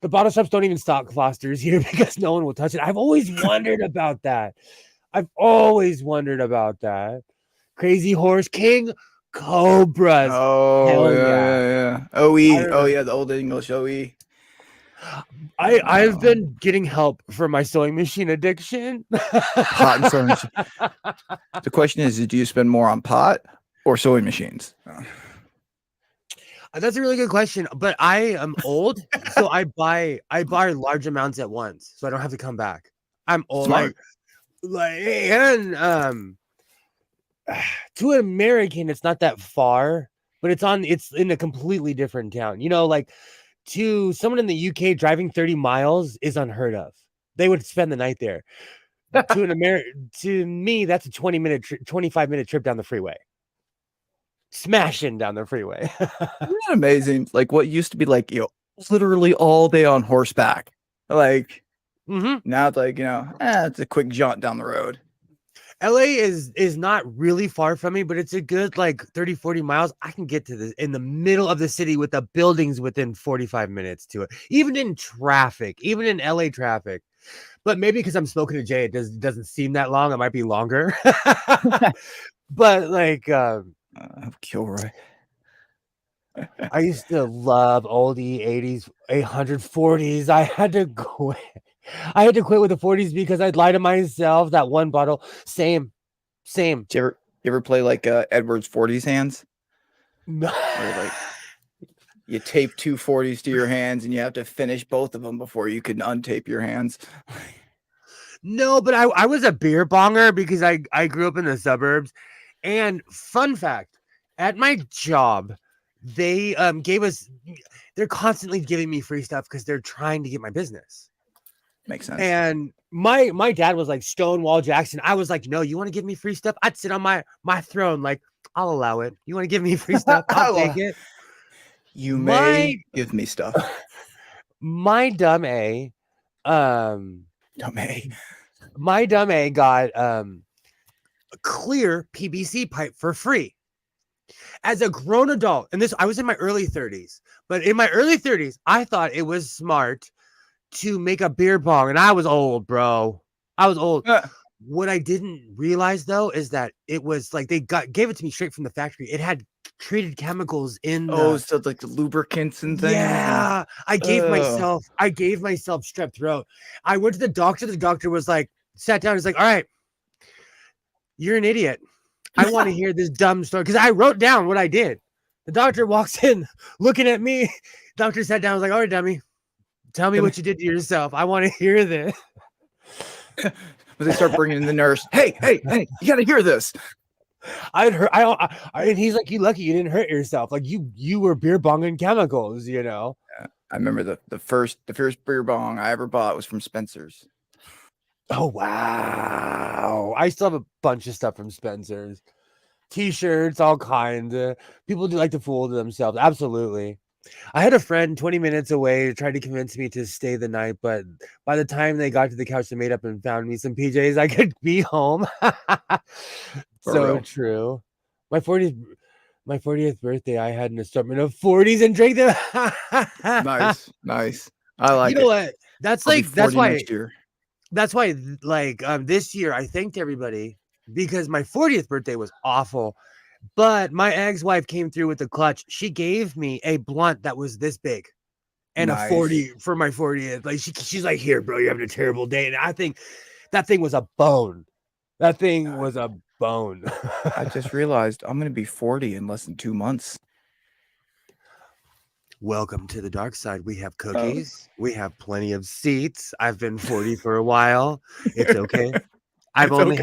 The bottle shops don't even stock Fosters here because no one will touch it. I've always wondered about that. Crazy Horse, King Cobras. Oh Hell yeah. I OE. Oh remember. yeah, the old English OE. I've been getting help for my sewing machine addiction. Pot and sewing machine. The question is, do you spend more on pot or sewing machines? That's a really good question, but I am old, so I buy large amounts at once, so I don't have to come back. I'm old, Smart. and to an American, it's not that far, but it's in a completely different town. Like to someone in the UK, driving 30 miles is unheard of. They would spend the night there. To me, that's a 25-minute trip down the freeway. Smashing down the freeway. Isn't that amazing? Like what used to be like, literally all day on horseback. Like now it's like, it's a quick jaunt down the road. LA is not really far from me, but it's a good like 30, 40 miles. I can get to in the middle of the city with the buildings within 45 minutes to it. Even in traffic, even in LA traffic. But maybe because I'm smoking a J, it doesn't seem that long. It might be longer. But like, Kilroy. I used to love oldie 80s, 840s. I had to quit. I had to quit with the 40s because I'd lie to myself. That one bottle, same. Did you ever play like Edward's 40s hands? Where like you tape 2 40s to your hands and you have to finish both of them before you can untape your hands. No, but I was a beer bonger because I grew up in the suburbs. And fun fact, at my job, they they're constantly giving me free stuff because they're trying to get my business. Makes sense. And my dad was like Stonewall Jackson. I was like, no, you want to give me free stuff? I'd sit on my throne, like, I'll allow it. You want to give me free stuff? I'll take it. You may give me stuff. My dumb A, Dumb A. my dumb A got a clear PVC pipe for free. As a grown adult, and this I was in my early 30s, but in my early 30s, I thought it was smart to make a beer bong, and I was old, bro. I was old. What I didn't realize though is that it was like they gave it to me straight from the factory. It had treated chemicals in so like the lubricants and things. Yeah, I gave myself strep throat. I went to the doctor. The doctor was like, sat down. He's like, all right, you're an idiot. I want to hear this dumb story because I wrote down what I did. The doctor walks in looking at me. Doctor sat down. I was like, all right, dummy, tell me what you did to yourself. I want to hear this. But they start bringing in the nurse. Hey, you got to hear this. I'd heard. And he's like, you lucky you didn't hurt yourself. Like you were beer bonging chemicals, you know. Yeah, I remember the first beer bong I ever bought was from Spencer's. Oh wow! I still have a bunch of stuff from Spencer's, T-shirts, all kinds. People do like to fool themselves. Absolutely. I had a friend 20 minutes away tried to convince me to stay the night, but by the time they got to the couch, they made up and found me some PJs. I could be home. So true. My 40th birthday, I had an assortment of 40s and drank them. Nice. I like it. You know what? That's why next year. That's why this year I thanked everybody because my 40th birthday was awful. But my ex-wife came through with the clutch. She gave me a blunt that was this big and a 40 for my 40th. Like she's like, here, bro, you're having a terrible day. And I think that thing was a bone. That thing was a bone. I just realized I'm going to be 40 in less than 2 months. Welcome to the dark side. We have cookies. We have plenty of seats. I've been 40 for a while. It's okay. I've only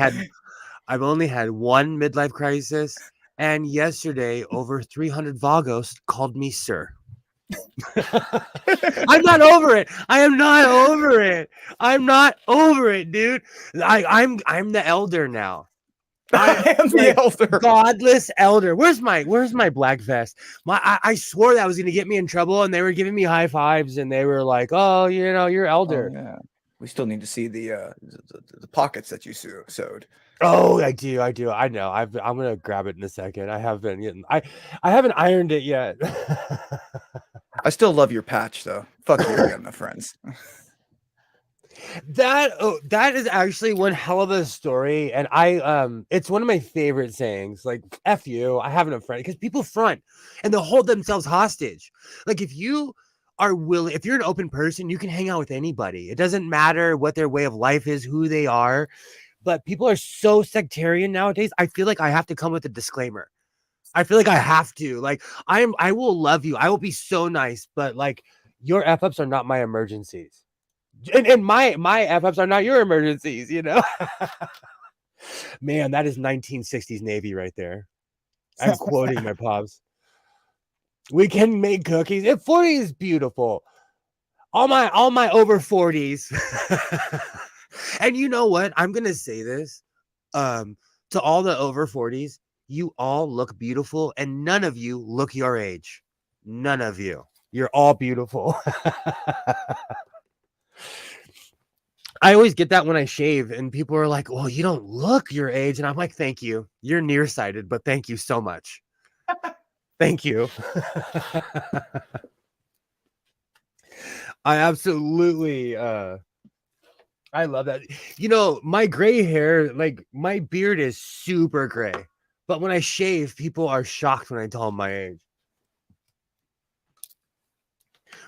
had one midlife crisis. And yesterday, over 300 Vagos called me sir. I'm not over it. I am not over it. I'm not over it, dude. I'm the elder now. I am the elder. Godless elder. Where's my black vest? I swore that was gonna get me in trouble, and they were giving me high fives, and they were like, "Oh, you know, you're elder." Oh, yeah. We still need to see the pockets that you sewed. Oh, I do. I know. I'm gonna grab it in a second. I haven't ironed it yet. I still love your patch though. Fuck you, I got enough friends. That is actually one hell of a story, and it's one of my favorite sayings. Like, F you, I have enough friends, because people front and they'll hold themselves hostage. Like, if you are willing, if you're an open person, you can hang out with anybody. It doesn't matter what their way of life is, who they are. But people are so sectarian nowadays. I feel like I have to come with a disclaimer. I feel like I have to. Like, I will love you. I will be so nice, but like, your F-ups are not my emergencies. And my F-ups are not your emergencies, you know? Man, that is 1960s Navy right there. I'm quoting my pops. We can make cookies. And 40 is beautiful. All my over 40s. And you know what? I'm gonna say this. To all the over 40s, you all look beautiful, and none of you look your age. None of you. You're all beautiful. I always get that when I shave, and people are like, well, you don't look your age. And I'm like, thank you. You're nearsighted, but thank you so much. Thank you. I absolutely I love that. You know, my gray hair, like my beard is super gray. But when I shave, people are shocked when I tell them my age.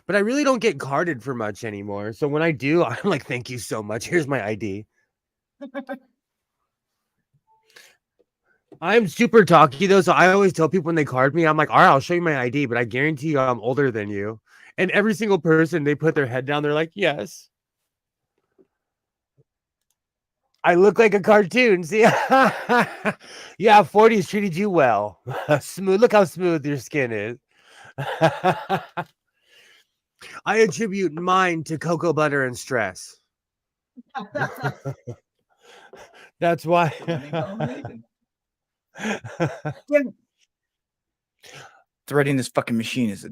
But I really don't get carded for much anymore. So when I do, I'm like, thank you so much. Here's my ID. I'm super talky though. So I always tell people when they card me, I'm like, all right, I'll show you my ID, but I guarantee you I'm older than you. And every single person, they put their head down, they're like, yes. I look like a cartoon. See, yeah, 40s treated you well. Smooth. Look how smooth your skin is. I attribute mine to cocoa butter and stress. That's why. Threading this fucking machine is a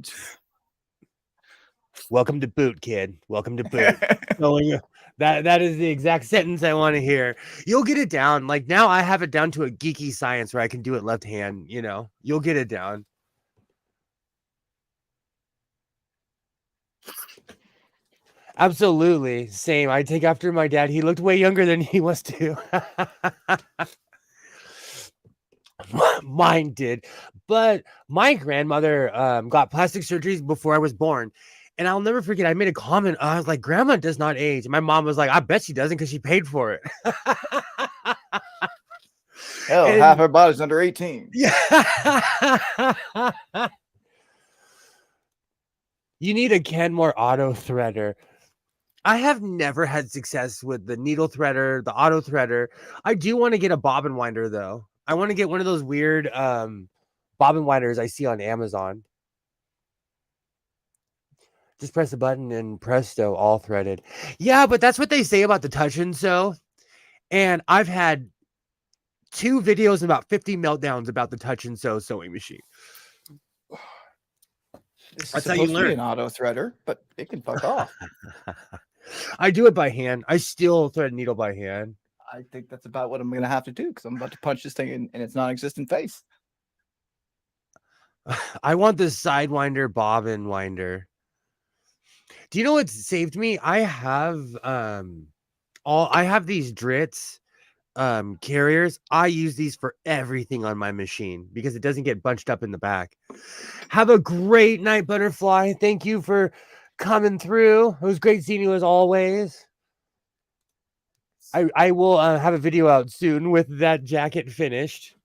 Welcome to boot, kid. Welcome to boot. That is the exact sentence I want to hear. You'll get it down. Like now I have it down to a geeky science where I can do it left hand, you know. You'll get it down. Absolutely. Same. I take after my dad. He looked way younger than he was too. Mine did. But my grandmother got plastic surgeries before I was born. And I'll never forget, I made a comment. I was like, Grandma does not age. And my mom was like, I bet she doesn't because she paid for it. hell, And- half her body's under 18. Yeah. You need a Kenmore auto threader. I have never had success with the needle threader, the auto threader. I do want to get a bobbin winder though. I want to get one of those weird bobbin winders I see on Amazon. Just press a button and presto, all threaded. Yeah, but that's what they say about the Touch and Sew. And I've had 2 videos and about 50 meltdowns about the Touch and Sew sewing machine. This That's is how you supposed to be learn. an auto threader, but it can fuck off. I do it by hand. I still thread needle by hand. I think that's about what I'm gonna have to do because I'm about to punch this thing in its non-existent face. I want the Sidewinder bobbin winder. Do you know what saved me? I have these Dritz carriers. I use these for everything on my machine because it doesn't get bunched up in the back. Have a great night, Butterfly. Thank you for coming through. It was great seeing you as always. I will have a video out soon with that jacket finished.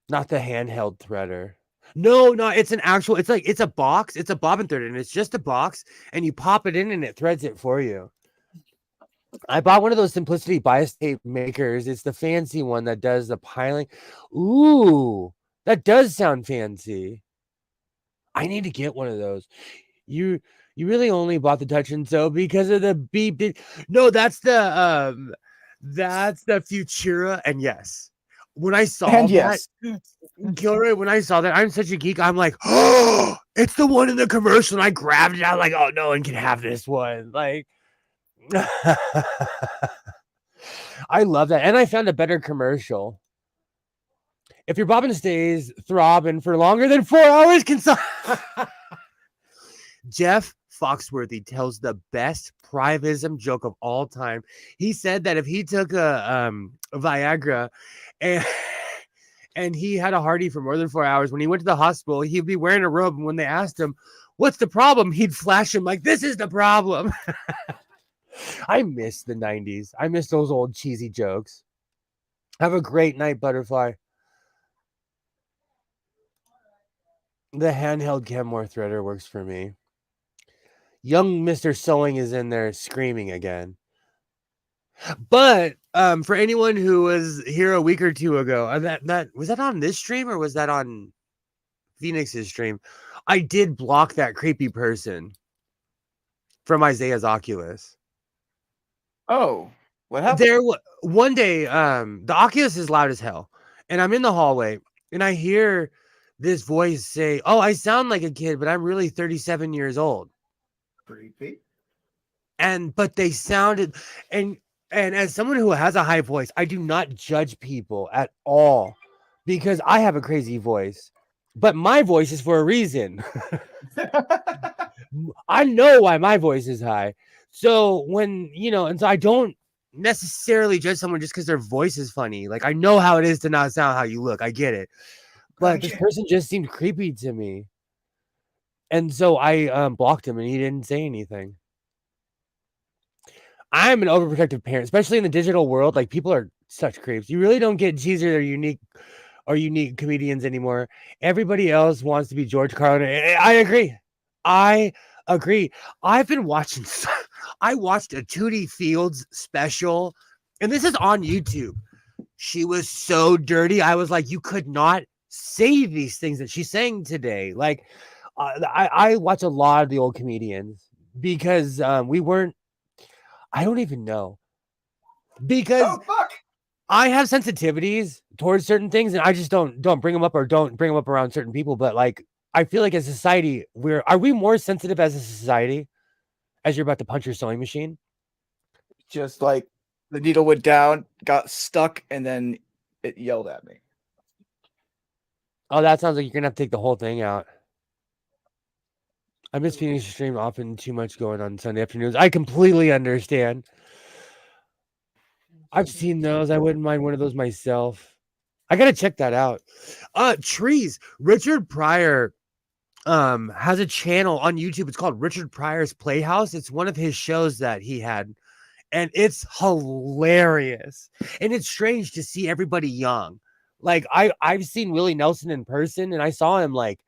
Not the handheld threader. No, it's an actual, it's a box, it's a bobbin threader, and it's just a box, and you pop it in and it threads it for you. I bought one of those Simplicity bias tape makers. It's the fancy one that does the piling. Ooh, that does sound fancy. I need to get one of those. You really only bought the Touch and Sew because of the beep. No, that's the Futura. And yes, when I saw And that, yes, Gilroy, when I saw that, I'm such a geek. I'm like, oh, it's the one in the commercial. And I grabbed it. I was like, oh, no one can have this one. Like, I love that. And I found a better commercial. If your bobbin stays throbbing for longer than 4 hours, Jeff Foxworthy tells the best privism joke of all time. He said that if he took a Viagra and he had a hearty for more than 4 hours, when he went to the hospital, he'd be wearing a robe. And when they asked him, what's the problem? He'd flash him like, this is the problem. I miss the 90s. I miss those old cheesy jokes. Have a great night, Butterfly. The handheld Kenmore threader works for me. Young Mr. Sewing is in there screaming again. But for anyone who was here a week or two ago, that was that on this stream or was that on Phoenix's stream? I did block that creepy person from Isaiah's Oculus. Oh, what happened? There one day, the Oculus is loud as hell, and I'm in the hallway, and I hear this voice say, "Oh, I sound like a kid, but I'm really 37 years old." Creepy. But they sounded, and as someone who has a high voice, I do not judge people at all because I have a crazy voice, but my voice is for a reason. I know why my voice is high. So when, and so I don't necessarily judge someone just because their voice is funny. Like, I know how it is to not sound how you look. I get it. But this person just seemed creepy to me. And so I blocked him and he didn't say anything. I'm an overprotective parent, especially in the digital world. Like, people are such creeps. You really don't get cheesy or unique comedians anymore. Everybody else wants to be George Carlin. I agree. I've been watching. I watched a Tootie Fields special, and this is on YouTube. She was so dirty. I was like, you could not say these things that she's saying today. Like, I watch a lot of the old comedians because we weren't. I don't even know because I have sensitivities towards certain things, and I just don't bring them up or don't bring them up around certain people. But like, I feel like as a society, are we more sensitive as a society as you're about to punch your sewing machine? Just like the needle went down, got stuck, and then it yelled at me. Oh, that sounds like you're gonna have to take the whole thing out. I miss Phoenix stream often too much going on Sunday afternoons. I completely understand. I've seen those. I wouldn't mind one of those myself. I gotta check that out. Trees. Richard Pryor has a channel on YouTube. It's called Richard Pryor's Playhouse. It's one of his shows that he had, and it's hilarious. And it's strange to see everybody young. Like, I've seen Willie Nelson in person, and I saw him like,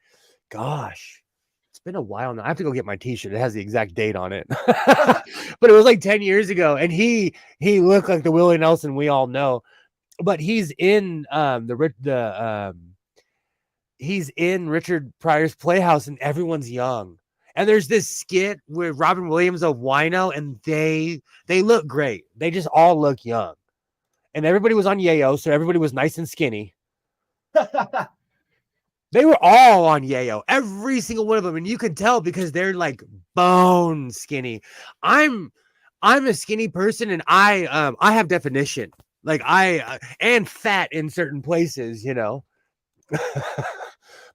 gosh, it's been a while now. I have to go get my t-shirt. It has the exact date on it. But it was like 10 years ago, and he looked like the Willie Nelson we all know. But he's in he's in Richard Pryor's Playhouse, and everyone's young. And there's this skit with Robin Williams of Wino, and they look great. They just all look young. And everybody was on Yayo, so everybody was nice and skinny. They were all on Yayo, every single one of them, and you could tell because they're like bone skinny. I'm a skinny person, and I have definition, like and fat in certain places,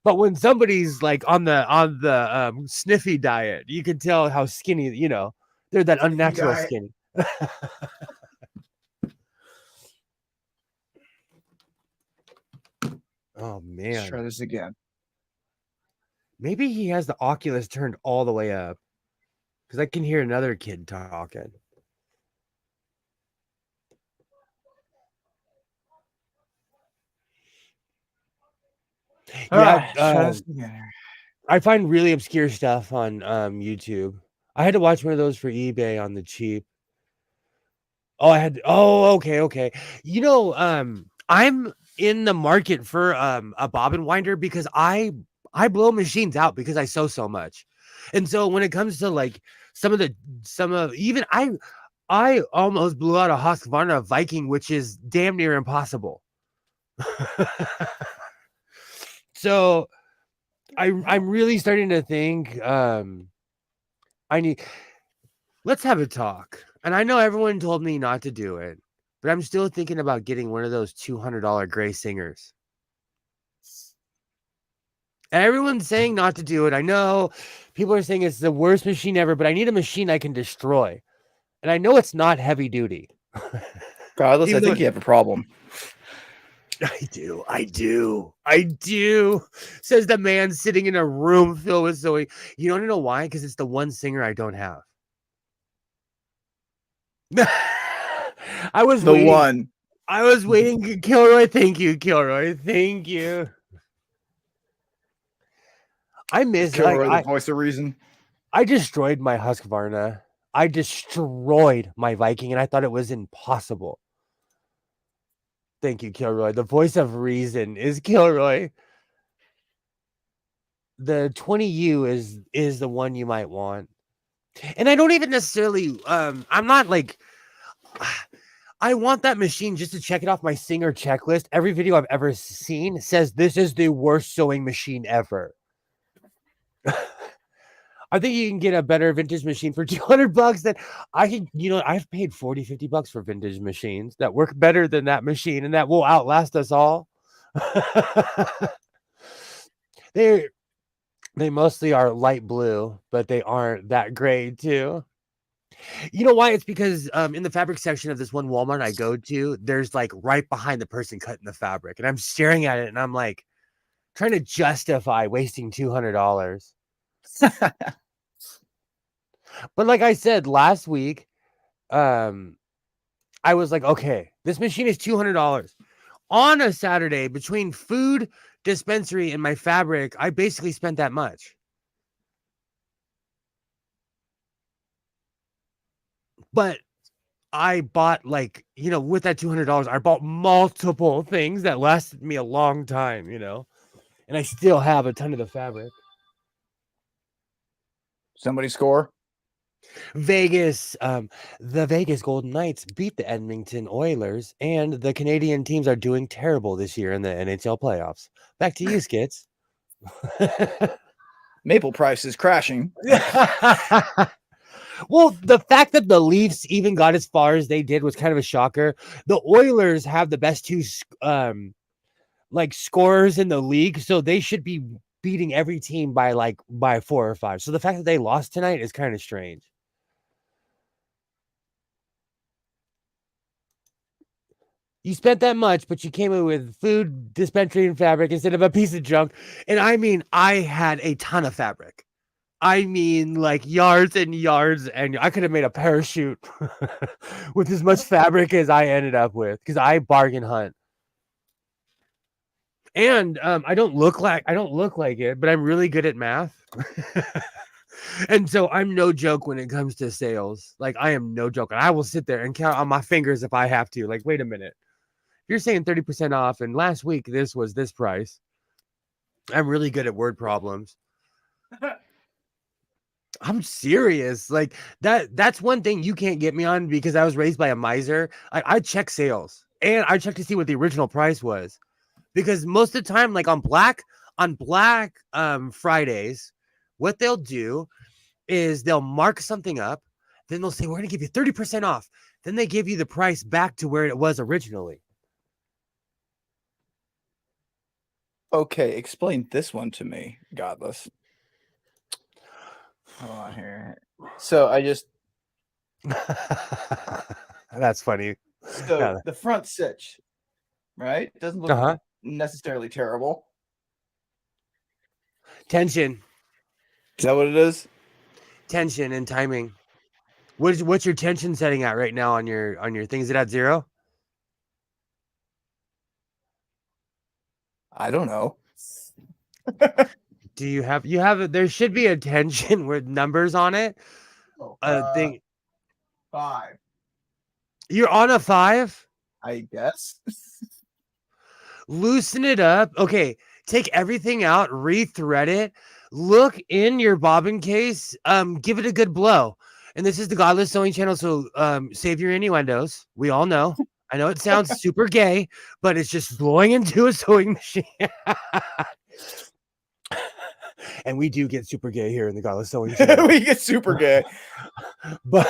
But when somebody's like on the sniffy diet, you can tell how skinny, they're that unnatural skinny. Oh man. Let's try this again. Maybe he has the Oculus turned all the way up, because I can hear another kid talking. Yeah, I find really obscure stuff on YouTube. I had to watch one of those for eBay on the cheap. Okay. I'm in the market for a bobbin winder because I blow machines out because I sew so much. And so when it comes to like even I almost blew out a Husqvarna Viking, which is damn near impossible. So I'm really starting to think let's have a talk. And I know everyone told me not to do it, but I'm still thinking about getting one of those $200 gray singers. Everyone's saying not to do it. I know people are saying it's the worst machine ever, but I need a machine I can destroy. And I know it's not heavy duty. Regardless, I think you have a problem. I do. Says the man sitting in a room filled with Zoe. You don't know why? Because it's the one singer I don't have. I was waiting. Kilroy, thank you, Kilroy. Thank you. I miss Kilroy, the voice of reason. I destroyed my Husqvarna. I destroyed my Viking, and I thought it was impossible. Thank you, Kilroy. The voice of reason is Kilroy. The 20U is the one you might want. And I don't even necessarily I'm not like I want that machine just to check it off my Singer checklist. Every video I've ever seen says this is the worst sewing machine ever. I think you can get a better vintage machine for $200 that I can, I've paid $40-$50 for vintage machines that work better than that machine and that will outlast us all. They mostly are light blue, but they aren't that gray too. You know why? It's because in the fabric section of this one Walmart I go to, there's like right behind the person cutting the fabric, and I'm staring at it, and I'm like trying to justify wasting $200. But like I said last week, I was like, okay, this machine is $200 on a Saturday between food dispensary and my fabric. I basically spent that much. But I bought with that $200, I bought multiple things that lasted me a long time, and I still have a ton of the fabric. Somebody score? Vegas, the Vegas Golden Knights beat the Edmonton Oilers, and the Canadian teams are doing terrible this year in the NHL playoffs. Back to you, Skits. Maple price is crashing. Well, the fact that the Leafs even got as far as they did was kind of a shocker. The Oilers have the best two scorers in the league, so they should be beating every team by 4 or 5. So the fact that they lost tonight is kind of strange. You spent that much, but you came in with food, dispensary, and fabric instead of a piece of junk. And I mean, I had a ton of fabric. I mean, like yards and yards, and I could have made a parachute with as much fabric as I ended up with because I bargain hunt. And I don't look like it, but I'm really good at math. And so I'm no joke when it comes to sales. Like I am no joke. And I will sit there and count on my fingers if I have to. Like, wait a minute. You're saying 30% off, and last week this was this price. I'm really good at word problems. I'm serious. Like that's one thing you can't get me on because I was raised by a miser. I check sales and I check to see what the original price was. Because most of the time, like on Black Fridays, what they'll do is they'll mark something up, then they'll say, we're gonna give you 30% off. Then they give you the price back to where it was originally. Okay, explain this one to me, Godless. Hold on here. So I just That's funny. so the front stitch, right? It doesn't look necessarily terrible. Tension. Is that what it is? Tension and timing. What's your tension setting at right now on your thing? Is it at 0? I don't know. Do you have there should be a tension with numbers on it. Thing 5. You're on a 5? I guess. Loosen it up. Okay, take everything out, rethread it, look in your bobbin case, give it a good blow. And this is the Godless Sewing Channel, so save your innuendos. We all know. I know it sounds super gay, but it's just blowing into a sewing machine. And we do get super gay here in the Godless Sewing Channel. We get super gay. But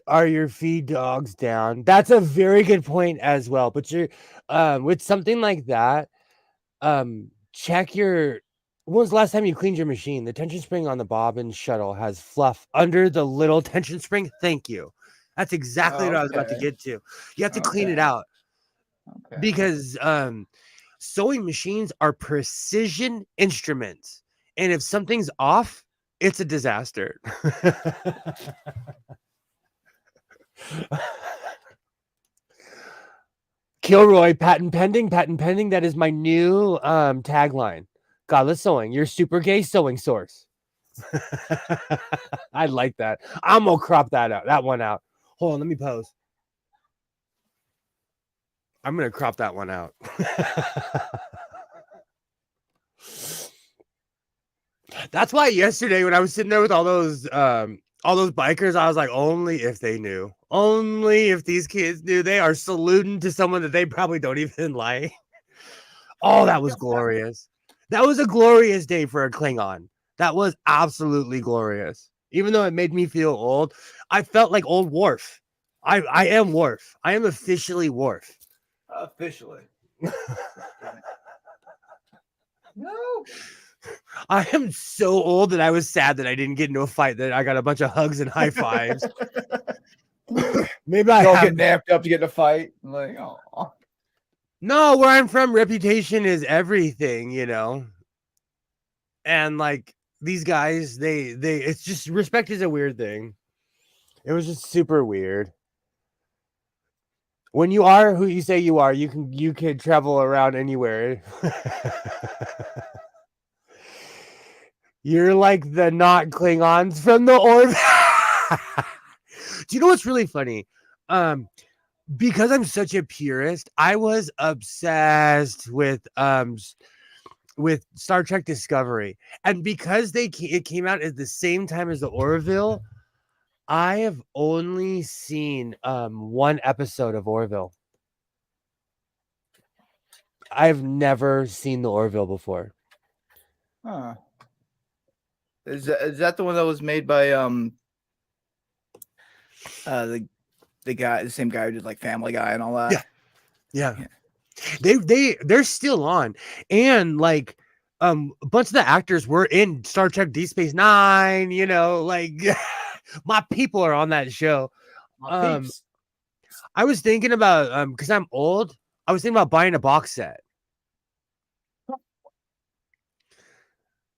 are your feed dogs down? That's a very good point as well. But you're with something like that, check your when was the last time you cleaned your machine? The tension spring on the bobbin shuttle has fluff under the little tension spring. Thank you. That's exactly what I was about to get to. You have to clean it out. Because sewing machines are precision instruments. And if something's off, it's a disaster. Kilroy, patent pending. That is my new tagline. Godless Sewing, your super gay sewing source. I like that. I'm gonna crop that one out. Hold on, let me pose. I'm gonna crop that one out. That's why yesterday when I was sitting there with all those bikers, I was like, only if they knew. Only if these kids knew. They are saluting to someone that they probably don't even like. Oh, that was glorious. That was a glorious day for a Klingon. That was absolutely glorious. Even though it made me feel old, I felt like old Worf. I am Worf. I am officially Worf. Officially. No. I am so old that I was sad that I didn't get into a fight, that I got a bunch of hugs and high fives. Maybe I Don't have. get napped up to get in a fight. Like, oh. No, where I'm from, reputation is everything, you know. And like these guys, they it's just respect is a weird thing. It was just super weird. When you are who you say you are, you can travel around anywhere. You're like the not Klingons from the orb. Do you know what's really funny? Because I'm such a purist, I was obsessed with Star Trek Discovery, and because it came out at the same time as the Orville, I have only seen one episode of Orville. I've never seen the Orville before. Huh. Is that the one that was made by the same guy who did like Family Guy and all that? Yeah. They're still on, and like a bunch of the actors were in Star Trek Deep Space Nine, you know, like my people are on that show. Peeps. I was thinking about because I'm old, I was thinking about buying a box set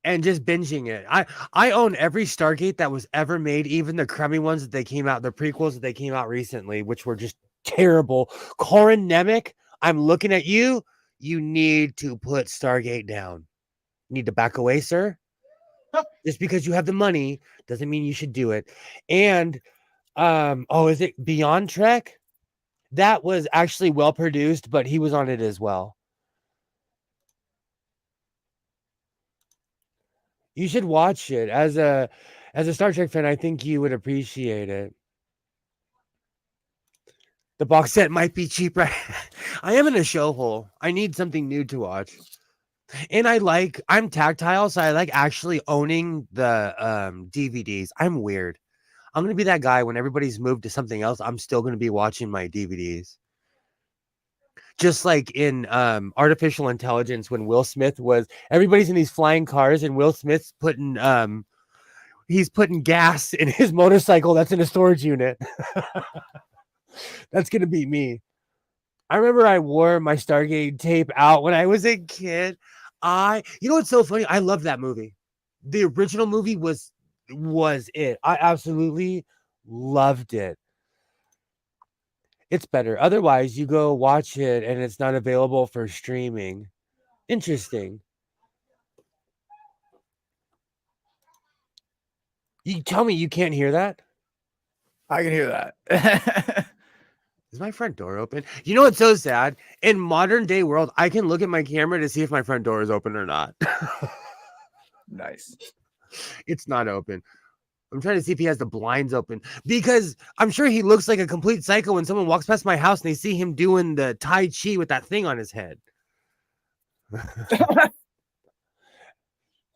and just binging it. I own every Stargate that was ever made, even the crummy ones that they came out, the prequels that they came out recently, which were just terrible. Corin Nemec, I'm looking at you. You need to put Stargate down. You need to back away, sir. Just because you have the money doesn't mean you should do it. And is it Beyond Trek? That was actually well produced, but he was on it as well. You should watch it. As a Star Trek fan, I think you would appreciate it. The box set might be cheap, right? I am in a show hole. I need something new to watch. And I'm tactile, so I like actually owning the DVDs. I'm weird. I'm gonna be that guy when everybody's moved to something else. I'm still gonna be watching my DVDs. Just like in Artificial Intelligence, when Will Smith was, everybody's in these flying cars, and Will Smith's putting he's putting gas in his motorcycle that's in a storage unit. That's gonna be me. I remember I wore my Stargate tape out when I was a kid. You know what's so funny? I love that movie. The original movie was it. I absolutely loved it. It's better. Otherwise, you go watch it and it's not available for streaming. Interesting. You tell me you can't hear that? I can hear that. Is my front door open? You know what's so sad? In modern day world, I can look at my camera to see if my front door is open or not. Nice. It's not open. I'm trying to see if he has the blinds open, because I'm sure he looks like a complete psycho when someone walks past my house and they see him doing the Tai Chi with that thing on his head.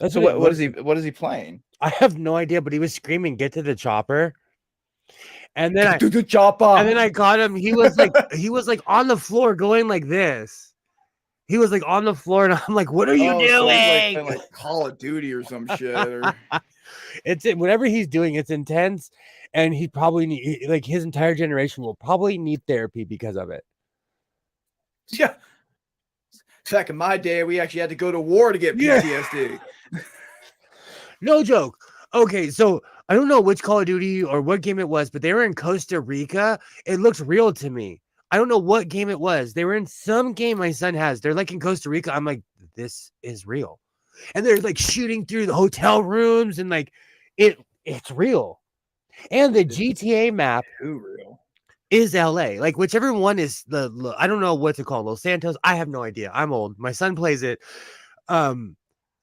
That's So what is he playing? I have no idea, but he was screaming, "Get to the chopper!" And then Get to the chopper. And then I caught him. He was like on the floor going like this. He was like on the floor, and I'm like, "What are you doing?" So he's like Call of Duty or some shit. Or... It's whatever he's doing. It's intense, and he probably like his entire generation will probably need therapy because of it. Yeah. Back in my day, we actually had to go to war to get PTSD. Yeah. No joke. Okay, so I don't know which Call of Duty or what game it was, but they were in Costa Rica. It looks real to me. I don't know what game it was. They were in some game my son has. They're like in Costa Rica. I'm like, this is real. And they're like shooting through the hotel rooms, and like it's real. And the GTA map is LA. Like whichever one is the I don't know what to call it, Los Santos. I have no idea. I'm old. My son plays it.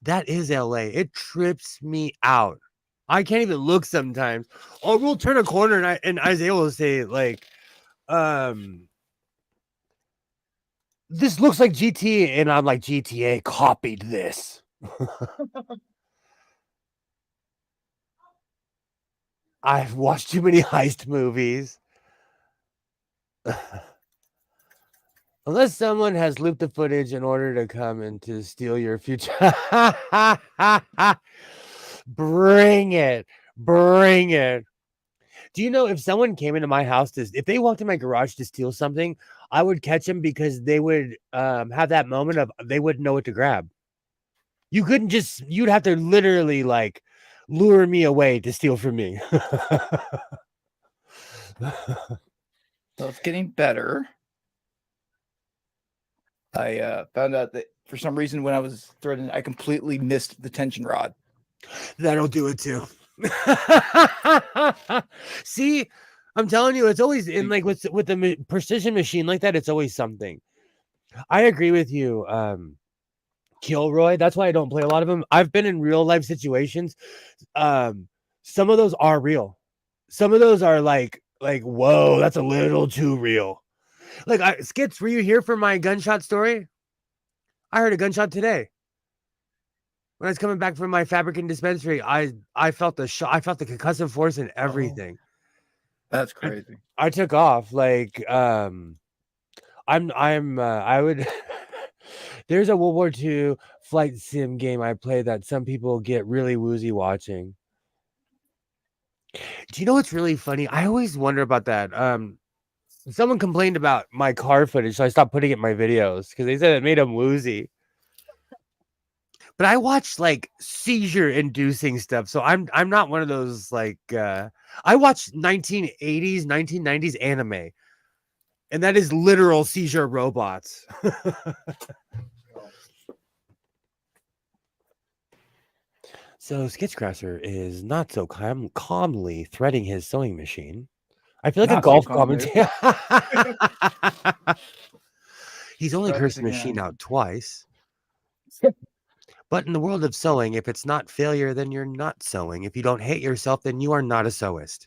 That is LA. It trips me out. I can't even look sometimes. Or we'll turn a corner and Isaiah will say like, this looks like GTA, and I'm like, GTA copied this. I've watched too many heist movies. Unless someone has looped the footage in order to come and to steal your future. Bring it. Bring it. Do you know if someone came into my house if they walked in my garage to steal something, I would catch them because they would have that moment of they wouldn't know what to grab. You'd have to literally like lure me away to steal from me. So it's getting better. I found out that for some reason when I was threading, I completely missed the tension rod. That'll do it too. See, I'm telling you, it's always in like with the precision machine like that. It's always something. I agree with you, Kilroy. That's why I don't play a lot of them. I've been in real life situations. Some of those are real. Some of those are like whoa, that's a little too real. Like Skits, were you here for my gunshot story? I heard a gunshot today. When I was coming back from my fabricant dispensary, I felt the shot. I felt the concussive force and everything. That's crazy. I took off like I would. There's a World War II flight sim game I play that some people get really woozy watching. Do you know what's really funny? I always wonder about that. Someone complained about my car footage, so I stopped putting it in my videos because they said it made them woozy. But I watch like seizure inducing stuff. So I'm not one of those like I watch 1980s, 1990s anime. And that is literal seizure robots. So Sketchcrafter is not so calmly threading his sewing machine. I feel like Not a golf so calmly. commentator. He's only cursed the Practicing machine on- out twice. But in the world of sewing, if it's not failure, then you're not sewing. If you don't hate yourself, then you are not a sewist.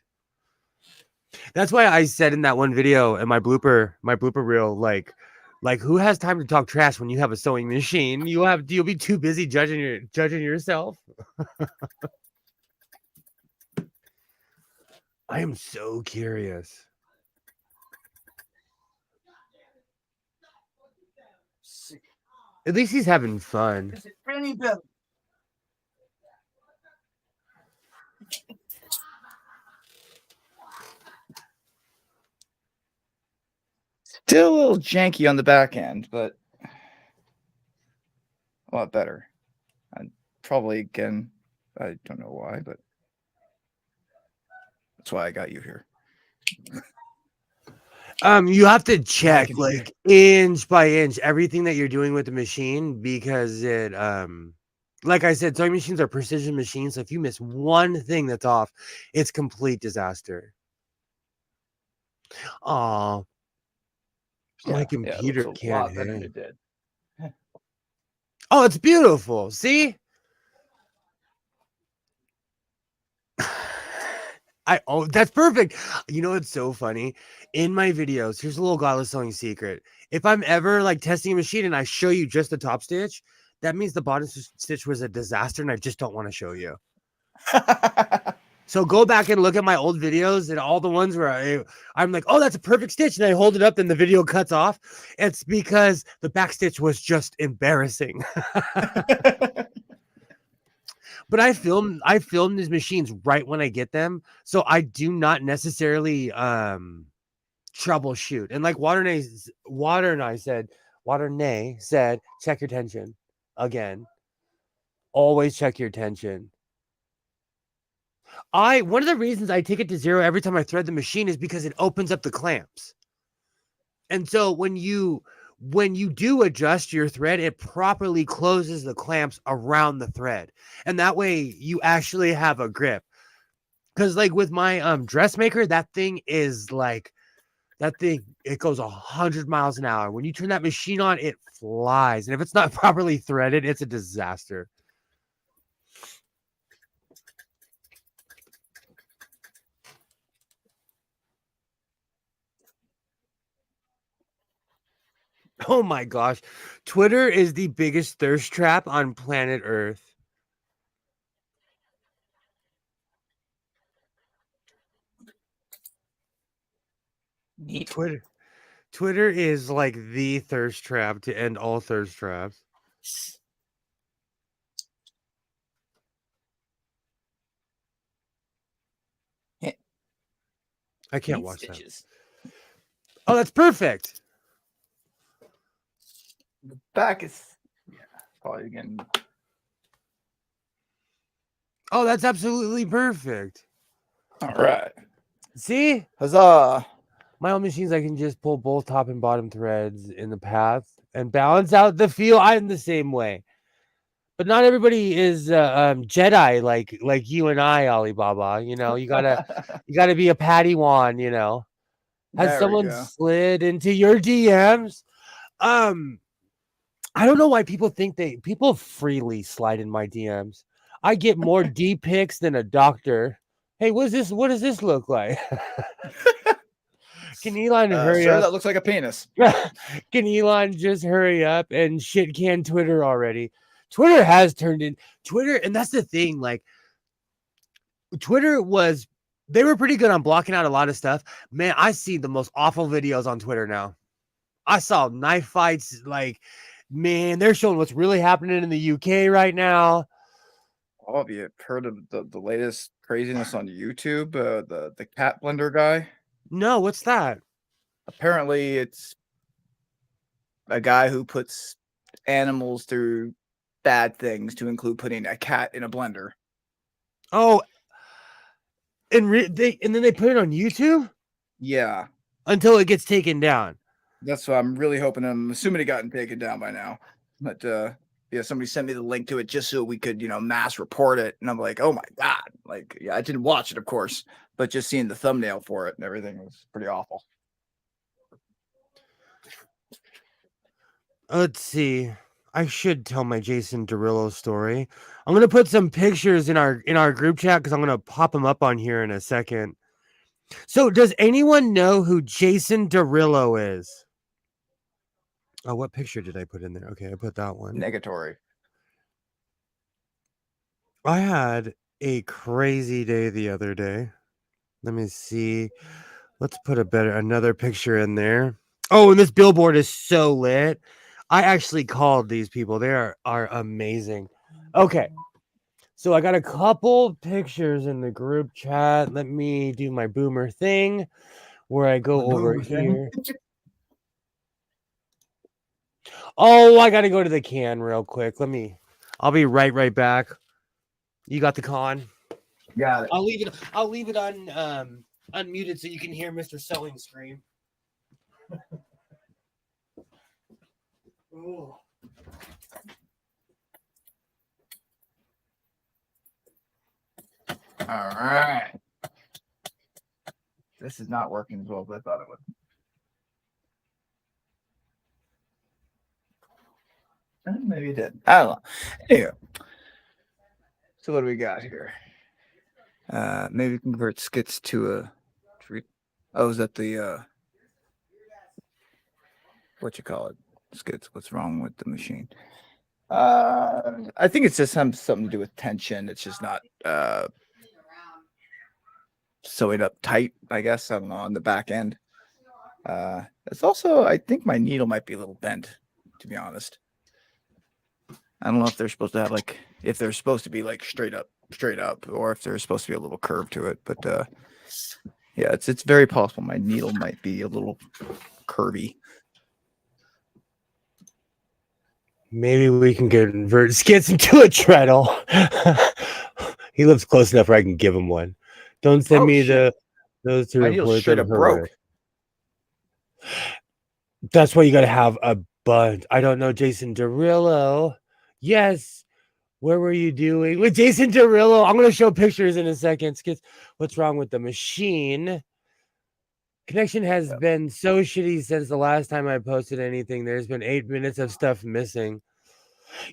That's why I said in that one video in my blooper reel, like who has time to talk trash when you have a sewing machine? You'll be too busy judging yourself. I am so curious. At least he's having fun. Still a little janky on the back end, but a lot better. And probably again, I don't know why, but that's why I got you here. You have to check can like inch by inch everything that you're doing with the machine because it like I said, sewing machines are precision machines. So if you miss one thing that's off, it's complete disaster. Oh, my computer can't hang. Oh, it's beautiful. See? That's perfect. You know, it's so funny. In my videos, here's a little godless sewing secret. If I'm ever like testing a machine and I show you just the top stitch, that means the bottom stitch was a disaster and I just don't want to show you. So go back and look at my old videos and all the ones where I'm like, oh, that's a perfect stitch. And I hold it up and the video cuts off. It's because the back stitch was just embarrassing. But I film these machines right when I get them. So I do not necessarily troubleshoot. And like Waternay said, check your tension. Again, always check your tension. One of the reasons I take it to 0 every time I thread the machine is because it opens up the clamps. And so when you do adjust your thread, it properly closes the clamps around the thread. And that way you actually have a grip. Because like with my dressmaker, that thing it goes 100 miles an hour. When you turn that machine on, it flies. And if it's not properly threaded, it's a disaster. Oh my gosh. Twitter is the biggest thirst trap on planet Earth. Neat. Twitter is like the thirst trap to end all thirst traps. I can't watch stitches. that. Oh, that's perfect. The back is probably again. Oh, that's absolutely perfect. All right. See? Huzzah. My own machines, I can just pull both top and bottom threads in the path and balance out the feel. I'm the same way. But not everybody is Jedi like you and I, Alibaba. You know, you gotta be a Padawan. You know, has There we someone go. slid into your DMs? I don't know why people think people freely slide in my DMs. I get more D pics than a doctor. Hey, what does this look like? Can Elon hurry sir, up? that looks like a penis. Can Elon just hurry up and shit can Twitter already? Twitter has turned in Twitter, and that's the thing. Like, Twitter they were pretty good on blocking out a lot of stuff. Man, I see the most awful videos on Twitter now. I saw knife fights. Like, man, they're showing what's really happening in the UK right now. All of you heard of the latest craziness on YouTube? The cat blender guy. No, what's that? Apparently, it's a guy who puts animals through bad things, to include putting a cat in a blender. Oh, and then they put it on YouTube? Yeah. Until it gets taken down. That's what I'm really hoping. I'm assuming it gotten taken down by now. But yeah, somebody sent me the link to it just so we could, mass report it. And I'm like, oh my God. Like, yeah, I didn't watch it, of course, but just seeing the thumbnail for it and everything was pretty awful. Let's see. I should tell my Jason Derulo story. I'm gonna put some pictures in our group chat because I'm gonna pop them up on here in a second. So, does anyone know who Jason Derulo is? Oh, what picture did I put in there? Okay, I put that one. Negatory. I had a crazy day the other day. Let me see. Let's put another picture in there. Oh, and this billboard is so lit. I actually called these people. They are amazing. Okay. So I got a couple pictures in the group chat. Let me do my boomer thing where I go over here. Oh, I got to go to the can real quick. I'll be right back. You got the con? Got it. I'll leave it on unmuted so you can hear Mr. Sewing scream. Ooh. All right. This is not working as well as I thought it would. Maybe it did. I don't know. Anyway. So what do we got here? Maybe convert skits to a treat. Oh, is that the what you call it? Skits. What's wrong with the machine? I think it's just something to do with tension. It's just not sewing up tight, I guess. I don't know, on the back end. It's also, I think my needle might be a little bent, to be honest. I don't know if they're supposed to have if they're supposed to be straight up, or if there's supposed to be a little curve to it. But yeah, it's very possible my needle might be a little curvy. Maybe we can convert skits into a treadle. He lives close enough where I can give him one. Don't send me those to my needle straight up broke. That's why you got to have a bunch. I don't know, Jason Derulo. Yes. Where were you doing with Jason Derulo? I'm going to show pictures in a second. Skits, what's wrong with the machine? Connection has been so shitty since the last time I posted anything. There's been 8 minutes of stuff missing.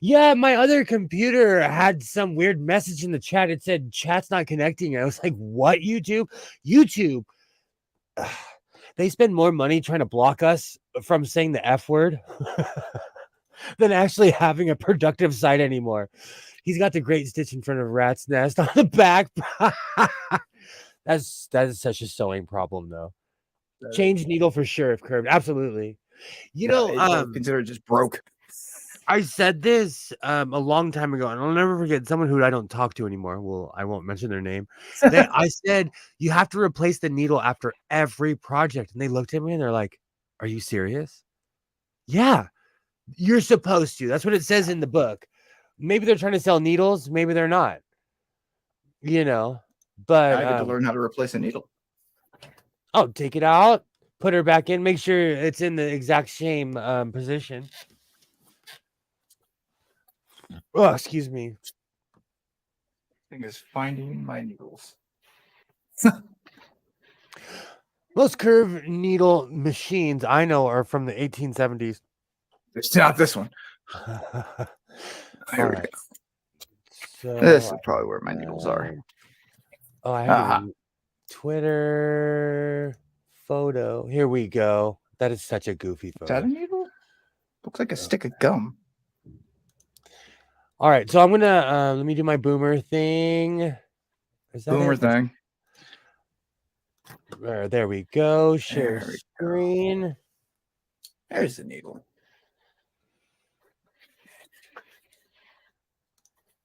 Yeah, my other computer had some weird message in the chat. It said chat's not connecting. I was like, what, YouTube? YouTube. They spend more money trying to block us from saying the F word than actually having a productive site anymore. He's got the great stitch in front of Rat's Nest on the back. That is such a sewing problem, though. Change needle for sure if curved. Absolutely. You know, consider it just broke. I said this a long time ago, and I'll never forget someone who I don't talk to anymore. Well, I won't mention their name. I said you have to replace the needle after every project, and they looked at me and they're like, "Are you serious?" Yeah, you're supposed to. That's what it says in the book. Maybe they're trying to sell needles, maybe they're not. You know, but I get to learn how to replace a needle. oh, take it out, put her back in, make sure it's in the exact same position. Oh, excuse me. Thing is finding my needles. Most curved needle machines I know are from the 1870s. It's not this one. Here we go. So This is probably where my needles are. Oh, I have a Twitter photo. Here we go. That is such a goofy photo. Is that a needle? Looks like a stick of gum. All right, so I'm gonna let me do my boomer thing. Is that Boomer it? thing. There we go. Share screen. There's the needle.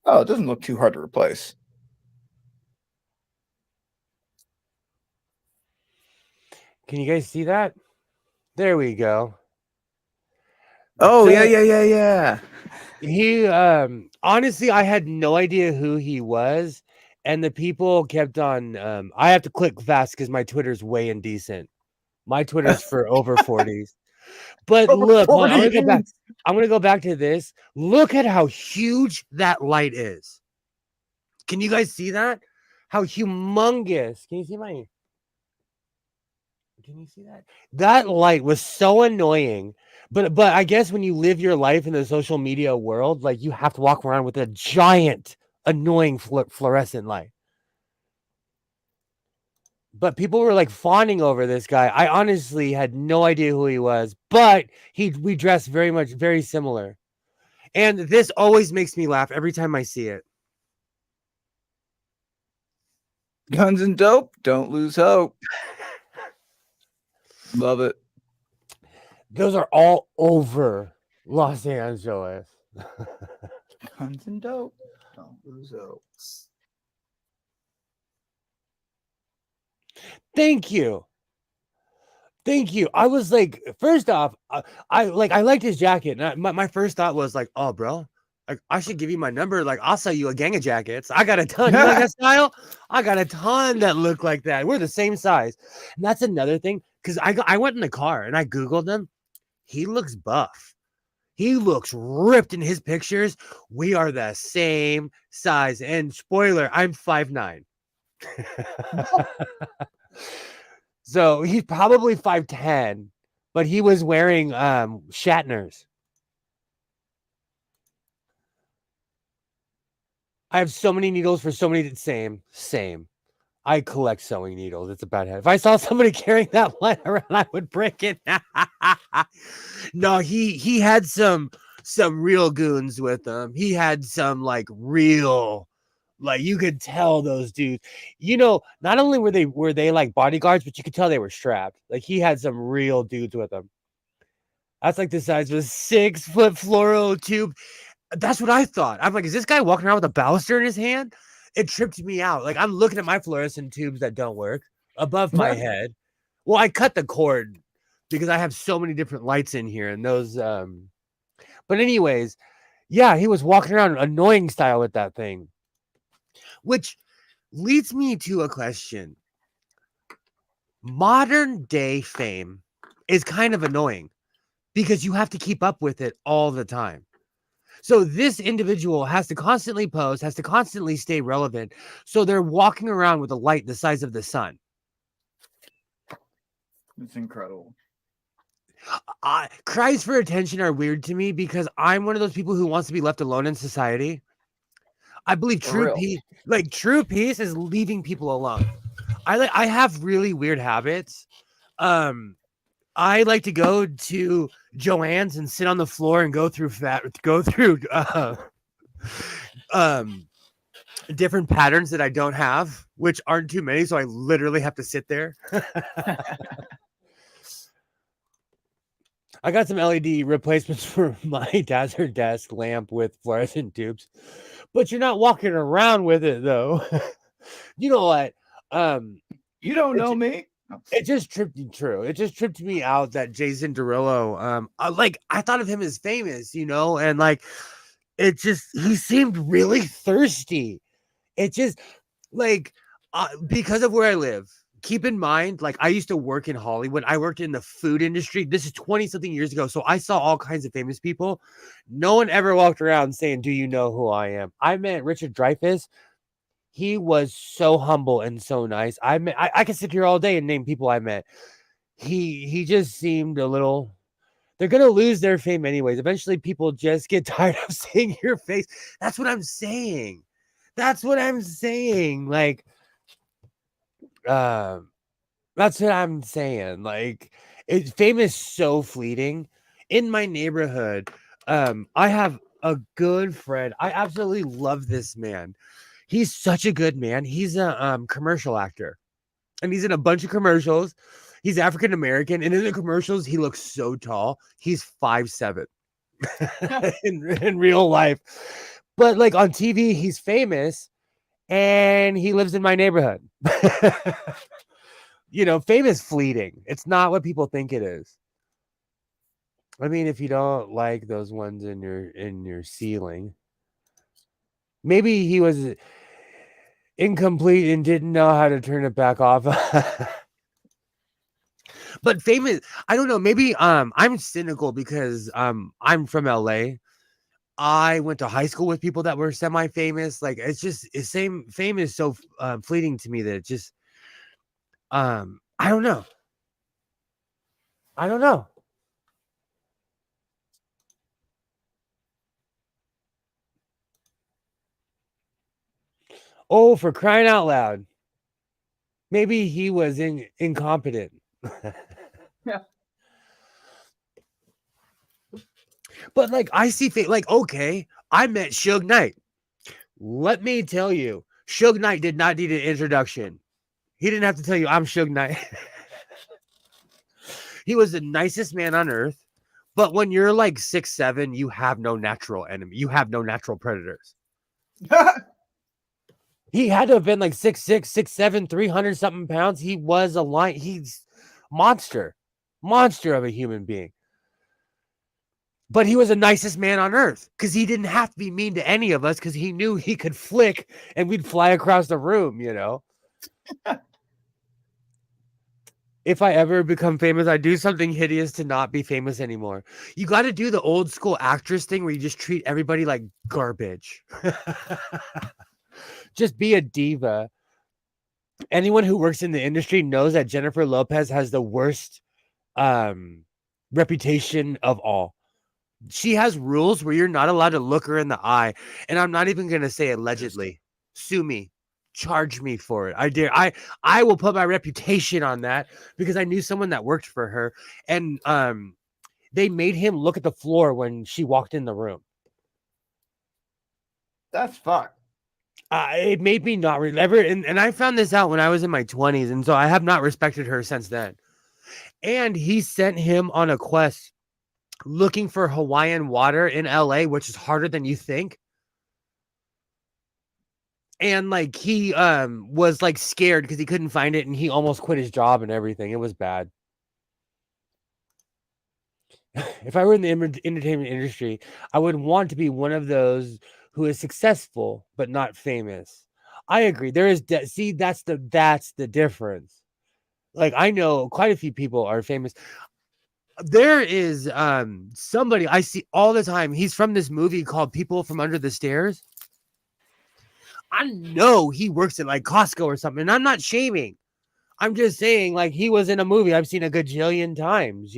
Oh, it doesn't look too hard to replace. Can you guys see that? There we go. Oh, so, yeah. He honestly, I had no idea who he was, and the people kept on I have to click fast because my Twitter's way indecent. My Twitter's for over 40s. But look, I'm gonna go back to this. Look at how huge that light is. Can you guys see that? How humongous. Can you see that? That light was so annoying. But I guess when you live your life in the social media world, like you have to walk around with a giant, annoying fluorescent light. But people were like fawning over this guy. I honestly had no idea who he was, but we dress very similar. And this always makes me laugh every time I see it. Guns and dope, don't lose hope. Love it. Those are all over Los Angeles. Guns and dope, don't lose hope. Thank you. I was like, first off, I liked his jacket. And my first thought was like, oh, bro, like I should give you my number. Like, I'll sell you a gang of jackets. I got a ton. You like that style? I got a ton that look like that. We're the same size. And that's another thing. Because I went in the car and I Googled him. He looks buff. He looks ripped in his pictures. We are the same size. And spoiler, I'm 5'9". So he's probably 5'10", but he was wearing Shatner's. I have so many needles for so many same. I collect sewing needles. It's a bad habit. If I saw somebody carrying that light around, I would break it. No, he had some real goons with him. He had some like real, like you could tell those dudes. You know, not only were they like bodyguards, but you could tell they were strapped. Like he had some real dudes with him. That's like the size of a 6-foot fluoro tube. That's what I thought. I'm like, is this guy walking around with a baluster in his hand? It tripped me out. Like I'm looking at my fluorescent tubes that don't work above my head. Well, I cut the cord because I have so many different lights in here, and those. But anyways, yeah, he was walking around annoying style with that thing, which leads me to a question. Modern day fame is kind of annoying because you have to keep up with it all the time. So this individual has to constantly post, has to constantly stay relevant. So they're walking around with a light the size of the sun. It's incredible. Cries for attention are weird to me because I'm one of those people who wants to be left alone in society. I believe true peace is leaving people alone. I have really weird habits. I like to go to Joann's and sit on the floor and go through different patterns that I don't have, which aren't too many. So I literally have to sit there. I got some LED replacements for my hazard desk lamp with fluorescent tubes, but you're not walking around with it though. You know what? You don't It know ju- me. It just tripped me true. It just tripped me out that Jason Derulo, like I thought of him as famous, and like it just he seemed really thirsty. It just like because of where I live. Keep in mind, like I used to work in Hollywood. I worked in the food industry. This is 20 something years ago. So I saw all kinds of famous people. No one ever walked around saying, "Do you know who I am?" I met Richard Dreyfuss. He was so humble and so nice. I could sit here all day and name people I met. He just seemed a little. They're gonna lose their fame anyways. Eventually, people just get tired of seeing your face. That's what I'm saying. That's what I'm saying. Like, uh, that's what I'm saying. Like, fame is so fleeting. In my neighborhood, I have a good friend. I absolutely love this man. He's such a good man. He's a commercial actor, and he's in a bunch of commercials. He's African American, and in the commercials, he looks so tall. He's 5'7" in real life, but like on TV, he's famous, and he lives in my neighborhood. Fame is fleeting. It's not what people think it is. I mean, if you don't like those ones in your ceiling, maybe he was incomplete and didn't know how to turn it back off. But famous, I don't know, maybe I'm cynical because I'm from LA. I went to high school with people that were semi-famous. Like it's same fame is so fleeting to me that it just I don't know. I don't know. Oh, for crying out loud. Maybe he was incompetent. Yeah. But like I see like okay, I met Suge Knight. Let me tell you, Suge Knight did not need an introduction. He didn't have to tell you I'm Suge Knight. He was the nicest man on earth. But when you're like 6'7", you have no natural enemy. You have no natural predators. He had to have been like 6'6", 6'7", 300 something pounds. He was a lion. He's monster of a human being. But he was the nicest man on earth because he didn't have to be mean to any of us because he knew he could flick and we'd fly across the room, If I ever become famous, I do something hideous to not be famous anymore. You got to do the old school actress thing where you just treat everybody like garbage. Just be a diva. Anyone who works in the industry knows that Jennifer Lopez has the worst reputation of all. She has rules where you're not allowed to look her in the eye. And I'm not even going to say allegedly. Sue me. Charge me for it. I dare. I will put my reputation on that because I knew someone that worked for her. And they made him look at the floor when she walked in the room. That's fucked. It made me not ever. And I found this out when I was in my 20s. And so I have not respected her since then. And he sent him on a quest looking for Hawaiian water in LA, which is harder than you think. And like he was like scared because he couldn't find it and he almost quit his job and everything. It was bad. If I were in the entertainment industry, I would want to be one of those who is successful but not famous. I agree. There is see that's the difference. Like I know quite a few people are famous. There is somebody I see all the time. He's from this movie called People from Under the Stairs. I know he works at like Costco or something. And I'm not shaming. I'm just saying like he was in a movie I've seen a gajillion times,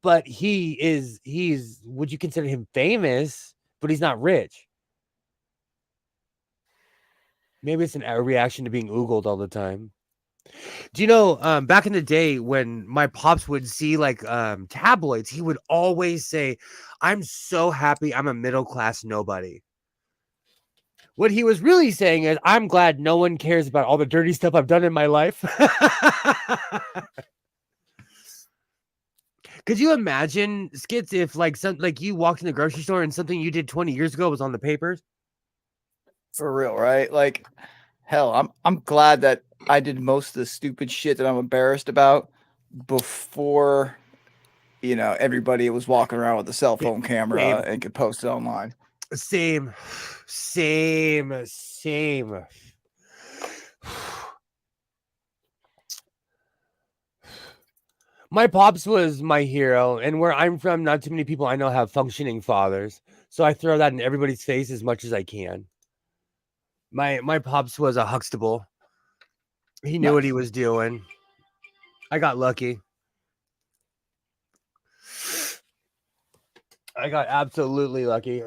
But he's would you consider him famous, but he's not rich. Maybe it's a reaction to being oogled all the time. Do you know, back in the day when my pops would see like tabloids, he would always say, I'm so happy I'm a middle-class nobody. What he was really saying is, I'm glad no one cares about all the dirty stuff I've done in my life. Could you imagine skits if like you walked in the grocery store and something you did 20 years ago was on the papers? For real, right? Like, hell, I'm glad that I did most of the stupid shit that I'm embarrassed about before, everybody was walking around with a cell phone camera and could post it online. Same. My pops was my hero, and where I'm from, not too many people I know have functioning fathers. So I throw that in everybody's face as much as I can. My pops was a Huxtable. He knew what he was doing. I got lucky. I got absolutely lucky.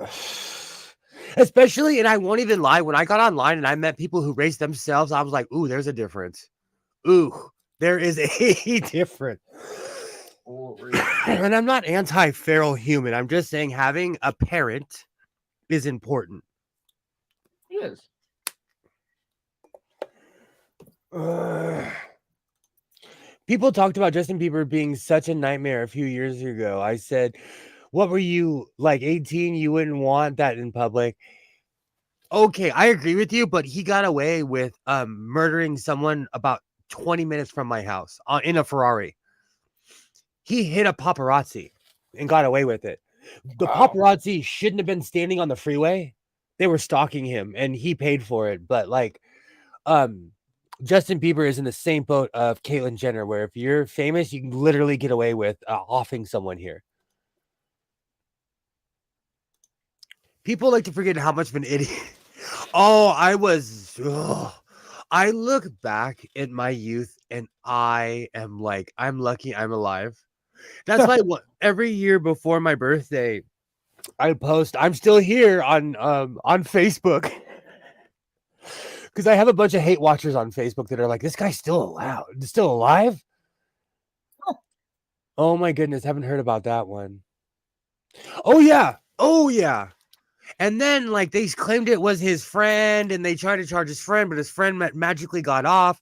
Especially, and I won't even lie, when I got online and I met people who raised themselves, I was like, ooh, there's a difference. Ooh, there is a difference. And I'm not anti-feral human. I'm just saying having a parent is important. It is. People talked about Justin Bieber being such a nightmare a few years ago. I said, what were you, like 18? You wouldn't want that in public. Okay, I agree with you, but he got away with murdering someone about 20 minutes from my house in a Ferrari. He hit a paparazzi and got away with it. The paparazzi shouldn't have been standing on the freeway. They were stalking him and he paid for it. But like, Justin Bieber is in the same boat of Caitlyn Jenner, where if you're famous, you can literally get away with offing someone here. People like to forget how much of an idiot. I look back at my youth and I am like, I'm lucky I'm alive. That's why every year before my birthday, I post, I'm still here on Facebook. Because I have a bunch of hate watchers on Facebook that are like, this guy's still alive? Oh my goodness, haven't heard about that one. Oh yeah. And then like they claimed it was his friend and they tried to charge his friend, but his friend magically got off.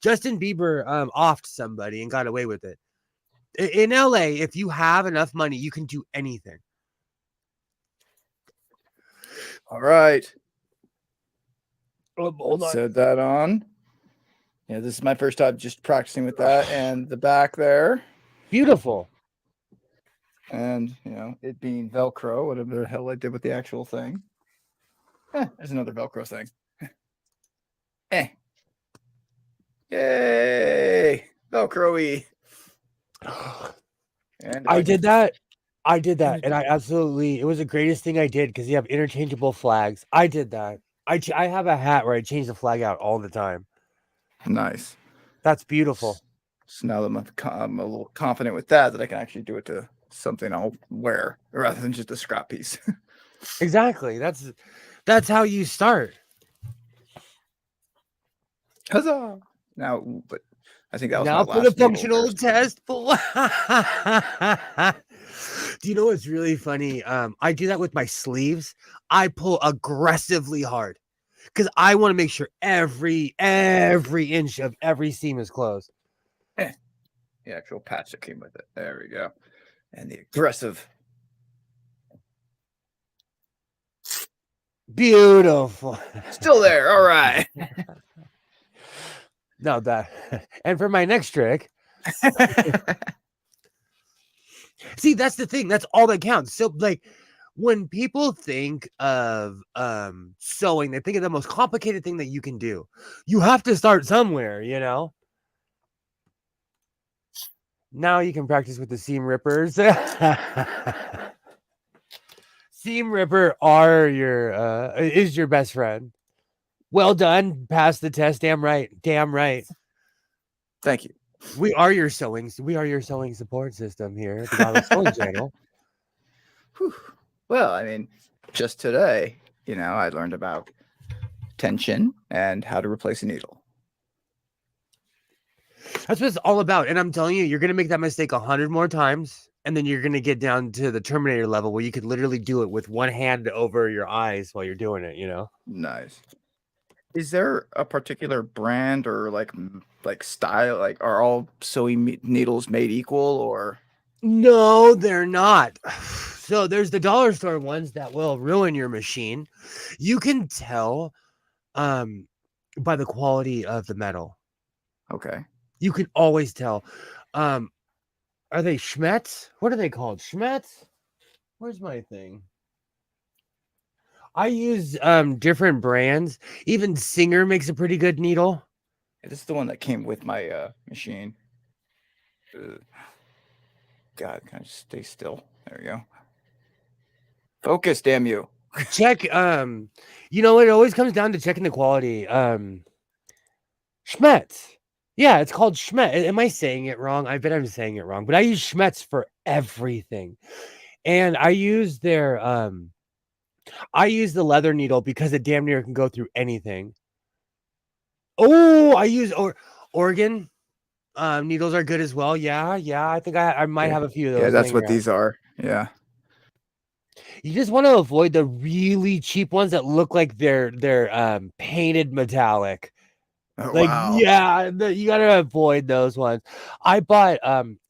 Justin Bieber offed somebody and got away with it. In LA, if you have enough money, you can do anything. All right. Hold on. Set that on. Yeah, this is my first time just practicing with that and the back there. Beautiful. And, it being Velcro, whatever the hell I did with the actual thing. There's another Velcro thing. Yay! Velcro-y. And I did that. And I absolutely, it was the greatest thing I did because you have interchangeable flags. I did that. I have a hat where I change the flag out all the time. Nice. That's beautiful. So now that I'm a little confident with that I can actually do it to something I'll wear rather than just a scrap piece. Exactly. That's how you start. Huzzah! Now, but I think that was now my for last the functional test. Do you know what's really funny? I do that with my sleeves. I pull aggressively hard because I want to make sure every inch of every seam is closed. The actual patch that came with it. There we go. And the aggressive. Beautiful. Still there. All right. No, that. And for my next trick. See, that's the thing. That's all that counts. So, like, when people think of sewing, they think of the most complicated thing that you can do. You have to start somewhere, Now you can practice with the seam rippers. Seam ripper is your best friend. Well done. Pass the test. Damn right. Thank you. We are your sewing support system here at the Godless Sewing Channel. Whew. Well, I mean, just today, I learned about tension and how to replace a needle. That's what it's all about. And I'm telling you, you're going to make that mistake 100 more times. And then you're going to get down to the Terminator level where you could literally do it with one hand over your eyes while you're doing it, Nice. Is there a particular brand or like style? Like, are all sewing needles made equal or? No, they're not. So there's the dollar store ones that will ruin your machine. You can tell by the quality of the metal. Okay. You can always tell. Um are they Schmetz? What are they called? Schmetz? Where's my thing? I use different brands. Even Singer makes a pretty good needle. This is the one that came with my machine. God, can I just stay still? There we go. Focus, damn you. Check you know, it always comes down to checking the quality. Schmetz. Yeah, it's called Schmetz. Am I saying it wrong? I bet I'm saying it wrong, but I use Schmetz for everything. And I use the leather needle because it damn near can go through anything. Oh, I use Oregon. Needles are good as well. Yeah. I think I might have a few of those. Yeah, that's laying what around. these are. Yeah. You just want to avoid the really cheap ones that look like they're painted metallic. Oh, Like, wow. yeah, you gotta avoid those ones. I bought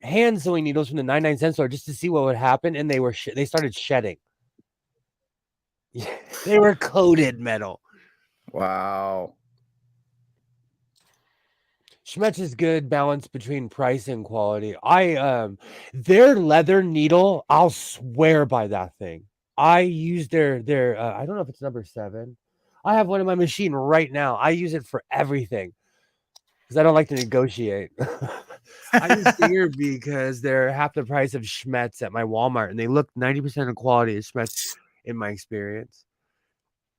hand sewing needles from the 99-cent store just to see what would happen, and they started shedding. They were coated metal. Wow. Schmetz is good balance between price and quality. Their leather needle, I'll swear by that thing. I use their I don't know if it's number 7. I have one in my machine right now. I use it for everything because I don't like to negotiate. I use Singer because they're half the price of Schmetz at my Walmart, and they look 90% of quality of Schmetz in my experience.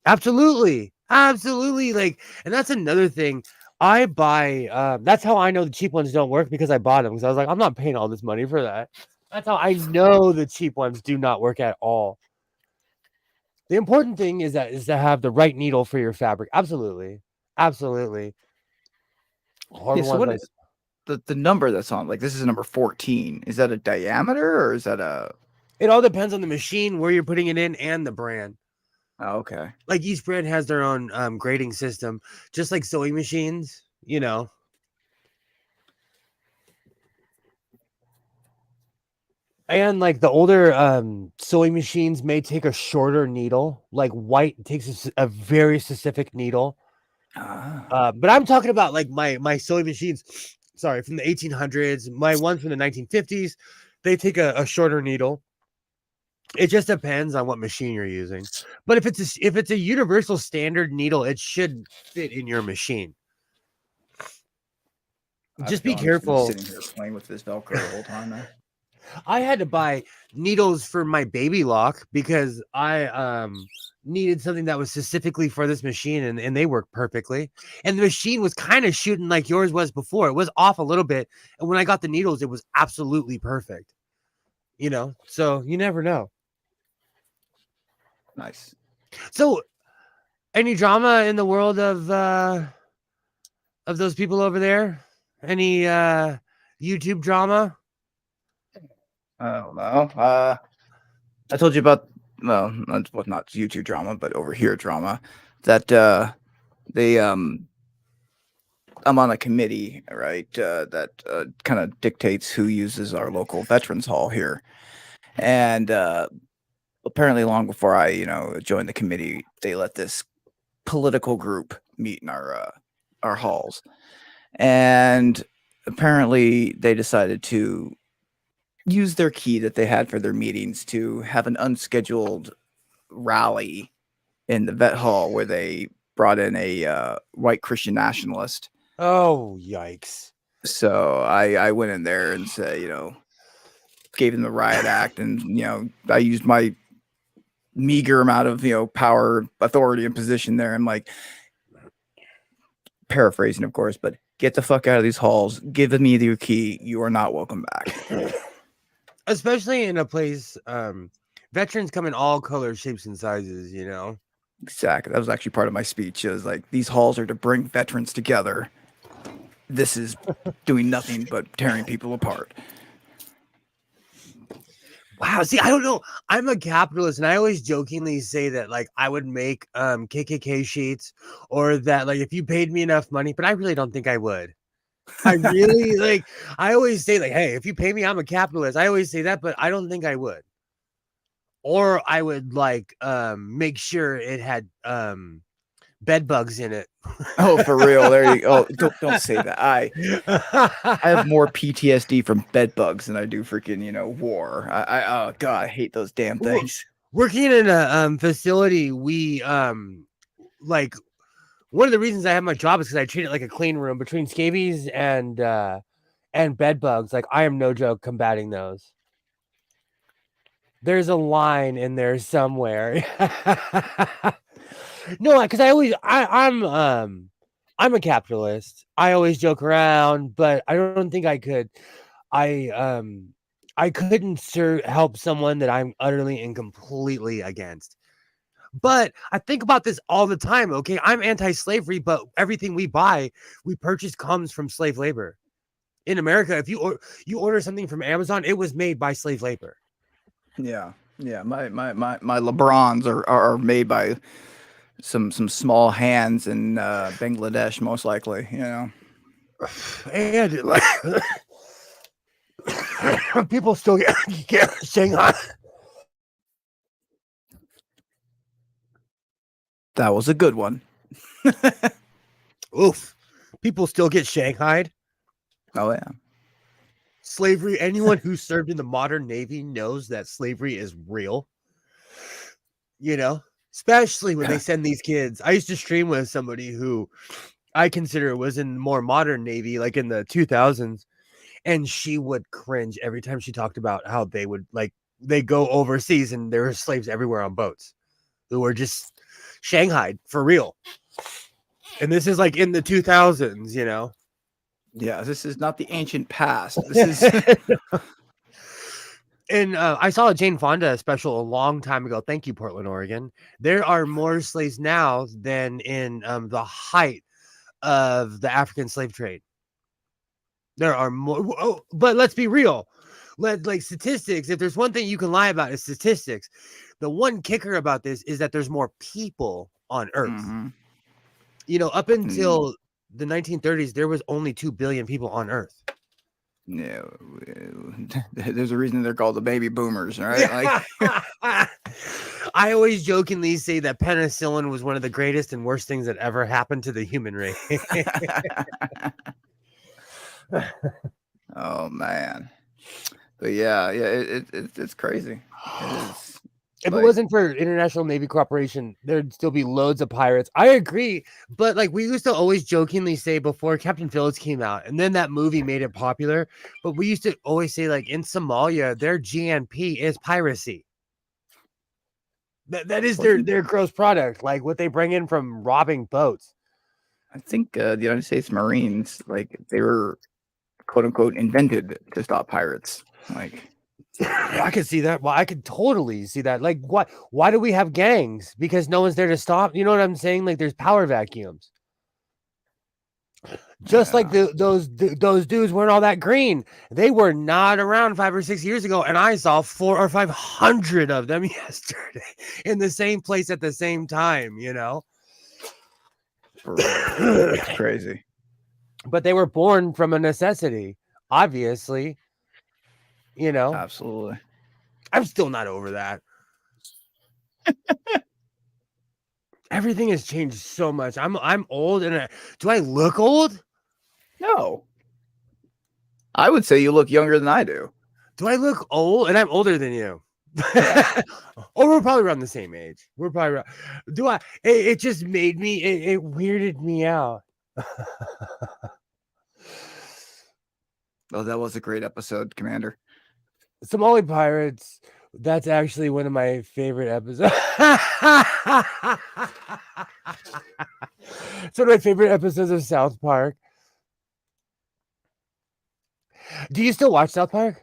Absolutely. Like, and that's another thing. I buy that's how I know the cheap ones don't work, because I bought them, because I was like, I'm not paying all this money for that. That's how I know the cheap ones do not work at all. The important thing is to have the right needle for your fabric. Absolutely. Yeah, so what is the number that's on? Like, this is number 14. Is that a diameter or is that a... It all depends on the machine, where you're putting it in, and the brand. Oh, okay. Like, each brand has their own grading system, just like sewing machines, you know. And like the older sewing machines may take a shorter needle. Like white takes a very specific needle. But I'm talking about like my sewing machines, sorry, from the 1800s. My ones from the 1950s, they take a shorter needle. It just depends on what machine you're using. But if it's a universal standard needle, it should fit in your machine. Just be careful. Sitting here playing with this Velcro the whole time now. I had to buy needles for my baby lock because I needed something that was specifically for this machine, and they work perfectly. And the machine was kind of shooting like yours was before. It was off a little bit, and when I got the needles, it was absolutely perfect. You know, so you never know. Nice. So, any drama in the world of those people over there? Any YouTube drama? I don't know. I told you about, well, not YouTube drama, but over here drama, that they I'm on a committee, right? That kind of dictates who uses our local veterans hall here, and apparently, long before I joined the committee, they let this political group meet in our halls, and apparently they decided to use their key that they had for their meetings to have an unscheduled rally in the vet hall where they brought in a white Christian nationalist. Oh, yikes. So I went in there and said, gave them the riot act, and I used my meager amount of power, authority, and position there. I'm like, paraphrasing, of course, but get the fuck out of these halls. Give me your key. You are not welcome back. Especially in a place, veterans come in all colors, shapes, and sizes, Exactly. That was actually part of my speech. It was like, these halls are to bring veterans together. This is doing nothing but tearing people apart. Wow. See, I don't know. I'm a capitalist, and I always jokingly say that, like, I would make KKK sheets, or that, like, if you paid me enough money, but I really don't think I would. I really like. I always say like, "Hey, if you pay me, I'm a capitalist." I always say that, but I don't think I would. Or I would like make sure it had bed bugs in it. Oh, for real. There you go. Oh, don't say that. I have more PTSD from bed bugs than I do freaking, war. Oh god, I hate those damn things. Working in a facility, we like one of the reasons I have my job is because I treat it like a clean room between scabies and bed bugs. Like I am no joke combating those. There's a line in there somewhere. No, because I'm a capitalist. I always joke around, but I don't think I could. I couldn't help someone that I'm utterly and completely against. But I think about this all the time. Okay, I'm anti-slavery, but everything we buy, we purchase comes from slave labor. In America, if you order something from Amazon, it was made by slave labor. Yeah. My LeBrons are made by some small hands in Bangladesh, most likely. And like people still get Shanghai. That was a good one. Oof. People still get shanghaied. Oh yeah. Slavery, anyone who served in the modern Navy knows that slavery is real. Especially when they send these kids. I used to stream with somebody who I consider was in more modern Navy, like in the 2000s, and she would cringe every time she talked about how they would they go overseas and there were slaves everywhere on boats who were just shanghaied for real. And this is like in the 2000s, Yeah, this is not the ancient past. This is And I saw a Jane Fonda special a long time ago. Thank you, Portland, Oregon. There are more slaves now than in the height of the African slave trade. There are more. Oh, but let's be real. Like statistics, if there's one thing you can lie about, is statistics. The one kicker about this is that there's more people on Earth. Mm-hmm. Up until the 1930s, there was only 2 billion people on Earth. No, there's a reason they're called the baby boomers, right? I always jokingly say that penicillin was one of the greatest and worst things that ever happened to the human race. Oh man, but yeah, it's crazy. If it wasn't for international Navy cooperation, there'd still be loads of pirates. I agree, but like we used to always jokingly say before Captain Phillips came out, and then that movie made it popular. But we used to always say like in Somalia, their GNP is piracy. That is their gross product, like what they bring in from robbing boats. I think the United States Marines, they were quote unquote invented to stop pirates. I could see that. Well, I could totally see that. Like, why do we have gangs? Because no one's there to stop. You know what I'm saying? Like, there's power vacuums. Just like those dudes weren't all that green. They were not around 5 or 6 years ago, and I saw 400 or 500 of them yesterday in the same place at the same time. It's crazy. But they were born from a necessity, obviously. Absolutely. I'm still not over that. Everything has changed so much. I'm old, and do I look old? No. I would say you look younger than I do. Do I look old? And I'm older than you. Or we're probably around the same age. We're probably around. Do I? It just made me. It weirded me out. Oh, that was a great episode, Commander. Somali Pirates. That's actually one of my favorite episodes. It's one of my favorite episodes of South Park. Do you still watch South Park?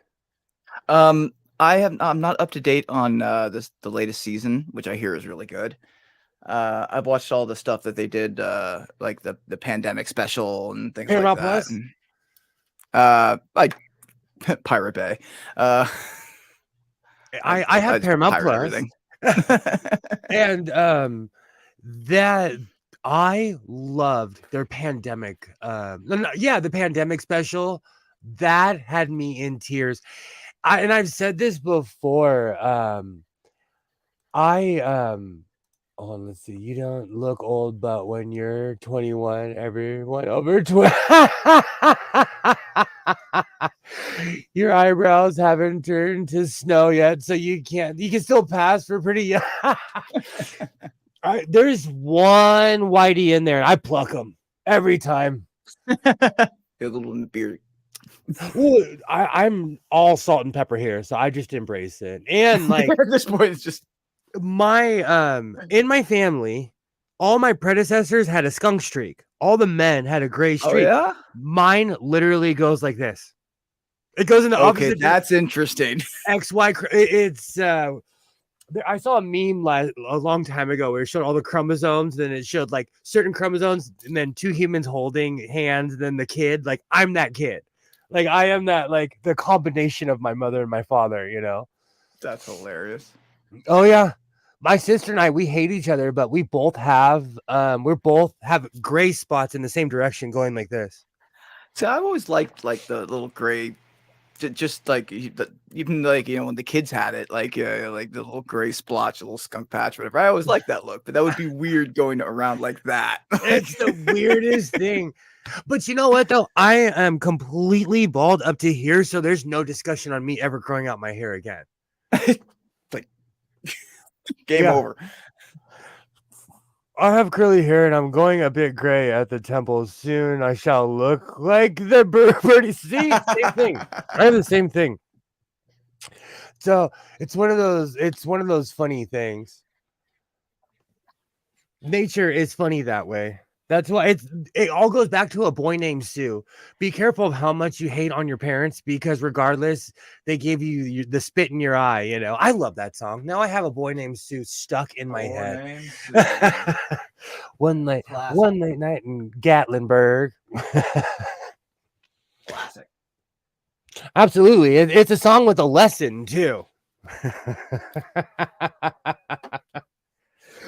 I'm not up to date on the latest season, which I hear is really good. I've watched all the stuff that they did, like the pandemic special and things Paramount like that. Plus? Like Pirate Bay. I have Paramount Plus. Everything. And that I loved their pandemic. The pandemic special that had me in tears. And I've said this before. Hold on, let's see. You don't look old, but when you're 21, everyone over 20. Your eyebrows haven't turned to snow yet, so you can still pass for pretty young. There's one whitey in there, and I pluck him every time. A little beard. Well, I'm all salt and pepper here, so I just embrace it. And like At this point, it's just my in my family, all my predecessors had a skunk streak. All the men had a gray streak. Oh yeah. Mine literally goes like this. It goes in the opposite. That's interesting. XY. It's I saw a meme a long time ago where it showed all the chromosomes, and it showed like certain chromosomes, and then two humans holding hands, and then the kid. Like I'm that kid. Like I am that, like the combination of my mother and my father. You know. That's hilarious. Oh yeah. My sister and I, we hate each other, but we both have gray spots in the same direction going like this. So I've always liked like the little gray, just like even like when the kids had it, like the little gray splotch, a little skunk patch, whatever. I always liked that look, but that would be weird going around like that. It's the weirdest thing. But you know what though? I am completely bald up to here, so there's no discussion on me ever growing out my hair again. Like game over. I have curly hair and I'm going a bit gray at the temples. Soon I shall look like the birdie. See, same thing. I have the same thing. So it's one of those funny things. Nature is funny that way. That's why it all goes back to a boy named Sue. Be careful of how much you hate on your parents, because regardless, they give you the spit in your eye. You know, I love that song. Now I have a boy named Sue stuck in my head. one late night in Gatlinburg. Classic. Absolutely, it's a song with a lesson too.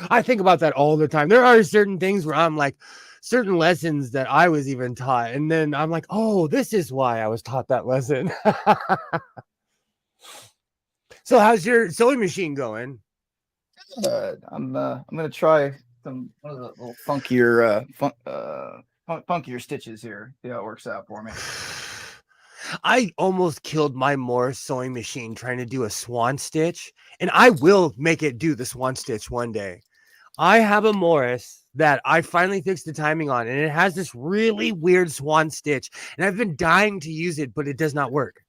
I think about that all the time. There are certain things where I'm like, certain lessons that I was even taught, and then I'm like, oh, this is why I was taught that lesson. So how's your sewing machine going? I'm gonna try one of the little funkier funkier stitches here. See how it works out for me. I almost killed my Morris sewing machine trying to do a swan stitch, and I will make it do the swan stitch one day. I have a Morris that I finally fixed the timing on, and it has this really weird swan stitch, and I've been dying to use it, but it does not work.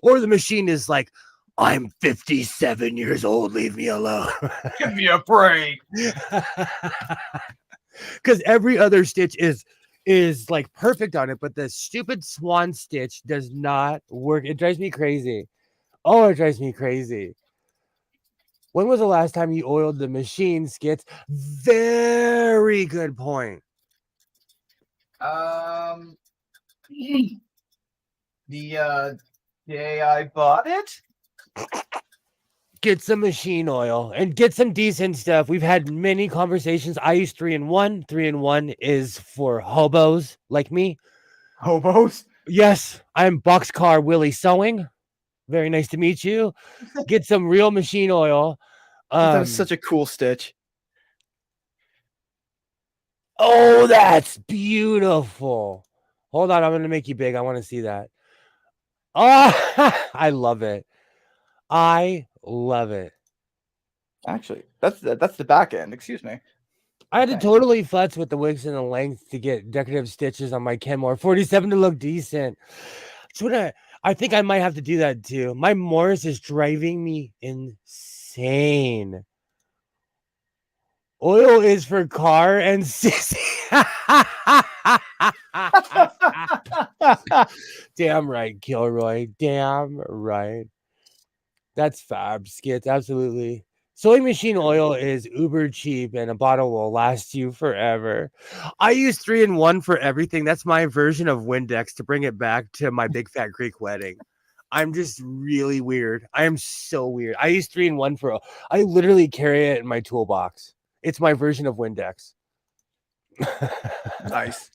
Or the machine is like, I'm 57 years old, leave me alone. Give me a break. Because every other stitch is like perfect on it, but the stupid swan stitch does not work. It drives me crazy. Oh, it drives me crazy. When was the last time you oiled the machine, Skits? Very good point. The day I bought it. Get some machine oil and get some decent stuff. We've had many conversations. I use 3-in-1. 3-in-1 is for hobos like me. Hobos? Yes, I'm Boxcar Willie Sewing. Very nice to meet you. Get some real machine oil. That was such a cool stitch. Oh, that's beautiful. Hold on, I'm going to make you big. I want to see that. Oh, I love it. I love it. Actually, that's the back end. Excuse me. I had to totally futz with the widths and the length to get decorative stitches on my Kenmore 47 to look decent. I think I might have to do that too. My Morris is driving me insane. Oil is for car and sissy. Damn right, Kilroy. Damn right. That's fab, Skits. Absolutely. Sewing machine oil is uber cheap, and a bottle will last you forever. I use 3-in-1 for everything. That's my version of Windex to bring it back to my big fat Greek wedding. I'm just really weird. I am so weird. I use 3-in-1 I literally carry it in my toolbox. It's my version of Windex. Nice.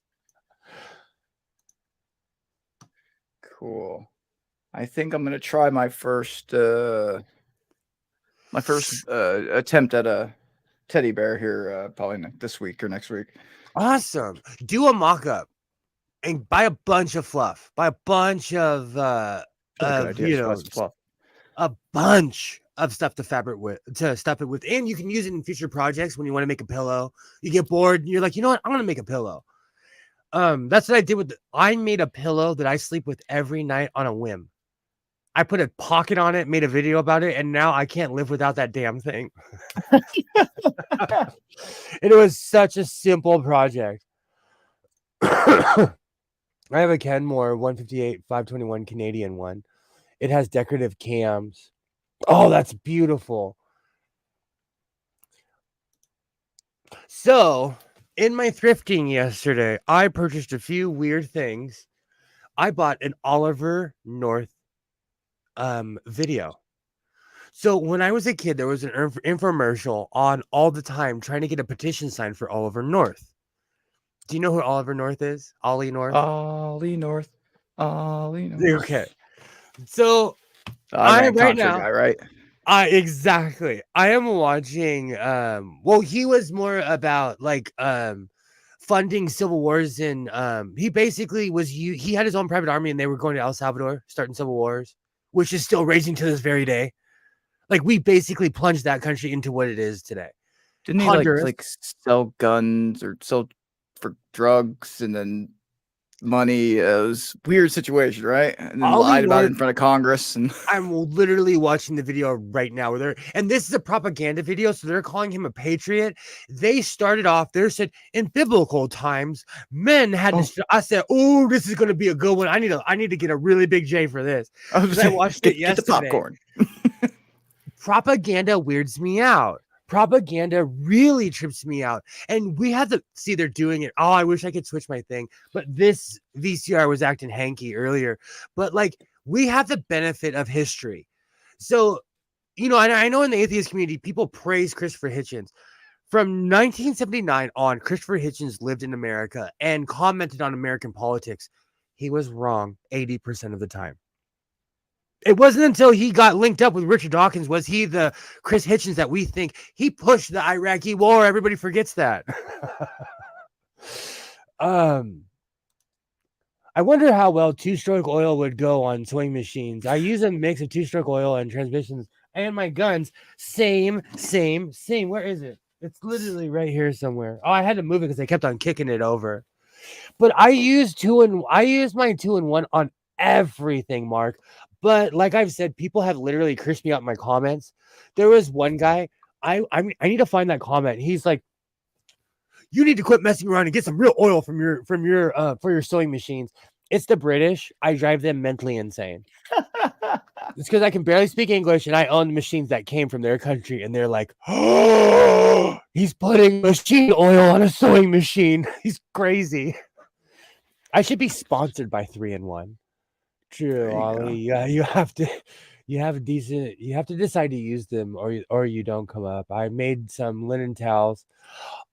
Cool. I think I'm gonna try my first attempt at a teddy bear here probably this week or next week. Awesome. Do a mock-up and buy a bunch of fluff. Buy a bunch of Good idea. a bunch of stuff to stuff it with, and you can use it in future projects when you want to make a pillow. You get bored, and you're like, you know what? I'm gonna make a pillow. That's what I did I made a pillow that I sleep with every night on a whim. I put a pocket on it, made a video about it, and now I can't live without that damn thing. It was such a simple project. I have a Kenmore 158 521 Canadian one. It has decorative cams. Oh, that's beautiful. So, in my thrifting yesterday, I purchased a few weird things. I bought an Oliver North video. So when I was a kid, there was an infomercial on all the time trying to get a petition signed for Oliver North. Do you know who Oliver North is? Ollie North? Ollie North. Okay. So I'm right now, guy, right? Exactly. I am watching well, he was more about like funding civil wars, and he basically he had his own private army, and they were going to El Salvador starting civil wars, which is still raging to this very day. Like, we basically plunged that country into what it is today. Didn't he like sell guns or sell for drugs and then money? It was a weird situation, right? And then lied about it in front of Congress. And I'm literally watching the video right now where and this is a propaganda video, so they're calling him a patriot. They started off, they said in biblical times, men had to. I said, oh, this is going to be a good one. I need to get a really big J for this. I watched it yesterday. Get the popcorn. Propaganda weirds me out. Propaganda really trips me out. And we have to see they're doing it. Oh, I wish I could switch my thing. But this VCR was acting hanky earlier. But like, we have the benefit of history. So, you know, I know in the atheist community, people praise Christopher Hitchens. From 1979 on, Christopher Hitchens lived in America and commented on American politics. He was wrong 80% of the time. It wasn't until he got linked up with Richard Dawkins was he the Chris Hitchens that we think. He pushed the Iraqi war. Everybody forgets that. I wonder how well two-stroke oil would go on sewing machines. I use a mix of two-stroke oil and transmissions and my guns. Same. Where is it? It's literally right here somewhere. Oh, I had to move it because I kept on kicking it over. But I use my 2-in-1 on everything, Mark. But like I've said, people have literally cursed me out in my comments. There was one guy, I need to find that comment. He's like, you need to quit messing around and get some real oil for your sewing machines. It's the British. I drive them mentally insane. It's because I can barely speak English and I own the machines that came from their country, and they're like, oh, he's putting machine oil on a sewing machine. He's crazy. I should be sponsored by 3-in-1. True, Ollie. Yeah, you have to decide to use them or you don't come up. I made some linen towels.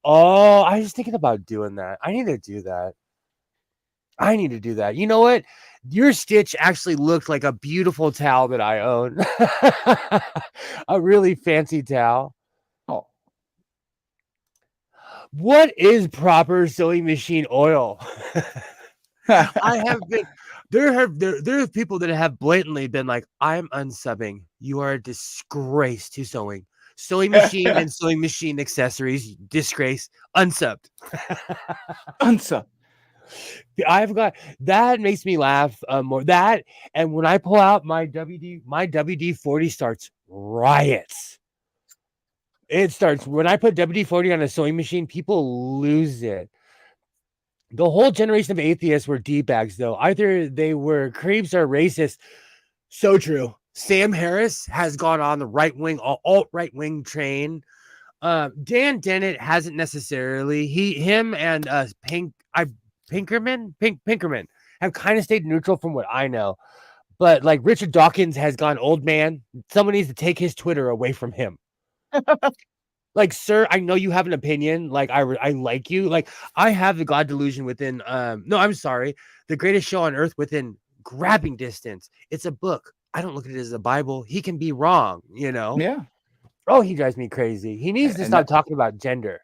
Oh, I was thinking about doing that. I need to do that. You know what? Your stitch actually looked like a beautiful towel that I own. A really fancy towel. Oh. What is proper sewing machine oil? I have been. There are people that have blatantly been like, I'm unsubbing. You are a disgrace to sewing. Sewing machine and sewing machine accessories, disgrace, unsubbed. Unsub. I've got that makes me laugh more. That and when I pull out my WD-40 starts riots. It starts when I put WD-40 on a sewing machine, people lose it. The whole generation of atheists were D-bags, though. Either they were creeps or racist. So true. Sam Harris has gone on the right-wing, alt-right wing train. Dan Dennett hasn't necessarily. Him and Pinkerman have kind of stayed neutral from what I know. But like Richard Dawkins has gone old man. Someone needs to take his Twitter away from him. Like, sir, I know you have an opinion. Like, I like you. Like, I have the God delusion within. No, I'm sorry. The greatest show on earth within grabbing distance. It's a book. I don't look at it as a Bible. He can be wrong. Yeah. Oh, he drives me crazy. He needs to And stop talking about gender.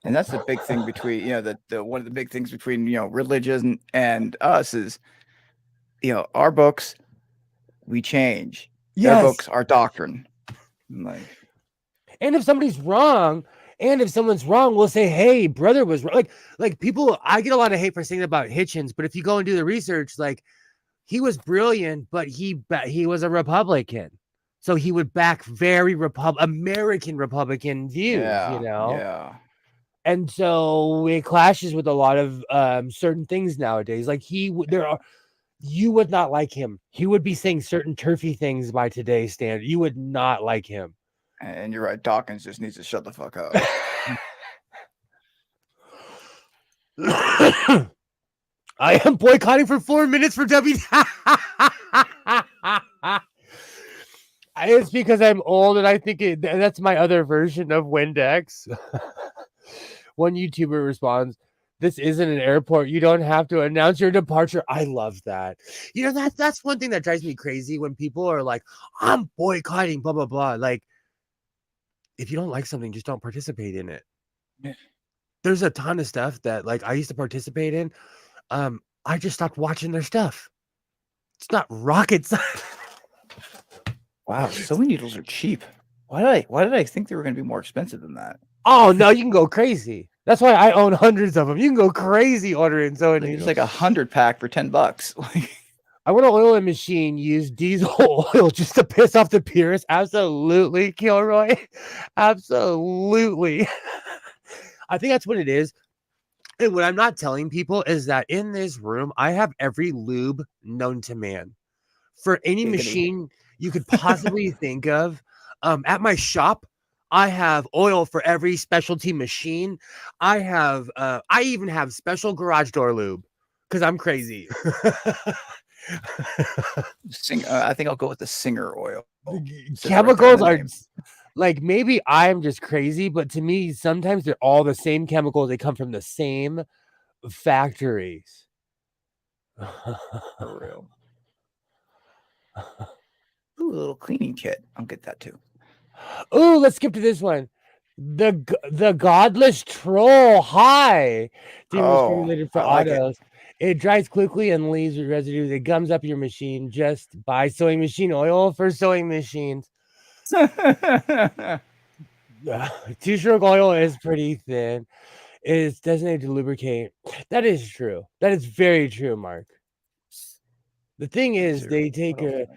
And that's the big thing between, the one of the big things between, religion and us is, our books, we change. Their Yes. books are doctrine. Like, And if somebody's wrong, and if someone's wrong, we'll say, "Hey, brother was wrong." Like people, I get a lot of hate for saying about Hitchens, but if you go and do the research, like he was brilliant, but he was a Republican, so he would back very American Republican views, yeah. And so it clashes with a lot of certain things nowadays. Like you would not like him. He would be saying certain turfy things by today's standard. You would not like him. And you're right. Dawkins just needs to shut the fuck up. I am boycotting for 4 minutes for W. It's because I'm old and I think that's my other version of Windex. One YouTuber responds, "This isn't an airport. You don't have to announce your departure." I love that. That's one thing that drives me crazy when people are like, "I'm boycotting, blah, blah, blah." Like, if you don't like something, just don't participate in it. Yeah. There's a ton of stuff that like I used to participate in. I just stopped watching their stuff. It's not rocket science. Wow, sewing needles are cheap. Why did I think they were going to be more expensive than that? Oh no, you can go crazy. That's why I own hundreds of them. You can go crazy ordering sewing needles. It's like 100 pack for $10. I want to oil a machine, use diesel oil just to piss off the purists. Absolutely, Kilroy. Absolutely. I think that's what it is. And what I'm not telling people is that in this room, I have every lube known to man for any machine you could possibly think of. At my shop, I have oil for every specialty machine. I even have special garage door lube because I'm crazy. I think I'll go with the Singer oil. Chemicals are like, maybe I'm just crazy, but to me, sometimes they're all the same chemicals. They come from the same factories. For real. Ooh, a little cleaning kit. I'll get that too. Oh, let's skip to this one. The godless troll. Hi. Formulated for autos. It dries quickly and leaves residues. It gums up your machine. Just buy sewing machine oil for sewing machines. Two-stroke oil is pretty thin. It is designated to lubricate. That is true. That is very true, Mark. The thing is, they take a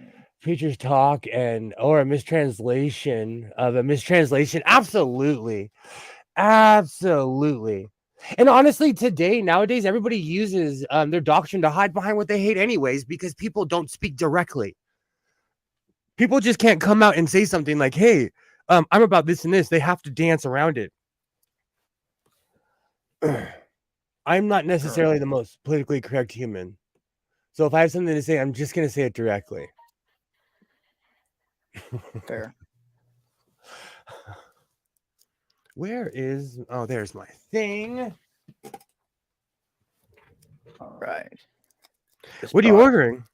preacher's talk or a mistranslation of a mistranslation. Absolutely. And honestly, nowadays, everybody uses their doctrine to hide behind what they hate anyways, because people don't speak directly. People just can't come out and say something like, "Hey, I'm about this and this." They have to dance around it. I'm not necessarily the most politically correct human. So if I have something to say, I'm just going to say it directly. Fair. There's my thing. All right. What are you ordering?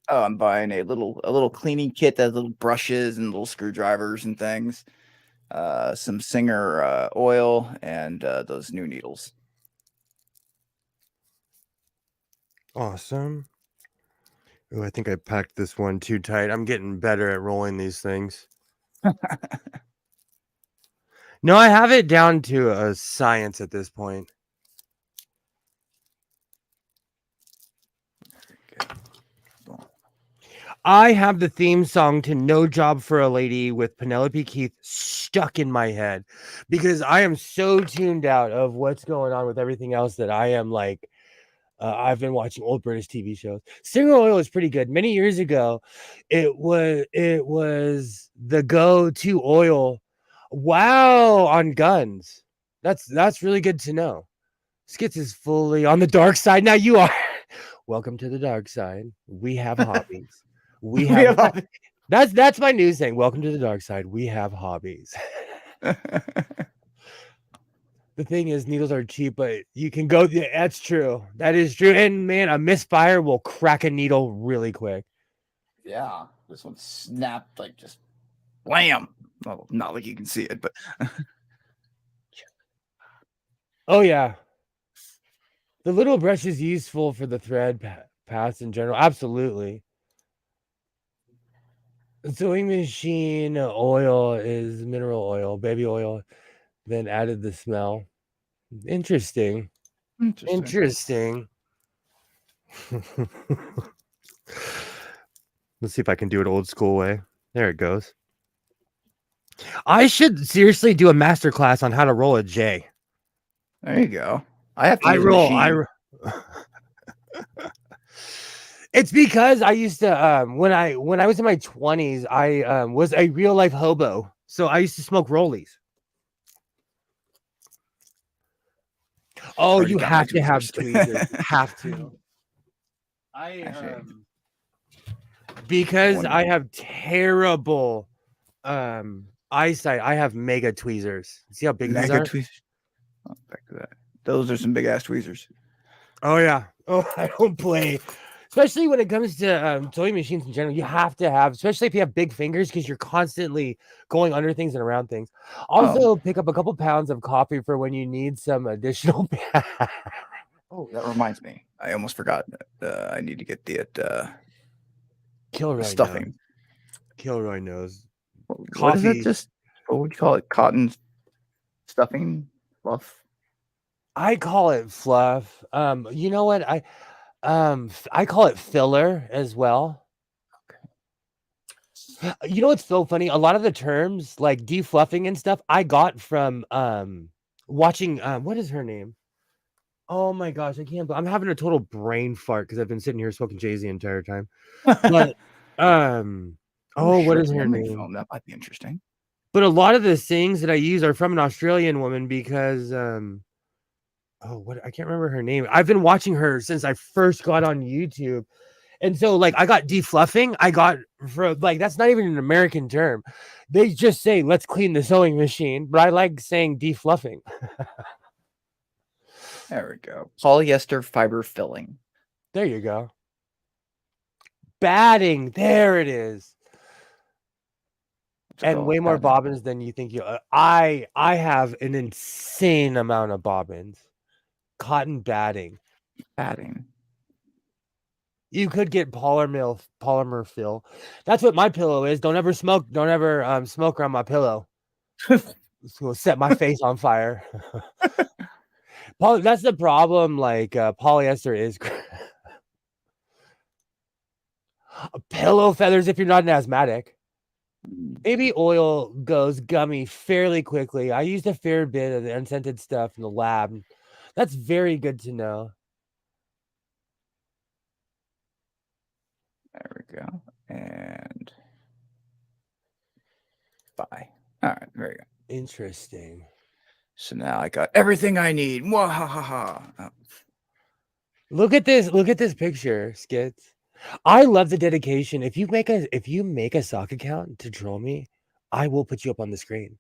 Oh, I'm buying a little cleaning kit that has little brushes and little screwdrivers and things. Some Singer oil and those new needles. Awesome. Oh, I think I packed this one too tight. I'm getting better at rolling these things. No, I have it down to a science at this point. I have the theme song to No Job for a Lady with Penelope Keith stuck in my head because I am so tuned out of what's going on with everything else that I am like, I've been watching old British TV shows. Singer oil is pretty good. Many years ago, it was the go-to oil. Wow, on guns. That's really good to know. Skits is fully on the dark side. Now you are. Welcome to the dark side. We have hobbies. We have that's my news thing. Welcome to the dark side. We have hobbies. The thing is, needles are cheap, but you can go. Yeah, that's true. That is true. And man, a misfire will crack a needle really quick. Yeah, this one snapped like just blam. Well, not like you can see it, but Oh yeah, the little brush is useful for the thread paths in general. Absolutely. The sewing machine oil is mineral oil, baby oil, then added the smell. Interesting. Interesting. Let's see if I can do it old school way. There it goes. I should seriously do a master class on how to roll a J. There you go. I have to I use a roll. machine. It's because I used to when I was in my 20s, I was a real life hobo. So I used to smoke rollies. Oh, Already you got my have to have tweezers. tweezers. You have to. I Actually, because one- I have terrible eyesight. I have mega tweezers. See how big these mega are? tweezers. Oh, back to that. Those are some big ass tweezers. Oh yeah. Oh, I don't play. Especially when it comes to sewing machines in general, you have to have, especially if you have big fingers, because you're constantly going under things and around things. Also, pick up a couple pounds of coffee for when you need some additional. Oh, that reminds me. I almost forgot. I need to get the Kilroy stuffing. knows. Kilroy knows. What is Coffee. it? Just what would you call it? Cotton stuffing fluff. I call it fluff. You know what? I call it filler as well. You know what's so funny? A lot of the terms like defluffing and stuff I got from watching what is her name? Oh my gosh, I can't. I'm having a total brain fart because I've been sitting here smoking Jay-Z the entire time. But what is her name? Film. That might be interesting. But a lot of the things that I use are from an Australian woman because what I can't remember her name. I've been watching her since I first got on YouTube. And so like I got defluffing, I got for like that's not even an American term. They just say let's clean the sewing machine, but I like saying defluffing. There we go. Polyester fiber filling. There you go. Batting, there it is. And way more bobbins than you think you. I have an insane amount of bobbins. Cotton batting. Batting. You could get polymer fill. That's what my pillow is. Don't ever smoke. Don't ever smoke around my pillow. It's gonna set my face on fire. That's the problem. Like polyester is pillow feathers. If you're not an asthmatic, baby oil goes gummy fairly quickly. I used a fair bit of the unscented stuff in the lab. That's very good to know. There we go. And bye. All right, there you go. Interesting. So now I got everything I need. Wahaha. Oh. Look at this. Look at this picture, Skits. I love the dedication. If you make a sock account to troll me, I will put you up on the screen.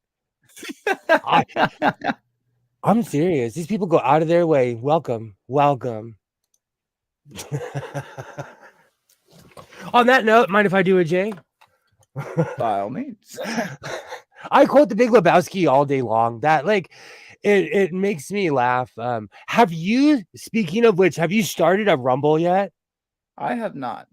I'm serious. These people go out of their way. Welcome. On that note, mind if I do a J? By all means. I quote the Big Lebowski all day long. That like it makes me laugh. Have you, speaking of which, have you started a Rumble yet? I have not.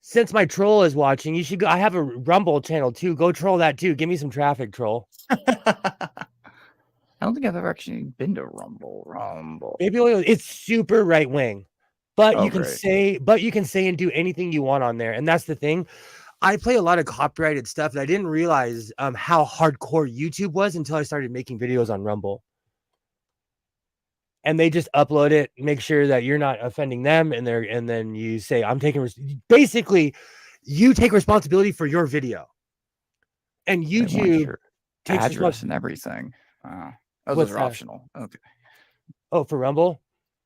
Since my troll is watching, you should go. I have a Rumble channel too. Go troll that too. Give me some traffic, troll. I don't think I've ever actually been to Rumble. Baby oil, it's super right wing. But you can great. say and do anything you want on there. And that's the thing. I play a lot of copyrighted stuff, and I didn't realize how hardcore YouTube was until I started making videos on Rumble. And they just upload it, make sure that you're not offending them, and then you say, I'm taking basically you take responsibility for your video. And YouTube takes address and everything. Those are optional. Okay. Oh, for Rumble?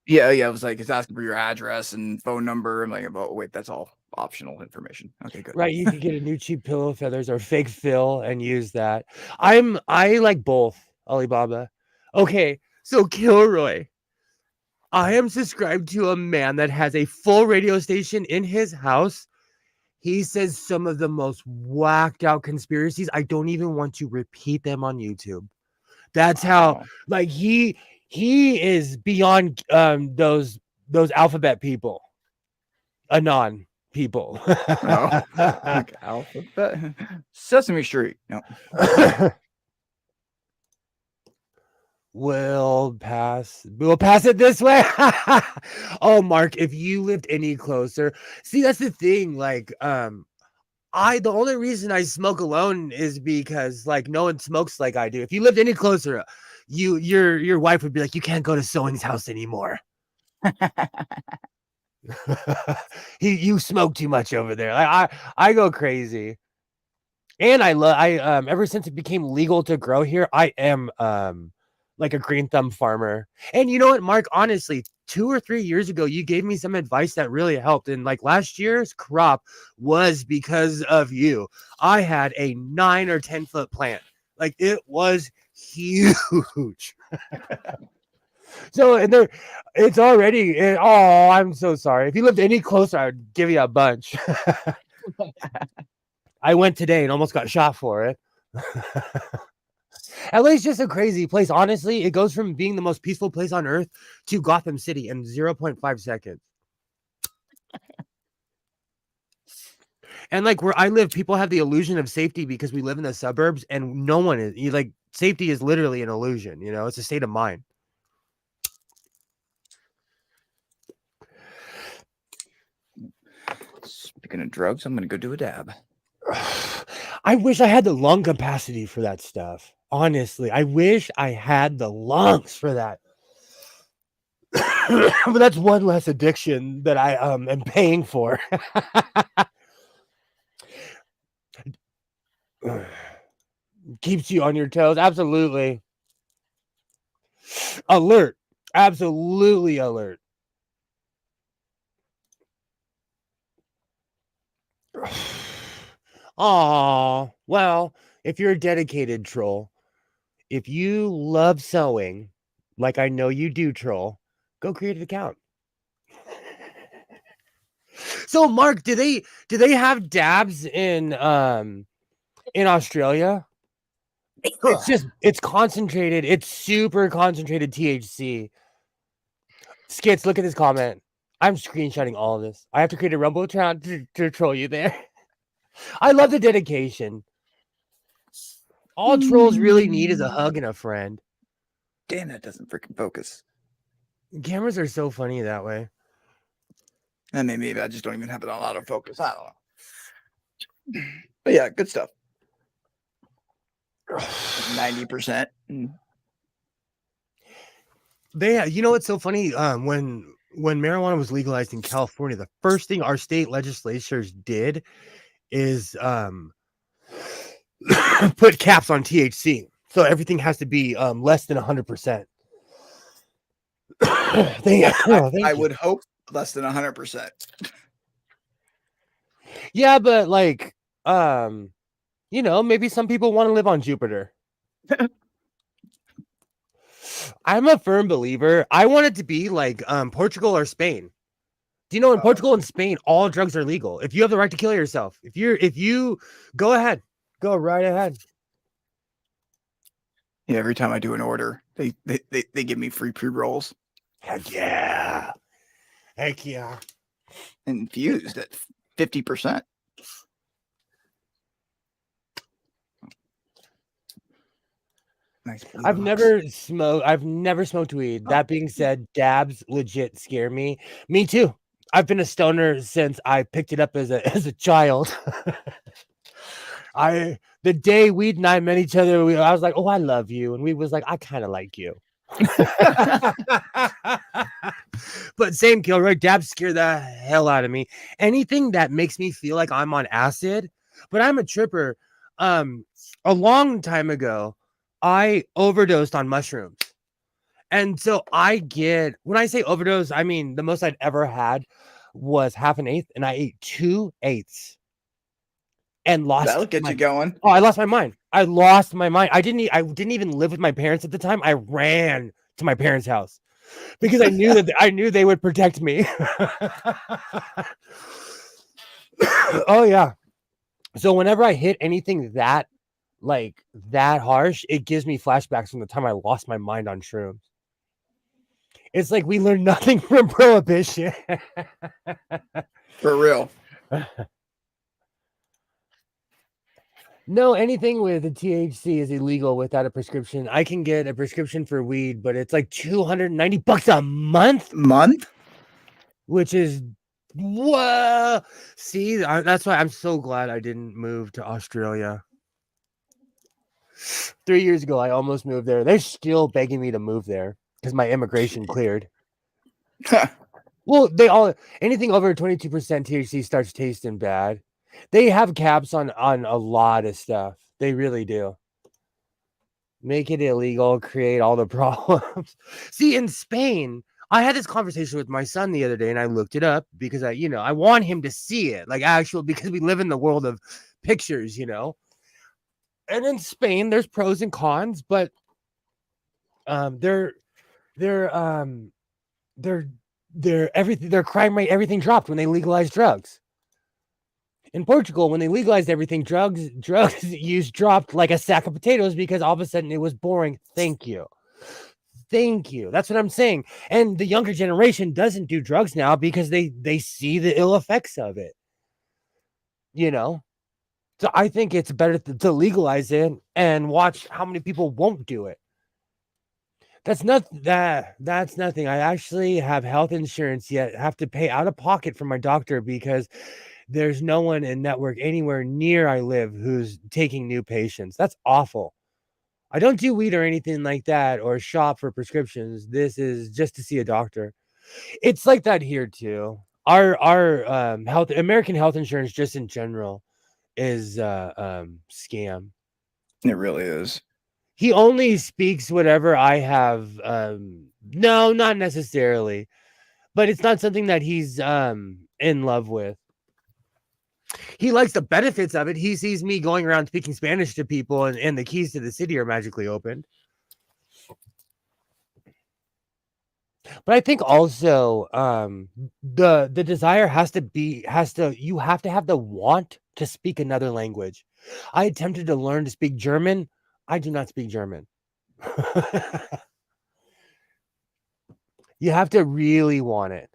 Yeah. It was like it's asking for your address and phone number. I'm like, oh wait, that's all optional information. Okay, good. Right. You can get a new cheap pillow feathers or fake fill and use that. I like both, Alibaba. Okay. So Kilroy, I am subscribed to a man that has a full radio station in his house. He says some of the most whacked out conspiracies. I don't even want to repeat them on YouTube. That's how, Wow. like, he is beyond those alphabet people, anon people. Oh, like alphabet. Sesame Street. No. We'll pass it this way. Oh, Mark, if you lived any closer, see, that's the thing. Like, the only reason I smoke alone is because, like, no one smokes like I do. If you lived any closer, your wife would be like, you can't go to Sewing's house anymore. You smoke too much over there. Like, I go crazy. And I ever since it became legal to grow here, I am like a green thumb farmer. And you know what, Mark, honestly, 2 or 3 years ago, you gave me some advice that really helped. And like last year's crop was because of you. I had a 9 or 10 foot plant. Like, it was huge. So, and there, it's already, oh, I'm so sorry. If you lived any closer, I'd give you a bunch. I went today and almost got shot for it. LA's just a crazy place. Honestly, it goes from being the most peaceful place on earth to Gotham City in 0.5 seconds. And like where I live, people have the illusion of safety because we live in the suburbs, and no one is like, safety is literally an illusion. You know, it's a state of mind. Speaking of drugs, I'm gonna go do a dab. I wish I had the lung capacity for that stuff. Honestly, I wish I had the lungs for that. But that's one less addiction that I am paying for. Keeps you on your toes. Absolutely. Alert. Absolutely alert. Aw, well, if you're a dedicated troll, if you love sewing, like I know you do, troll, go create an account. So, Mark, do they have dabs in Australia? It's concentrated. It's super concentrated THC. Skits, look at this comment. I'm screenshotting all of this. I have to create a Rumble account to troll you there. I love the dedication. All trolls really need is a hug and a friend. Damn, that doesn't freaking focus. Cameras are so funny that way. And maybe I just don't even have it on autofocus. I don't know. But yeah, good stuff. 90%. You know what's so funny? When marijuana was legalized in California, the first thing our state legislatures did is put caps on THC. So everything has to be less than 100%. I would hope less than 100%. Yeah, but like, you know, maybe some people want to live on Jupiter. I'm a firm believer. I want it to be like Portugal or Spain. Do you know in Portugal and Spain, all drugs are legal. If you have the right to kill yourself, if you go ahead, go right ahead. Yeah, every time I do an order, they give me free pre-rolls. Heck yeah. Heck yeah. Infused at 50%. Nice. I've never smoked weed. That being said, dabs legit scare me. Me too. I've been a stoner since I picked it up as a child. The day Weed and I met each other, I was like, "Oh, I love you," and Weed was like, "I kind of like you." But same, Kilroy, dabs scare the hell out of me. Anything that makes me feel like I'm on acid, but I'm a tripper. A long time ago, I overdosed on mushrooms. And so when I say overdose, I mean the most I'd ever had was half an eighth, and I ate 2 eighths and lost. That'll get you going. Oh, I lost my mind. I lost my mind. I didn't even live with my parents at the time. I ran to my parents' house because I knew they would protect me. Oh yeah. So whenever I hit anything that harsh, it gives me flashbacks from the time I lost my mind on shrooms. It's like we learned nothing from prohibition. For real. No, anything with the THC is illegal without a prescription. I can get a prescription for weed, but it's like $290 a month, which is whoa. See, that's why I'm so glad I didn't move to Australia. 3 years ago, I almost moved there. They're still begging me to move there because my immigration cleared. Well, anything over 22% THC starts tasting bad. They have caps on a lot of stuff. They really do. Make it illegal, create all the problems. See, in Spain, I had this conversation with my son the other day, and I looked it up because I want him to see it, like because we live in the world of pictures, And in Spain, there's pros and cons, but their crime rate, everything dropped when they legalized drugs. In Portugal, when they legalized everything, drugs use dropped like a sack of potatoes because all of a sudden it was boring. Thank you. That's what I'm saying. And the younger generation doesn't do drugs now because they see the ill effects of it. So I think it's better to legalize it and watch how many people won't do it. That's nothing. I actually have health insurance yet. Have to pay out of pocket for my doctor because there's no one in network anywhere near I live who's taking new patients. That's awful. I don't do weed or anything like that or shop for prescriptions. This is just to see a doctor. It's like that here too. Our American health insurance just in general is scam. It really is. He only speaks whatever I have. No, not necessarily, but it's not something that he's in love with. He likes the benefits of it. He sees me going around speaking Spanish to people, and the keys to the city are magically opened. But I think also the desire you have to have the want to speak another language. I attempted to learn to speak German. I do not speak German. You have to really want it.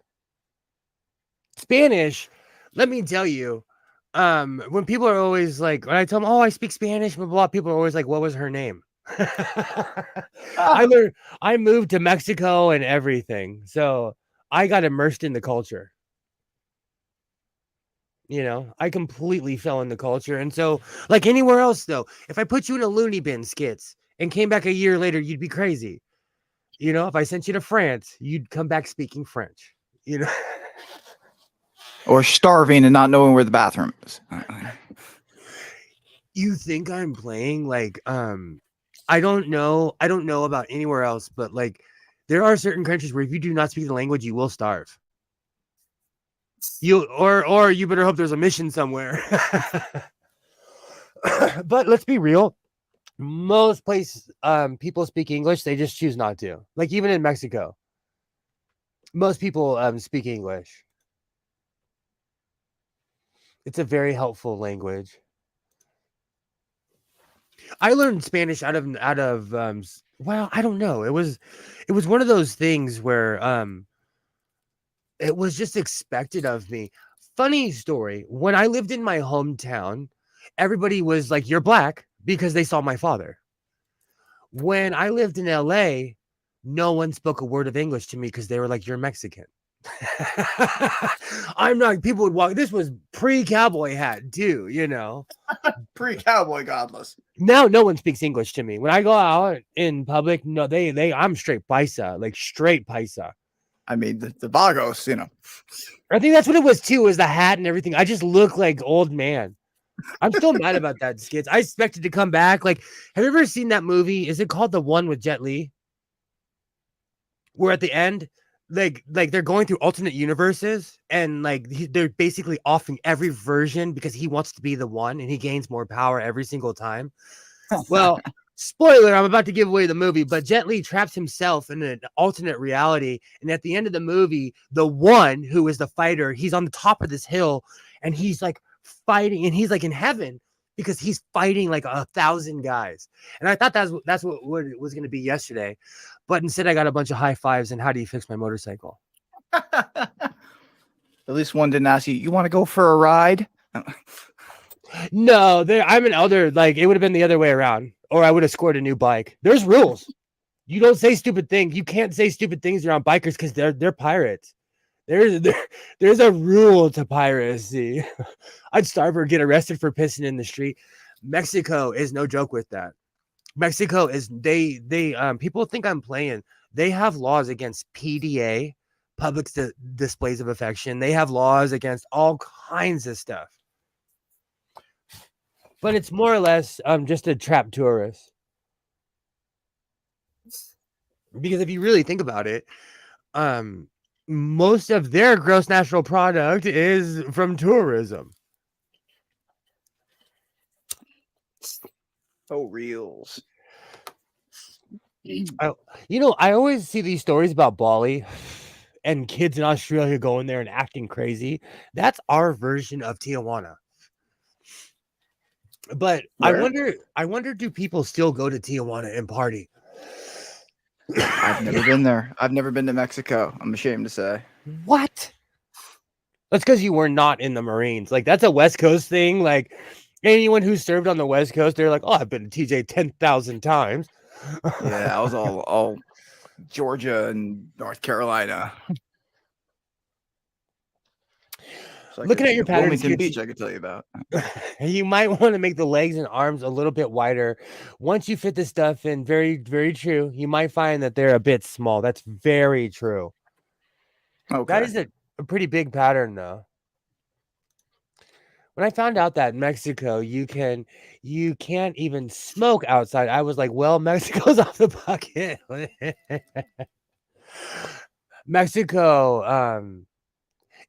Spanish, let me tell you, when people are always like, when I tell them, oh, I speak Spanish, blah, blah, people are always like, what was her name? I moved to Mexico and everything. So I got immersed in the culture. I completely fell in the culture. And so, like anywhere else, though, if I put you in a loony bin, Skits, and came back a year later, you'd be crazy. If I sent you to France, you'd come back speaking French, Or starving and not knowing where the bathroom is. You think I'm playing like I don't know about anywhere else, but like there are certain countries where if you do not speak the language, you will starve. Or you better hope there's a mission somewhere. But let's be real. Most places people speak English, they just choose not to. Like even in Mexico. Most people speak English. It's a very helpful language. I learned Spanish out of well, I don't know. It was one of those things where it was just expected of me. Funny story. When I lived in my hometown, everybody was like, "You're black," because they saw my father. When I lived in LA, no one spoke a word of English to me because they were like, "You're Mexican." I'm not. People would walk. This was pre-cowboy hat too, Pre-cowboy godless. Now no one speaks English to me. When I go out in public, no, I'm straight paisa, like straight paisa. I mean, the Vagos, I think that's what it was too, was the hat and everything. I just look like old man. I'm still mad about that, Skits. I expected to come back. Like, have you ever seen that movie? Is it called The One with Jet Li? Where at the end, like they're going through alternate universes, and like they're basically offing every version because he wants to be the one, and he gains more power every single time. Well, spoiler, I'm about to give away the movie, but Jet Li traps himself in an alternate reality. And at the end of the movie, the one who is the fighter, he's on the top of this hill and he's like fighting, and he's like in heaven because he's fighting like 1,000 guys. And I thought that's what it was going to be yesterday. But instead, I got a bunch of high fives and how do you fix my motorcycle? At least one didn't ask you, you want to go for a ride? No, I'm an elder. Like, it would have been the other way around, or I would have scored a new bike. There's rules. You don't say stupid things. You can't say stupid things around bikers because they're pirates. There's a rule to piracy. I'd starve or get arrested for pissing in the street. Mexico is no joke with that. Mexico is they people think I'm playing. They have laws against PDA, public displays of affection. They have laws against all kinds of stuff. But it's more or less just to trap tourists. Because if you really think about it, most of their gross national product is from tourism. Oh, reels. I always see these stories about Bali and kids in Australia going there and acting crazy. That's our version of Tijuana. But Where? I wonder, do people still go to Tijuana and party? I've never been there. I've never been to Mexico. I'm ashamed to say. What? That's because you were not in the Marines. Like, that's a West Coast thing. Like, anyone who served on the West Coast, they're like, oh, I've been to TJ 10,000 times. Yeah, I was all Georgia and North Carolina. So Looking at your patterns, Wilmington Beach, I could tell you about. You might want to make the legs and arms a little bit wider. Once you fit this stuff in, very, very true. You might find that they're a bit small. That's very true. Okay. That is a pretty big pattern, though. When I found out that in Mexico you can't even smoke outside, I was like, well, Mexico's off the bucket. Mexico,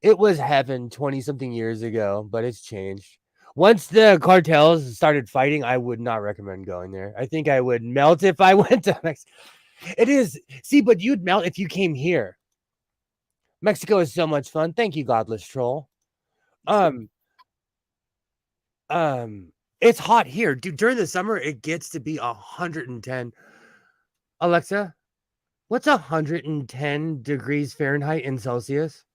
it was heaven 20-something years ago, but it's changed. Once the cartels started fighting, I would not recommend going there. I think I would melt if I went to Mexico. It is. See, but you'd melt if you came here. Mexico is so much fun. Thank you, godless troll. It's hot here. Dude, during the summer, it gets to be 110. Alexa, what's 110 degrees Fahrenheit in Celsius?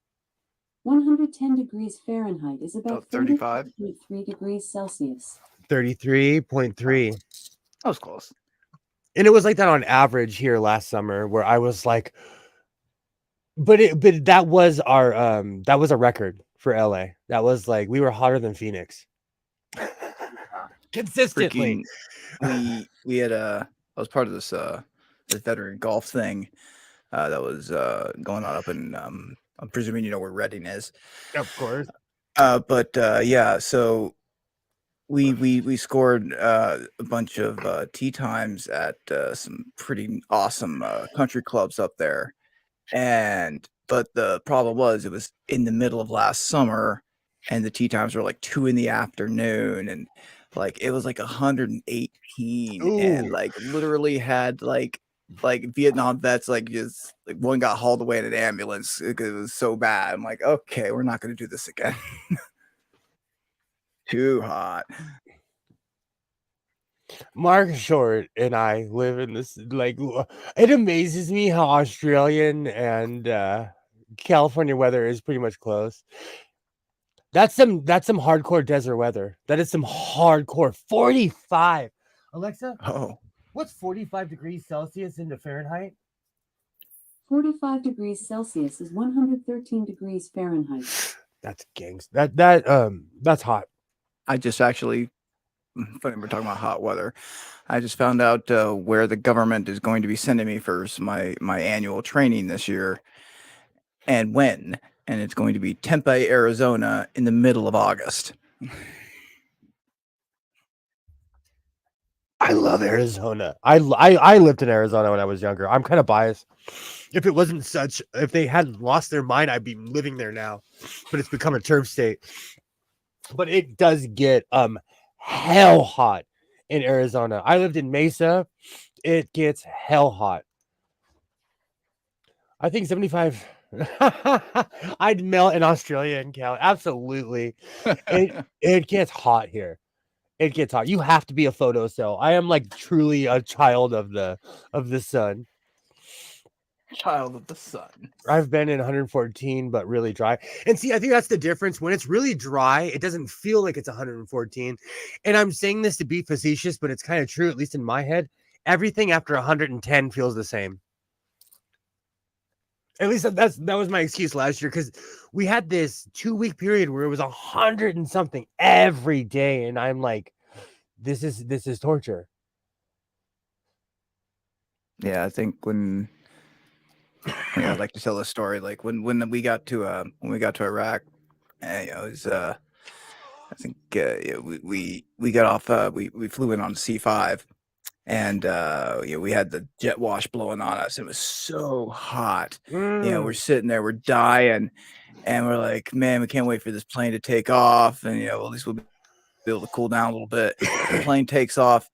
110 degrees Fahrenheit is about 35. 33 degrees Celsius. 33.3. That was close. And it was like that on average here last summer, where I was like, but that was a record for LA. That was like, we were hotter than Phoenix. Consistently. We had I was part of this veteran golf thing that was going on up in I'm presuming you know where Reading is. Of course. But yeah, so we scored a bunch of tee times at some pretty awesome country clubs up there. But the problem was it was in the middle of last summer and the tee times were like 2 p.m. and like it was like 118 Ooh. and like literally had like Vietnam vets like just like one got hauled away in an ambulance because it was so bad. I'm like, okay, we're not gonna do this again. Too hot. Mark Short and I live in this, like, it amazes me how Australian and California weather is pretty much close. That's some hardcore desert weather. That is some hardcore 45. Alexa, Oh, what's 45 degrees Celsius into Fahrenheit? 45 degrees Celsius is 113 degrees Fahrenheit. That's gangs. That's hot. I just actually, funny we're talking about hot weather. I just found out where the government is going to be sending me for my annual training this year, and when. And it's going to be Tempe, Arizona, in the middle of August. I love Arizona. I lived in Arizona when I was younger. I'm kind of biased. If they hadn't lost their mind, I'd be living there now. But it's become a turf state. But it does get hell hot in Arizona. I lived in Mesa. It gets hell hot. I think 75. I'd melt in Australia and Cali. Absolutely. It gets hot here. It gets hot. You have to be a photo cell. I am like truly a child of the sun. Child of the sun. I've been in 114, but really dry. And see, I think that's the difference. When it's really dry, it doesn't feel like it's 114. And I'm saying this to be facetious, but it's kind of true, at least in my head. Everything after 110 feels the same. At least that was my excuse last year, because we had this 2-week period where it was 100 and something every day, and I'm like, this is torture. Yeah, I think when I'd like to tell a story, like when we got to Iraq, it was I think we got off we flew in on C5, and we had the jet wash blowing on us. It was so hot. We're sitting there, we're dying, and we're like, man, we can't wait for this plane to take off, and at least we'll be able to cool down a little bit. The plane takes off,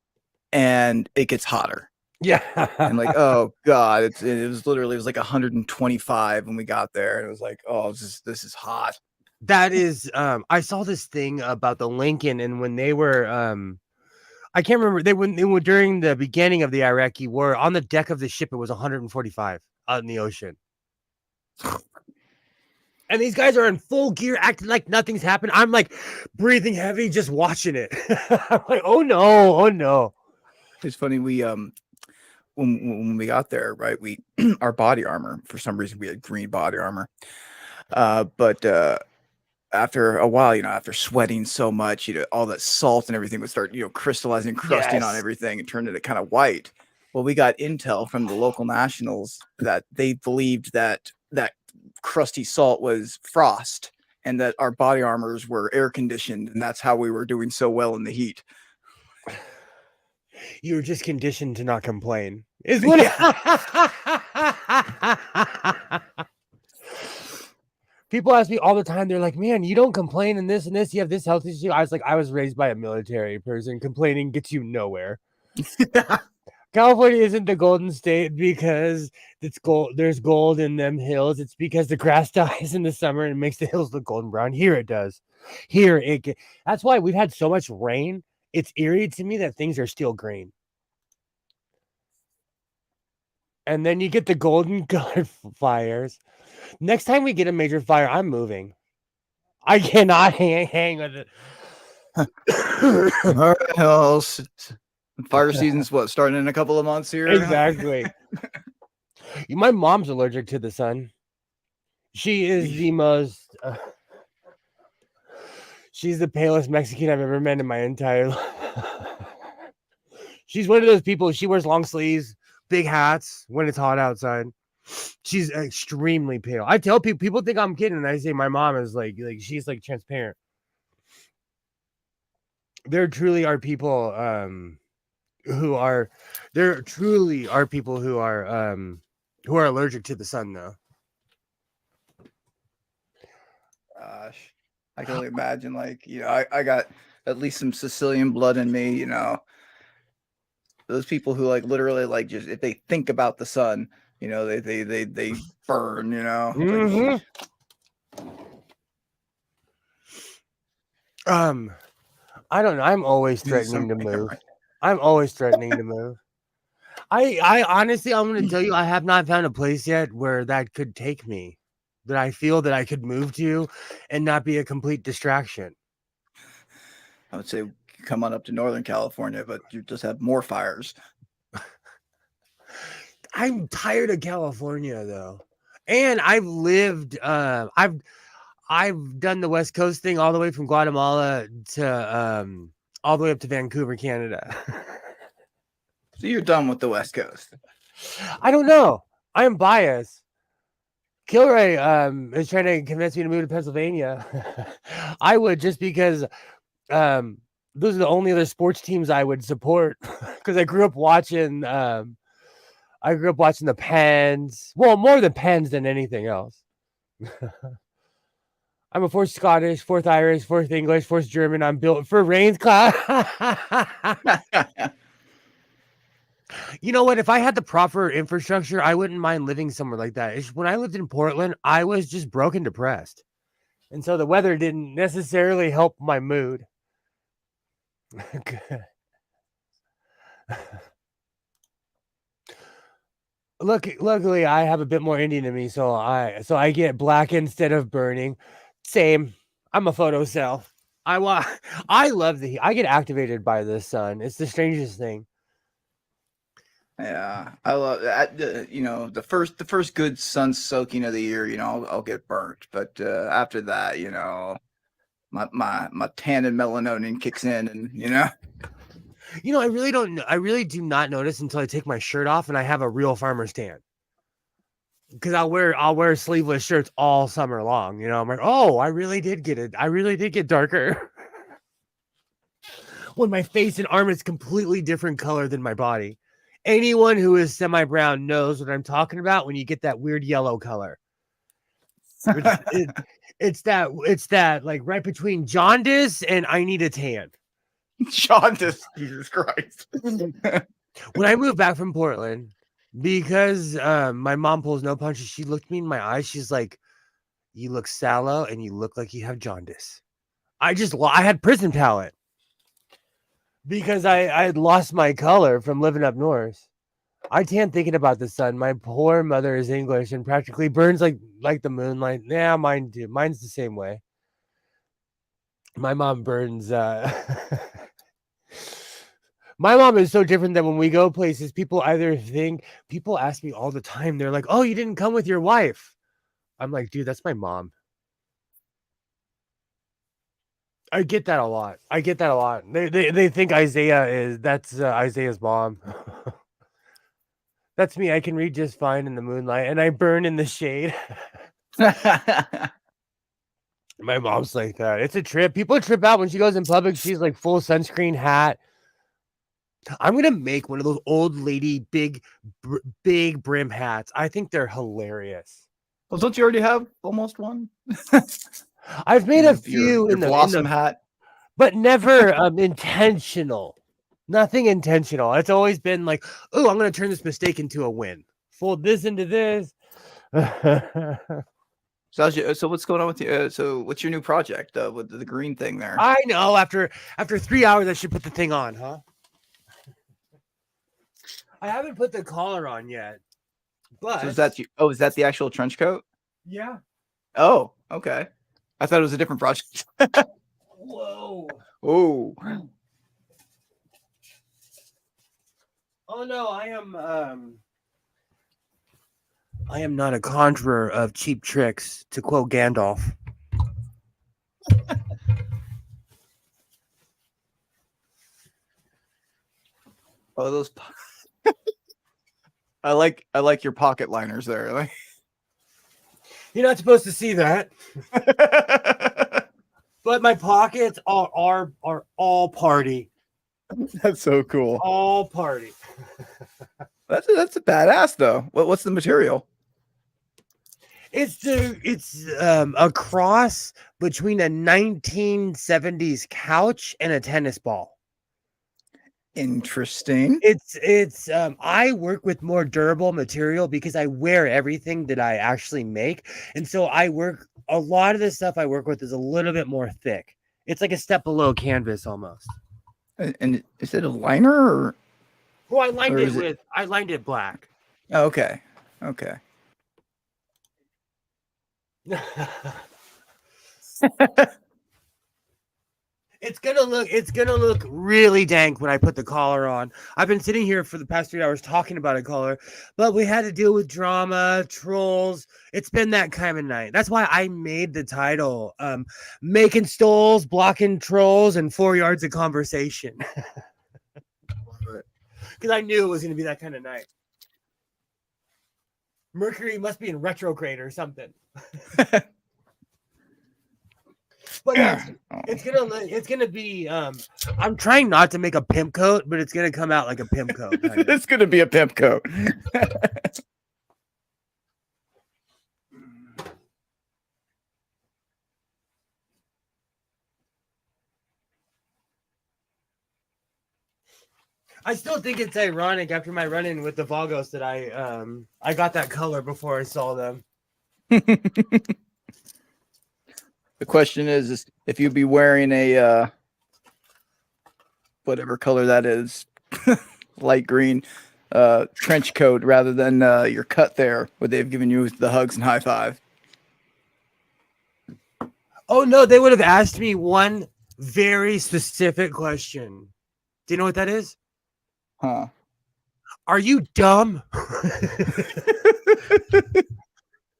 and it gets hotter. Yeah. And like, oh god, it was like 125 when we got there, and it was like, oh, this is hot. That is, I saw this thing about the Lincoln, and when they were, I can't remember, they were during the beginning of the Iraqi war, on the deck of the ship, it was 145 out in the ocean. And these guys are in full gear, acting like nothing's happened. I'm like breathing heavy, just watching it. I'm like, oh no. It's funny, we when we got there, right, we our body armor, for some reason we had green body armor, but after a while, after sweating so much, all that salt and everything would start, crystallizing, crusting on everything, and turning it kind of white. Well, we got intel from the local nationals that they believed that crusty salt was frost, and that our body armors were air conditioned, and that's how we were doing so well in the heat. You were just conditioned to not complain. Is what people ask me all the time. They're like, man, you don't complain in this and this. You have this health issue. I was like, I was raised by a military person. Complaining gets you nowhere. California isn't the golden state because it's gold. There's gold in them hills. It's because the grass dies in the summer and makes the hills look golden brown. Here it does. That's why we've had so much rain. It's eerie to me that things are still green. And then you get the golden colored fires. Next time we get a major fire, I'm moving. I cannot hang with it. All right, well, fire season's starting in a couple of months here. Exactly. My mom's allergic to the sun. She is the most. She's the palest Mexican I've ever met in my entire life. She's one of those people. She wears long sleeves, big hats when it's hot outside. She's extremely pale. I tell people think I'm kidding, and I say my mom is like she's like transparent. There truly are people who are allergic to the sun, though. Gosh, I can only imagine. I got at least some Sicilian blood in me. Those people who literally just if they think about the sun, they burn. Mm-hmm. I don't know. I'm always threatening to move. I'm always threatening to move. I honestly, I'm going to tell you, I have not found a place yet where that could take me, that I feel that I could move to and not be a complete distraction. I would say come on up to Northern California, but you just have more fires. I'm tired of California, though. And I've lived, I've done the West Coast thing all the way from Guatemala to all the way up to Vancouver, Canada. So you're done with the West Coast? I don't know. I am biased. Kilroy is trying to convince me to move to Pennsylvania. I would, just because those are the only other sports teams I would support, because I grew up watching the Pens. Well, more the Pens than anything else. I'm a fourth Scottish, fourth Irish, fourth English, fourth German. I'm built for rains cloud. You know what? If I had the proper infrastructure, I wouldn't mind living somewhere like that. When I lived in Portland, I was just broke and depressed. And so the weather didn't necessarily help my mood. Luckily, I have a bit more Indian in me, so I get black instead of burning. Same. I'm a photo cell. I love the heat. I get activated by the sun. It's the strangest thing. Yeah, I love that. The first good sun soaking of the year, I'll get burnt, but after that, my tan and melatonin kicks in, and I really do not notice until I take my shirt off and I have a real farmer's tan. Because I'll wear sleeveless shirts all summer long. I'm like, oh, I really did get it. I really did get darker. When my face and arm is completely different color than my body. Anyone who is semi-brown knows what I'm talking about when you get that weird yellow color. It's that like right between jaundice and I need a tan. jaundice, Jesus Christ. When I moved back from Portland, because my mom pulls no punches, she looked me in my eyes. She's like, "You look sallow and you look like you have jaundice." I had prison palate. Because I had lost my color from living up north. I tan thinking about the sun. My poor mother is English and practically burns like the moonlight. Yeah, mine too. Mine's the same way. My mom burns. My mom is so different that when we go places, people ask me all the time. They're like, "Oh, you didn't come with your wife." I'm like, dude, that's my mom. I get that a lot. They think that's Isaiah's mom. That's me. I can read just fine in the moonlight and I burn in the shade. My mom's like that. It's a trip. People trip out when she goes in public. She's like full sunscreen hat. I'm going to make one of those old lady big brim hats. I think they're hilarious. Well, don't you already have almost one? I've made a few in the blossom hat, but never intentional. Nothing intentional. It's always been like, oh, I'm going to turn this mistake into a win. Fold this into this. So what's going on with you? So what's your new project with the green thing there? I know. After 3 hours, I should put the thing on, huh? I haven't put the collar on yet. But so is that the actual trench coat? Yeah. Oh, okay. I thought it was a different project. Whoa. Oh. Oh no, I am not a conjurer of cheap tricks, to quote Gandalf. Oh, those. I like your pocket liners there. Like... You're not supposed to see that. But my pockets are all party. That's so cool. All party. That's a badass though. What's the material? It's a cross between a 1970s couch and a tennis ball. Interesting. It's I work with more durable material because I wear everything that I actually make. And so a lot of the stuff I work with is a little bit more thick. It's like a step below canvas almost. And is it a liner or? Well, I lined it black. Oh, okay. Okay. It's gonna look really dank when I put the collar on. I've been sitting here for the past 3 hours talking about a collar, but we had to deal with drama, trolls. It's been that kind of night. That's why I made the title Making Stoles, Blocking Trolls, and 4 Yards of Conversation. Because I knew it was gonna be that kind of night. Mercury must be in retrograde or something. But it's gonna be. I'm trying not to make a pimp coat, but it's gonna come out like a pimp coat. It's gonna be a pimp coat. I still think it's ironic after my run-in with the Vagos that I got that color before I saw them. The question is if you'd be wearing a whatever color that is, light green trench coat rather than your cut there, would they have given you the hugs and high five? Oh no, they would have asked me one very specific question. Do you know what that is? Huh? Are you dumb?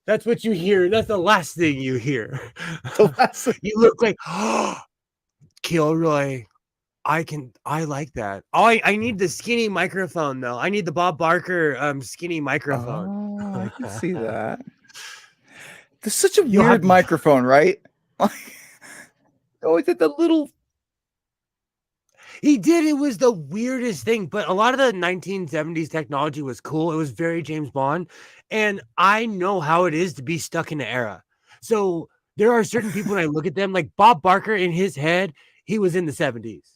That's what you hear. That's the last thing you hear. You look like, oh, Kilroy. I like that. Oh, I need the skinny microphone though. I need the Bob Barker skinny microphone. Oh, I can see that. There's such a You'll have weird to- microphone, right? Always at the little. He did. It was the weirdest thing, but a lot of the 1970s technology was cool. It was very James Bond, and I know how it is to be stuck in the era. So there are certain people when I look at them, like Bob Barker in his head, he was in the 70s.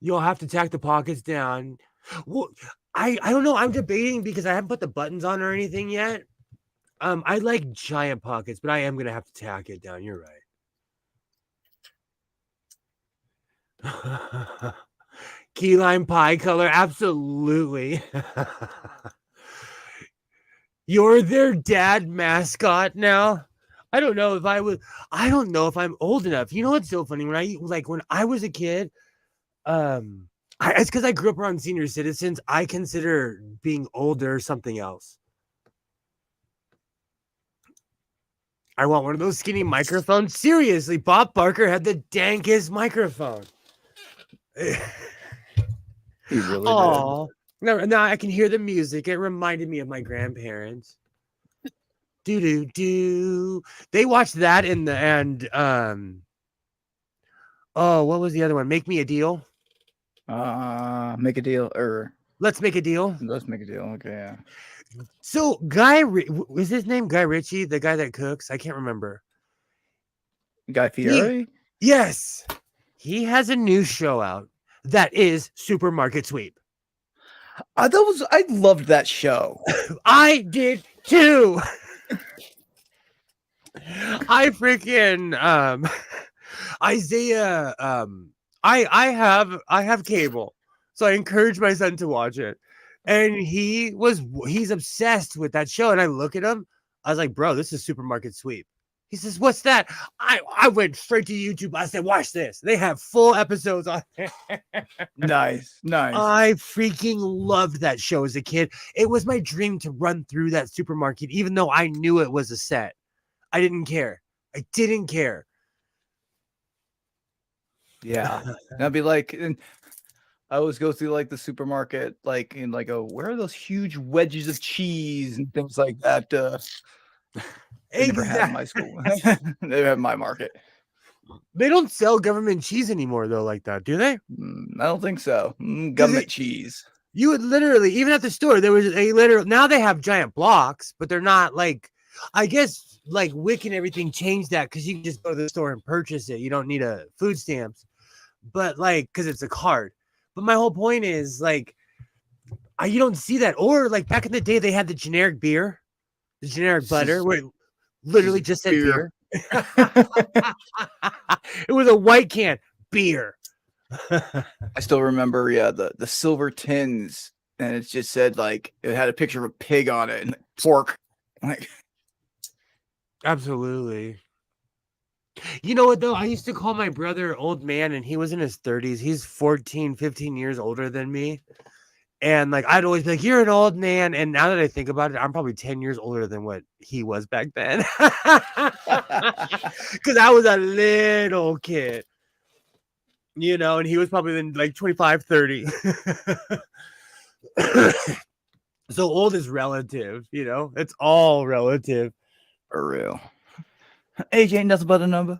You'll have to tack the pockets down. Well, I don't know. I'm debating because I haven't put the buttons on or anything yet. I like giant pockets, but I am gonna have to tack it down. You're right. Key lime pie color, absolutely. You're their dad mascot now. I don't know if I don't know if I'm old enough. You know what's so funny? When I was a kid, it's because I grew up around senior citizens. I consider being older something else. I want one of those skinny microphones. Seriously, Bob Barker had the dankest microphone. He really Oh, now I can hear the music. It reminded me of my grandparents. Do do do. They watched that oh, what was the other one? Make Me a Deal. Make a deal, or Let's Make a Deal. let's make a deal. Okay, yeah. So was his name Guy Ritchie, the guy that cooks? I can't remember. Guy Fieri. Yes, he has a new show out that is Supermarket Sweep. I loved that show. I did too. I freaking Isaiah I have cable. So I encourage my son to watch it. And he's obsessed with that show. And I look at him, I was like, bro, this is Supermarket Sweep. He says, what's that? I went straight to YouTube. I said, watch this. They have full episodes on there. Nice. I freaking loved that show as a kid. It was my dream to run through that supermarket, even though I knew it was a set. I didn't care. Yeah. And I'd be like, and I always go through like the supermarket, like in like where are those huge wedges of cheese and things like that? They never had in my school. They have my market. They don't sell government cheese anymore, though, like that, do they? I don't think so. Government cheese. You would literally, even at the store, there was a literal. Now they have giant blocks, but they're not like. I guess like WIC and everything changed that because you can just go to the store and purchase it. You don't need a food stamps, but like because it's a card. But my whole point is like, you don't see that. Or like back in the day, they had the generic beer, the generic butter, where it literally just said beer. It was a white can beer. I still remember, the silver tins, and it just said like it had a picture of a pig on it and pork. Like, absolutely. You know what though? I used to call my brother old man, and he was in his 30s. He's 14, 15 years older than me. And like I'd always be like, you're an old man. And now that I think about it, I'm probably 10 years older than what he was back then. Because I was a little kid. You know, and he was probably in like 25, 30. So old is relative, you know, it's all relative. For real. Age ain't nothing but a number.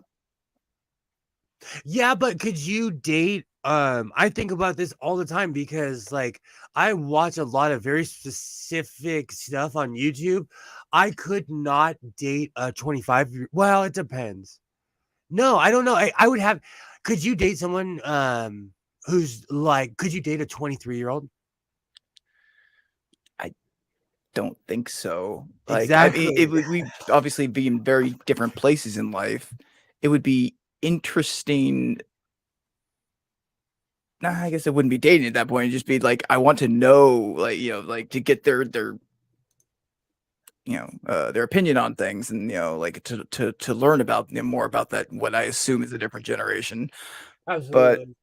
Yeah, but could you date? I think about this all the time because like I watch a lot of very specific stuff on YouTube. I could not date a 25 year. Well, it depends. No, I don't know. I would have. Could you date someone who's like, could you date a 23-year-old? Don't think so. Like, I mean, Exactly. we obviously be in very different places in life. It would be interesting. Nah, I guess it wouldn't be dating at that point. It'd just be like, I want to know, like, like to get their their opinion on things, and like to learn about more about that, what I assume is a different generation. But Absolutely.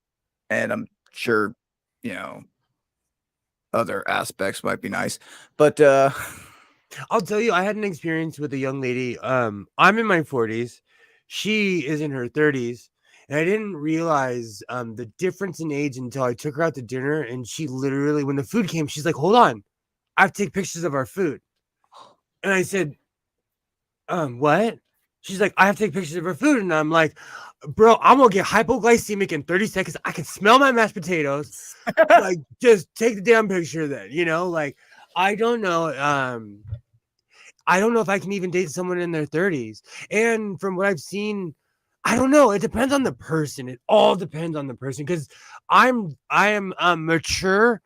and I'm sure, you know, other aspects might be nice. But I'll tell you, I had an experience with a young lady. I'm in my 40s. She is in her 30s. And I didn't realize the difference in age until I took her out to dinner. And she literally, when the food came, she's like, hold on, I have to take pictures of our food. And I said, what? She's like, I have to take pictures of her food. And I'm like, bro, I'm gonna get hypoglycemic in 30 seconds. I can smell my mashed potatoes. Like, just take the damn picture then, like I don't know. I don't know if I can even date someone in their 30s. And from what I've seen, I don't know. It depends on the person. It all depends on the person because I am mature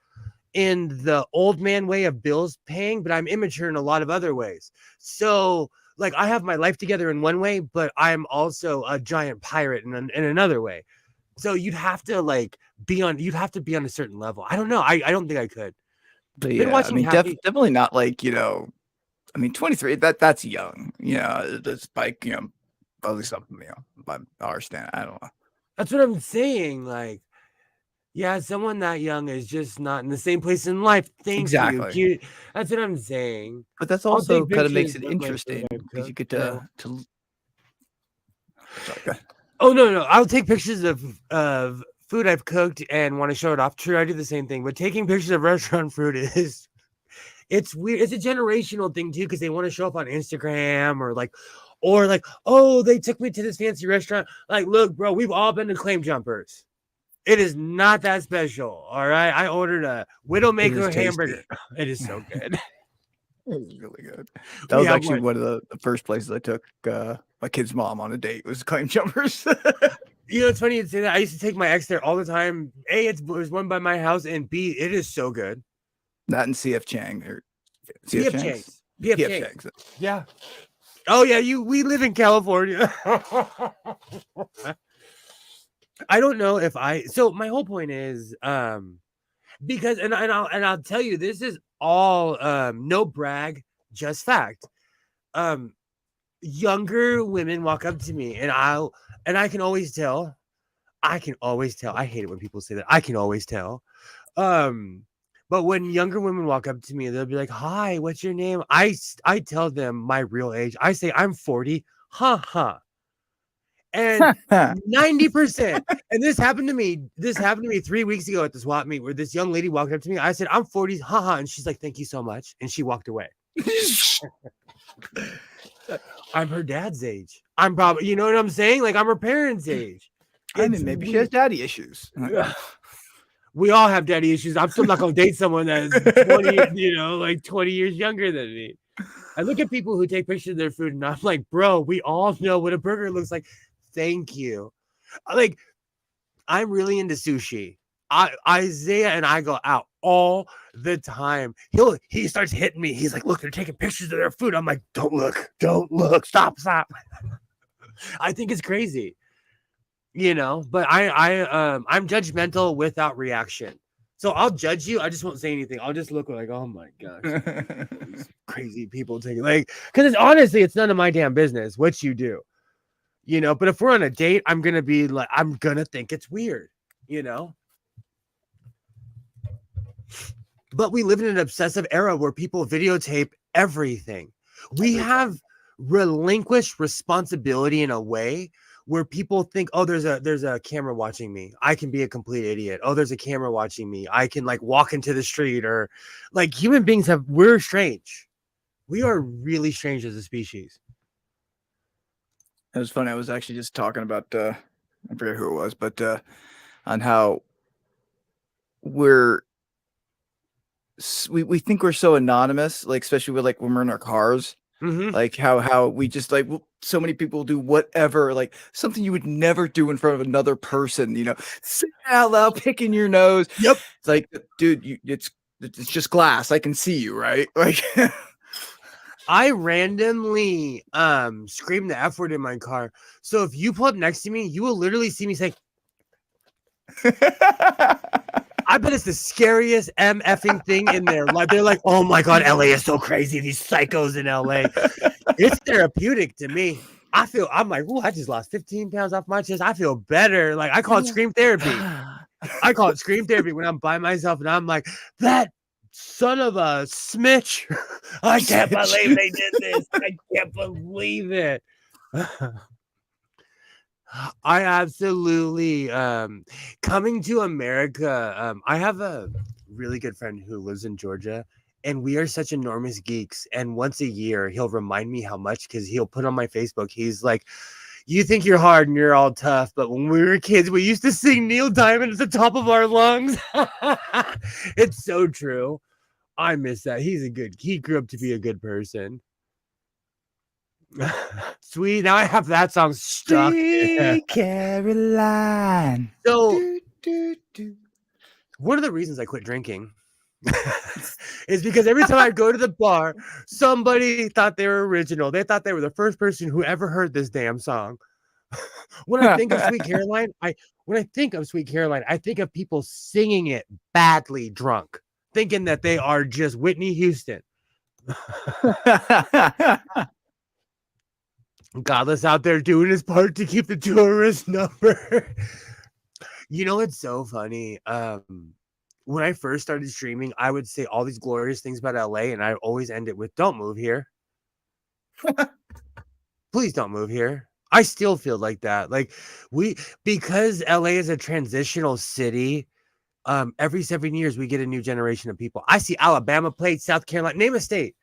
in the old man way of bills paying, but I'm immature in a lot of other ways. So, like, I have my life together in one way, but I'm also a giant pirate in another way. So you'd have to you'd have to be on a certain level. I don't know. I don't think I could. but Been yeah, I watching mean, Happy. definitely not like, I mean, 23, that's young. That's like, at least something, by our stand. I don't know. That's what I'm saying. Like, yeah, someone that young is just not in the same place in life. Thank you. Exactly. Cute. That's what I'm saying. But that's I'll also take kind of makes pictures it of my food interesting I've because you cooked. get No. to sorry, go ahead. Oh no. I'll take pictures of food I've cooked and want to show it off. True, I do the same thing. But taking pictures of restaurant food it's weird. It's a generational thing too, because they want to show up on Instagram or like, oh, they took me to this fancy restaurant. Like, look, bro, we've all been to Claim Jumpers. It is not that special. All right. I ordered a It is Widowmaker tasty. hamburger. It is so good. It was really good. That We was have actually one. one of the first places I took my kid's mom on a date, was Claim Jumpers. It's funny you say that. I used to take my ex there all the time. A, it was one by my house, and B, it is so good. That and CF Chang or CF PF Chang's? Chang's. PF PF Chang's. Chang's. Yeah. Oh yeah, we live in California. I don't know if so my whole point is because I'll tell you, this is all no brag, just fact. Younger women walk up to me and I can always tell. I can always tell. I hate it when people say that. I can always tell. But when younger women walk up to me, they'll be like, "Hi, what's your name?" I tell them my real age. I say I'm 40. And 90%. And this happened to me. This happened to me 3 weeks ago at the swap meet where this young lady walked up to me. I said, "I'm 40." And she's like, "Thank you so much." And she walked away. I'm her dad's age. I'm probably, you know what I'm saying? Like, I'm her parents' age. I mean, maybe she has daddy issues. We all have daddy issues. I'm still not gonna date someone that's 20, like 20 years younger than me. I look at people who take pictures of their food and I'm like, bro, we all know what a burger looks like. Thank you. Like, I'm really into sushi. Isaiah and I go out all the time. He starts hitting me. He's like, look, they're taking pictures of their food. I'm like, don't look, stop. I think it's crazy, but I'm judgmental without reaction. So I'll judge you. I just won't say anything. I'll just look like, oh my gosh, these crazy people taking because honestly, it's none of my damn business what you do, But if we're on a date, I'm gonna be like, I'm gonna think it's weird, But we live in an obsessive era where people videotape everything. We have relinquished responsibility in a way where people think, oh, there's a camera watching me. I can be a complete idiot. Oh, there's a camera watching me. I can walk into the street or human beings we're strange. We are really strange as a species. It was funny. I was actually just talking about, I forget who it was, but on how we think we're so anonymous, like especially with when we're in our cars. Mhm. Like how we just like so many people do whatever, like something you would never do in front of another person, sing out loud, picking your nose. Yep. It's like, dude, it's just glass. I can see you, right? Like I randomly scream the F word in my car. So if you pull up next to me, you will literally see me say, I bet it's the scariest MFing thing in there. Like they're like, oh my god, LA is so crazy. These psychos in LA. It's therapeutic to me. I'm like, oh, I just lost 15 pounds off my chest. I feel better. Like I call it scream therapy. I call it scream therapy when I'm by myself and I'm like, that son of a smitch. I can't believe they did this. I can't believe it. I absolutely coming to America. I have a really good friend who lives in Georgia, and we are such enormous geeks. And once a year, he'll remind me how much because he'll put on my Facebook. He's like, "You think you're hard and you're all tough, but when we were kids, we used to sing Neil Diamond at the top of our lungs." It's so true. I miss that. He grew up to be a good person. Sweet. Now I have that song stuck. Sweet Caroline. So Do, do. one of the reasons I quit drinking is because every time I go to the bar, somebody thought they were original. They thought they were the first person who ever heard this damn song. When I think of Sweet Caroline, I think of people singing it badly drunk, thinking that they are just Whitney Houston. Godless out there doing his part to keep the tourist number. It's so funny. When I first started streaming, I would say all these glorious things about LA, and I always end it with, don't move here. Please don't move here. I still feel like that. Like because LA is a transitional city, every 7 years we get a new generation of people. I see Alabama plates, South Carolina, name a state.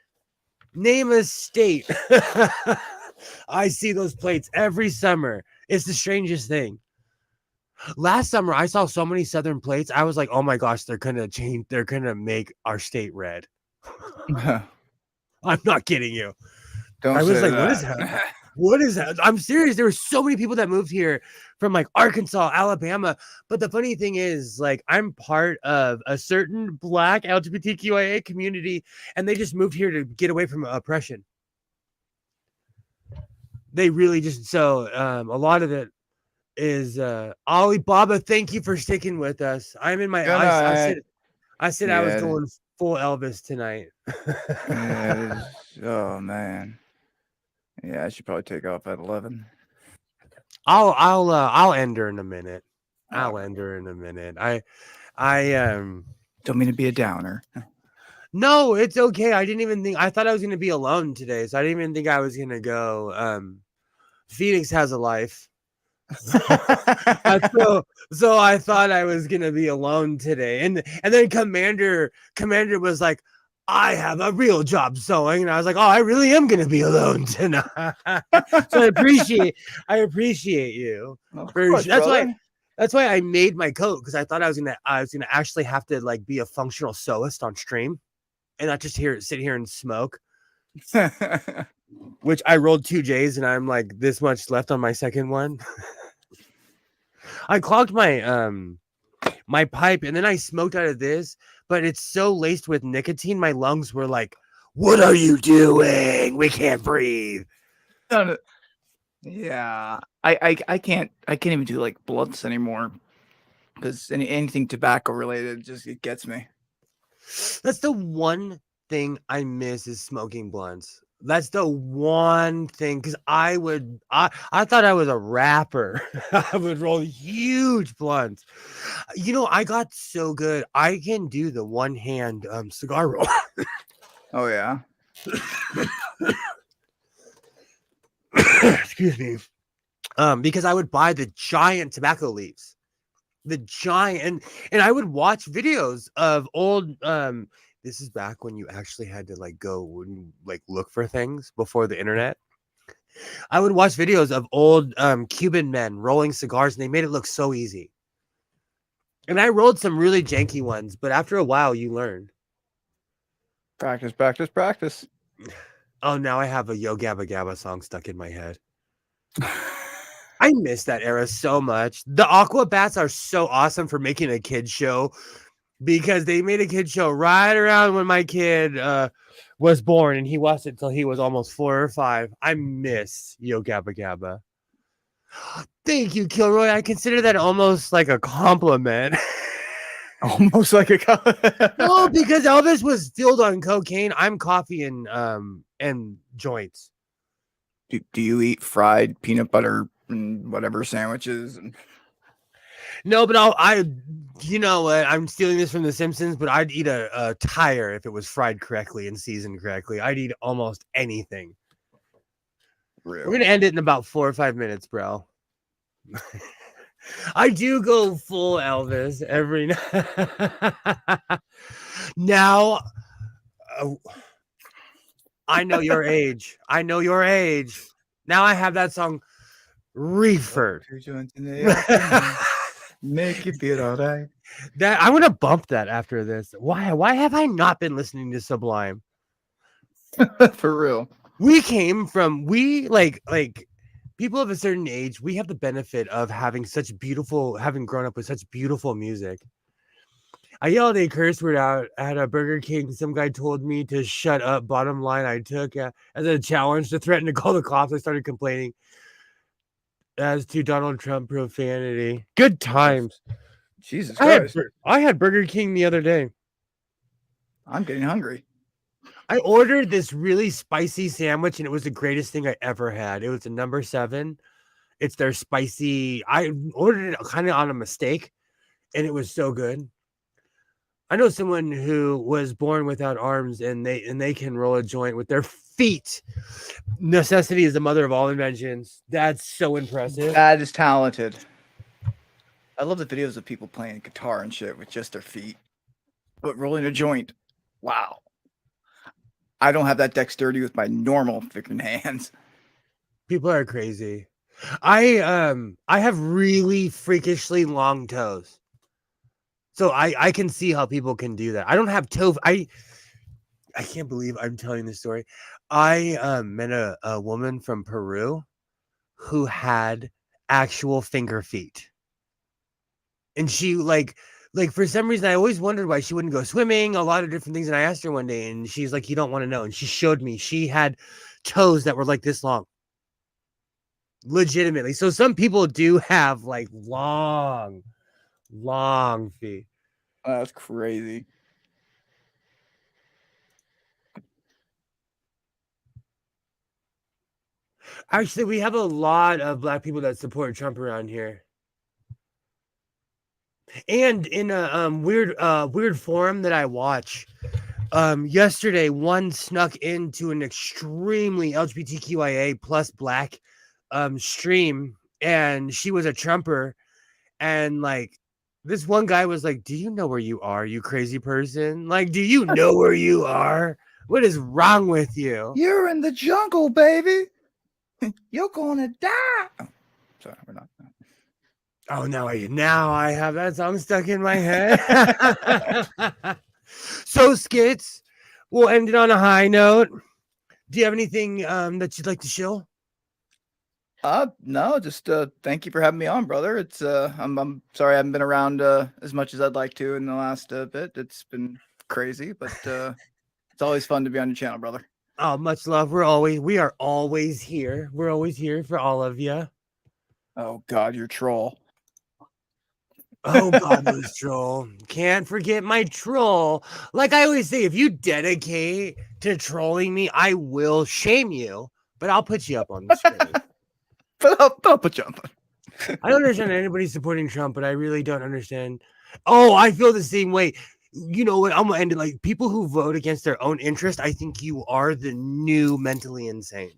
I see those plates every summer. It's the strangest thing. Last summer, I saw so many Southern plates. I was like, oh my gosh, they're going to change. They're going to make our state red. I'm not kidding you. I was like, what is that? What is that? I'm serious. There were so many people that moved here from like Arkansas, Alabama. But the funny thing is, like, I'm part of a certain Black LGBTQIA community, and they just moved here to get away from oppression. They really just, so a lot of it is Alibaba. Thank you for sticking with us. I'm in my eyes. I said I was going full Elvis tonight. Oh man. Yeah, I should probably take off at 11. I'll end her in a minute. I'll end her in a minute. I don't mean to be a downer. No, it's okay. I thought I was gonna be alone today, so I didn't even think I was gonna go. Phoenix has a life. So I thought I was gonna be alone today. And then Commander was like, I have a real job sewing. And I was like, oh, I really am gonna be alone tonight. So I appreciate you. Course, That's why I made my coat, because I thought I was gonna actually have to like be a functional sewist on stream and not just sit here and smoke. Which I rolled 2 J's and I'm like this much left on my second one. I clogged my my pipe and then I smoked out of this, but it's so laced with nicotine. My lungs were like, what are you doing? We can't breathe. No. Yeah, I can't even do like blunts anymore because anything tobacco related it gets me. That's the one thing I miss is smoking blunts. That's the one thing, because I thought I was a rapper. I would roll huge blunts. I got so good. I can do the one hand cigar roll. Oh yeah. Excuse me. Because I would buy the giant tobacco leaves. The giant, and I would watch videos of old this is back when you actually had to like go and like look for things before the internet. I would watch videos of old Cuban men rolling cigars, and they made it look so easy. And I rolled some really janky ones, but after a while you learn. Practice. Oh, now I have a Yo Gabba Gabba song stuck in my head. I miss that era so much. The Aquabats are so awesome for making a kid show because they made a kid show right around when my kid was born, and he watched it till he was almost 4 or 5. I miss Yo Gabba Gabba. Thank you, Kilroy. I consider that almost like a compliment. Almost like a No, because Elvis was filled on cocaine. I'm coffee and joints. Do you eat fried peanut butter and whatever sandwiches? And No, but you know what? I'm stealing this from The Simpsons, but I'd eat a tire if it was fried correctly and seasoned correctly. I'd eat almost anything. real. We're gonna end it in about 4 or 5 minutes, bro. I do go full Elvis every night. Now, I know your age. I know your age. Now I have that song, Reefer. Make you feel all right. That I'm gonna bump that after this. Why have I not been listening to Sublime? For real. We came from like people of a certain age. We have the benefit of having grown up with such beautiful music. I yelled a curse word out at a Burger King. Some guy told me to shut up. Bottom line, I took as a challenge to threaten to call the cops. I started complaining as to Donald Trump profanity. Good times. Jesus Christ. I had Burger King the other day. I'm getting hungry. I ordered this really spicy sandwich, and it was the greatest thing I ever had. It was a number 7. It's their spicy. I ordered it kind of on a mistake, and it was so good. I know someone who was born without arms, and they can roll a joint with their feet. Necessity is the mother of all inventions. That's so impressive. That is talented. I love the videos of people playing guitar and shit with just their feet, but rolling a joint. Wow. I don't have that dexterity with my normal freaking hands. People are crazy. I have really freakishly long toes. So I can see how people can do that. I don't have toe. I can't believe I'm telling this story. I met a woman from Peru who had actual finger feet. And she like for some reason I always wondered why she wouldn't go swimming, a lot of different things. And I asked her one day, and she's like, "You don't want to know." And she showed me she had toes that were like this long. Legitimately. So some people do have like long feet. Oh, that's crazy. Actually, we have a lot of Black people that support Trump around here. And in a weird forum that I watch, yesterday one snuck into an extremely LGBTQIA plus Black stream, and she was a Trumper, and like this one guy was like, "Do you know where you are, you crazy person? Like, do you know where you are? What is wrong with you? You're in the jungle, baby. You're gonna die." Oh, sorry, we're not. Oh, now I have that song stuck in my head. So skits, we'll end it on a high note. Do you have anything that you'd like to show? No, just thank you for having me on, brother. It's I'm sorry I haven't been around as much as I'd like to in the last bit. It's been crazy, but it's always fun to be on your channel, brother. Oh, much love. We are always here. We're always here for all of you. Oh God, you're troll. Oh, godless troll. Can't forget my troll. Like I always say, if you dedicate to trolling me, I will shame you, but I'll put you up on the screen. But I'll put you on. I don't understand anybody supporting Trump, but I really don't understand. Oh, I feel the same way. You know what? I'm gonna end it like people who vote against their own interest. I think you are the new mentally insane.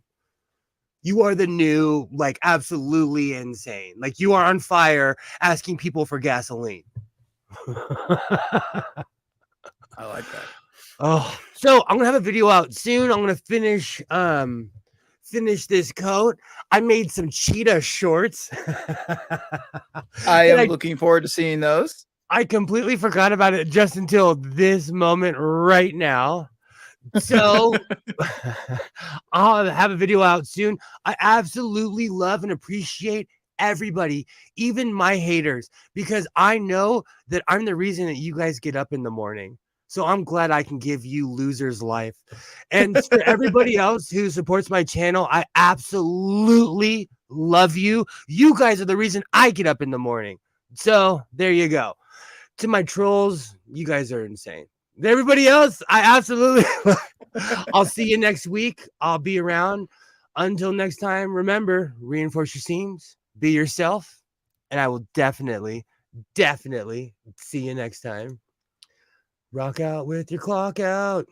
You are the new, like, absolutely insane. Like, you are on fire asking people for gasoline. I like that. Oh, so I'm gonna have a video out soon. I'm gonna finish this coat. I made some cheetah shorts. I am looking forward to seeing those. I completely forgot about it just until this moment right now. So I'll have a video out soon. I absolutely love and appreciate everybody, even my haters, because I know that I'm the reason that you guys get up in the morning. So I'm glad I can give you losers life. And for everybody else who supports my channel, I absolutely love you. You guys are the reason I get up in the morning. So there you go. To my trolls, you guys are insane. Everybody else, I absolutely I'll see you next week. I'll be around. Until next time, remember, reinforce your seams, be yourself, and I will definitely see you next time. Rock out with your clock out.